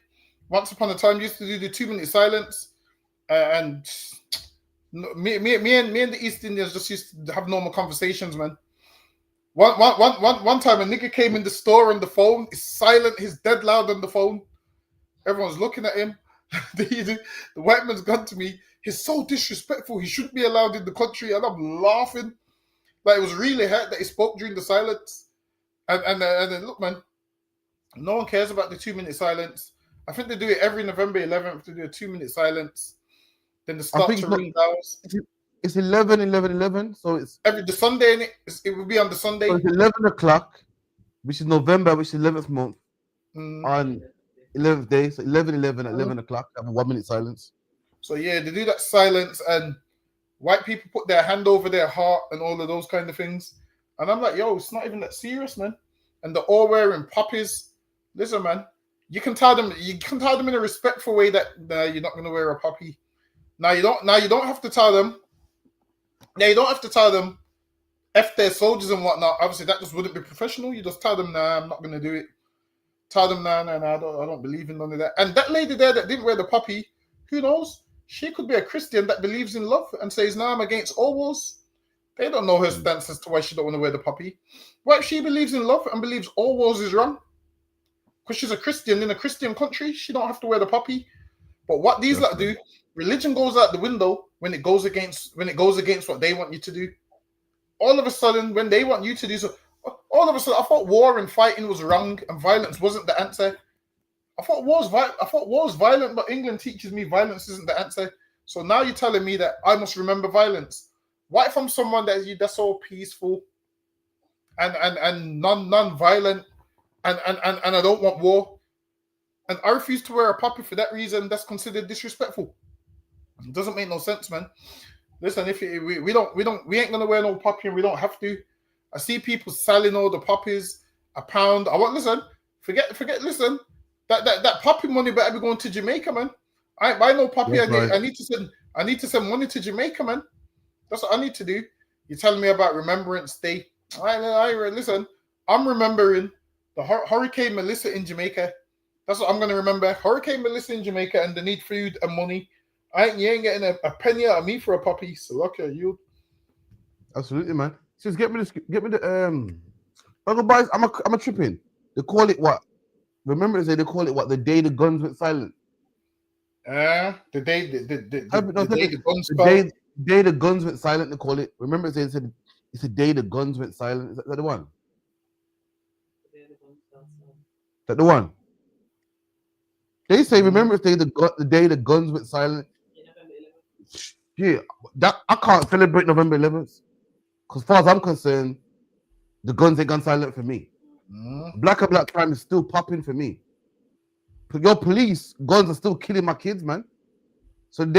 once upon a time, you used to do the 2-minute silence, and me and the East Indians just used to have normal conversations, man. One time, a nigga came in the store on the phone. He's silent. He's dead loud on the phone. Everyone's looking at him. The white man's gone to me. He's so disrespectful. He shouldn't be allowed in the country. And I'm laughing. Like, it was really hurt that he spoke during the silence. And then look, man, no one cares about the 2-minute silence. I think they do it every November 11th to do a 2-minute silence. Then they start to ring bells. It's 11, so it's the Sunday. It will be on the Sunday. So it's 11 o'clock, which is November, which is 11th month, on 11th day. So 11 at 11 o'clock. Have a 1-minute silence. So yeah, they do that silence, and white people put their hand over their heart and all of those kind of things. And I'm like, yo, it's not even that serious, man. And they're all wearing poppies. Listen, man, you can tell them in a respectful way that you're not going to wear a poppy. Now you don't have to tell them. Now you don't have to tell them if they're soldiers and whatnot. Obviously, that just wouldn't be professional. You just tell them, nah, I'm not going to do it. Tell them, nah, I don't believe in none of that. And that lady there that didn't wear the poppy, who knows? She could be a Christian that believes in love and says, nah, I'm against all wars. They don't know her stance as to why she don't want to wear the poppy. What if she believes in love and believes all wars is wrong? Because she's a Christian in a Christian country, she don't have to wear the poppy. But what these lot do, religion goes out the window when it goes against what they want you to do. All of a sudden, when they want you to do so, all of a sudden, I thought war and fighting was wrong and violence wasn't the answer. I thought war's violent, but England teaches me violence isn't the answer. So now you're telling me that I must remember violence. What if I'm someone that's so peaceful and non-violent and I don't want war, and I refuse to wear a poppy for that reason? That's considered disrespectful. It doesn't make no sense, man. Listen, if we ain't gonna wear no poppy and we don't have to. I see people selling all the poppies £1. Forget. Listen, that poppy money better be going to Jamaica, man. I ain't buy no poppy. Yes, I need to send money to Jamaica, man. That's what I need to do. You're telling me about Remembrance Day. Listen, I'm remembering the Hurricane Melissa in Jamaica. That's what I'm going to remember. Hurricane Melissa in Jamaica, and they need food and money. You ain't getting a penny out of me for a poppy. So look at you. Absolutely, man. Just get me the Uncle Boys, I'm a tripping. They call it what? Remember they call it what? The day the guns went silent. The day the guns went silent, they call it. Remember they said it's the day the guns went silent. Is that the one? Is that the one? They say remember the day the guns went silent. Yeah, that I can't celebrate November 11th. Because as far as I'm concerned, the guns ain't gone silent for me. Black and black crime is still popping for me. But your police guns are still killing my kids, man. So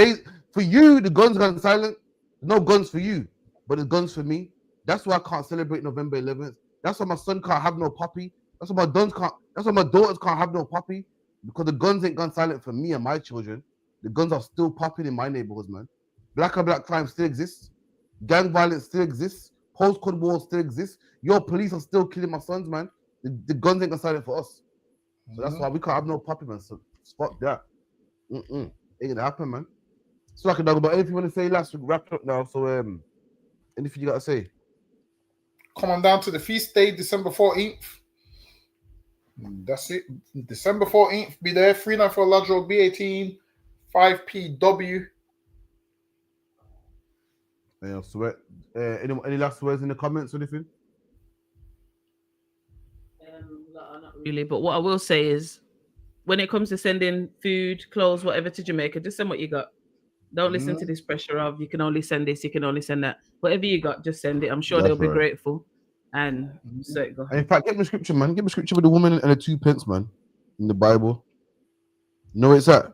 for you, the guns gone silent. No guns for you, but the guns for me. That's why I can't celebrate November 11th. That's why my son can't have no poppy. That's why my daughters can't have no poppy, because the guns ain't gone silent for me and my children. The guns are still popping in my neighborhoods, man. Black and black crime still exists. Gang violence still exists. Postcode wars still exist. Your police are still killing my sons, man. The guns ain't gonna silent for us. So that's why we can't have no poppy, man. So fuck that. Ain't gonna happen, man. So I can talk about anything you want to say last week. Wrap it up now. So anything you gotta say? Come on down to the feast day, December 14th. That's it. December 14th. Be there. 394 Lodge Road, B18, 5PW. Yeah, sweat. Any last words in the comments or anything? Not really, but what I will say is, when it comes to sending food, clothes, whatever to Jamaica, just send what you got. Don't listen to this pressure of you can only send this, you can only send that. Whatever you got, just send it. I'm sure they'll be grateful. And so it go. And in fact, get me scripture, man. Get me scripture with the woman and the 2 pence, man, in the Bible. You know where it's at?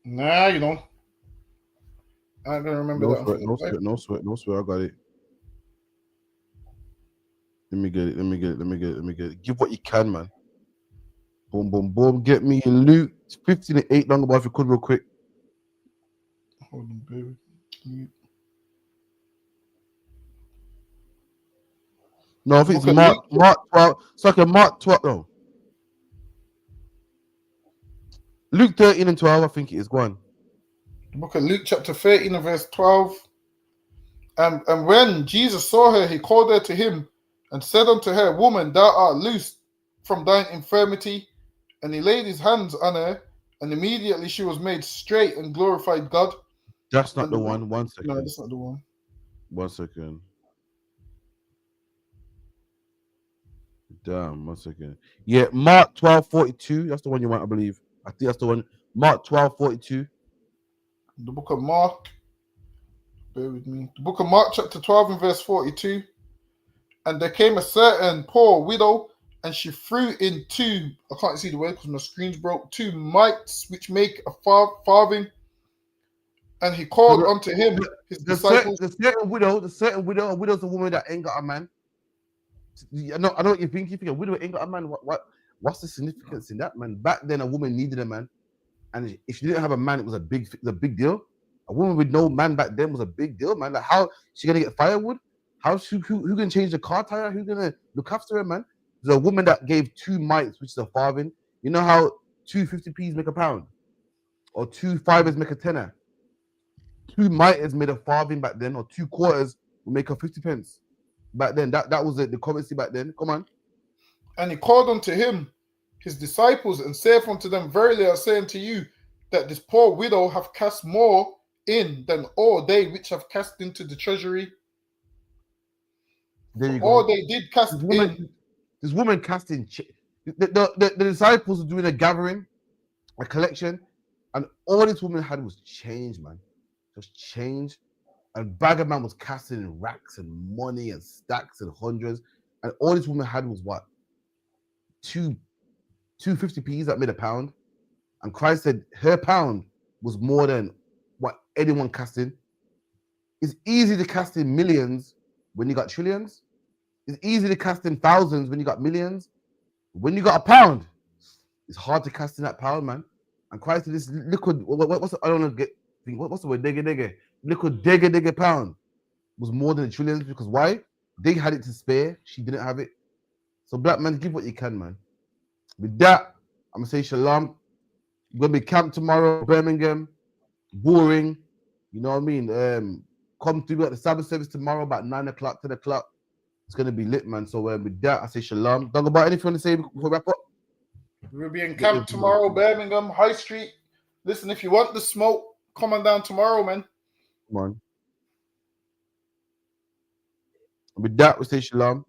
Nah, you know. I ain't gonna remember No that. sweat, no sweat. I got it. Let me get it. Give what you can, man. Boom, boom, boom. Get me in Luke 15:8 long about if you could real quick. Hold on, baby. No, I think it's Mark 12. It's like a Mark 12. No. Luke 13 and 12, I think it is. Go on. The book of Luke chapter 13 and verse 12. And when Jesus saw her, he called her to him and said unto her, Woman, thou art loosed from thine infirmity. And he laid his hands on her, and immediately she was made straight and glorified God. That's not the one. 1 second. No, that's not the one. 1 second. Damn, 1 second. Yeah, Mark 12:42. That's the one you want, I believe. I think that's the one. Mark 12:42. The book of Mark. Bear with me. The book of Mark, chapter 12 and verse 42. And there came a certain poor widow, and she threw in 2, I can't see the word because my screen's broke, 2 mites, which make a farthing. And he called unto him his disciples. The certain widow, a widow's a woman that ain't got a man. I know what you think. You think a widow ain't got a man. What's the significance in that, man? Back then, a woman needed a man, and if she didn't have a man, it was a big deal. A woman with no man back then was a big deal, man. Like, how she gonna get firewood? Who gonna change the car tire? Who gonna look after her, man? There's a woman that gave 2 mites, which is a farthing. You know how 2 50p's make a pound, or 2 fivers make a tenner. 2 mites made a farthing back then, or 2 quarters would make a 50 pence. Back then, that was the currency back then. Come on. And he called unto him his disciples and saith unto them, Verily I say unto you, that this poor widow hath cast more in than all they which have cast into the treasury. There you go. All they did cast in. This woman casting. The disciples were doing a gathering, a collection, and all this woman had was change, man. Just change. And Bagger Man was casting in racks and money and stacks and hundreds. And all this woman had was what? 2 50p's that made a pound. And Christ said her pound was more than what anyone casting. It's easy to cast in millions when you got trillions. It's easy to cast in thousands when you got millions. When you got a pound, it's hard to cast in that pound, man. And Christ said this liquid, what's the, I don't know, what's the word? Digga. Liquid digga pound was more than the trillions, because why? They had it to spare. She didn't have it. So black man, give what you can, man. With that, I'm gonna say shalom. We're gonna be camped tomorrow, Birmingham, boring. You know what I mean? Come through at the Sabbath service tomorrow about 9 o'clock, 10 o'clock. It's gonna be lit, man. So with that, I say shalom. Don't go about anything you want to say before we wrap up. We'll be in camp tomorrow, Birmingham, High Street. Listen, if you want the smoke, come on down tomorrow, man. Come on. With that, we say shalom.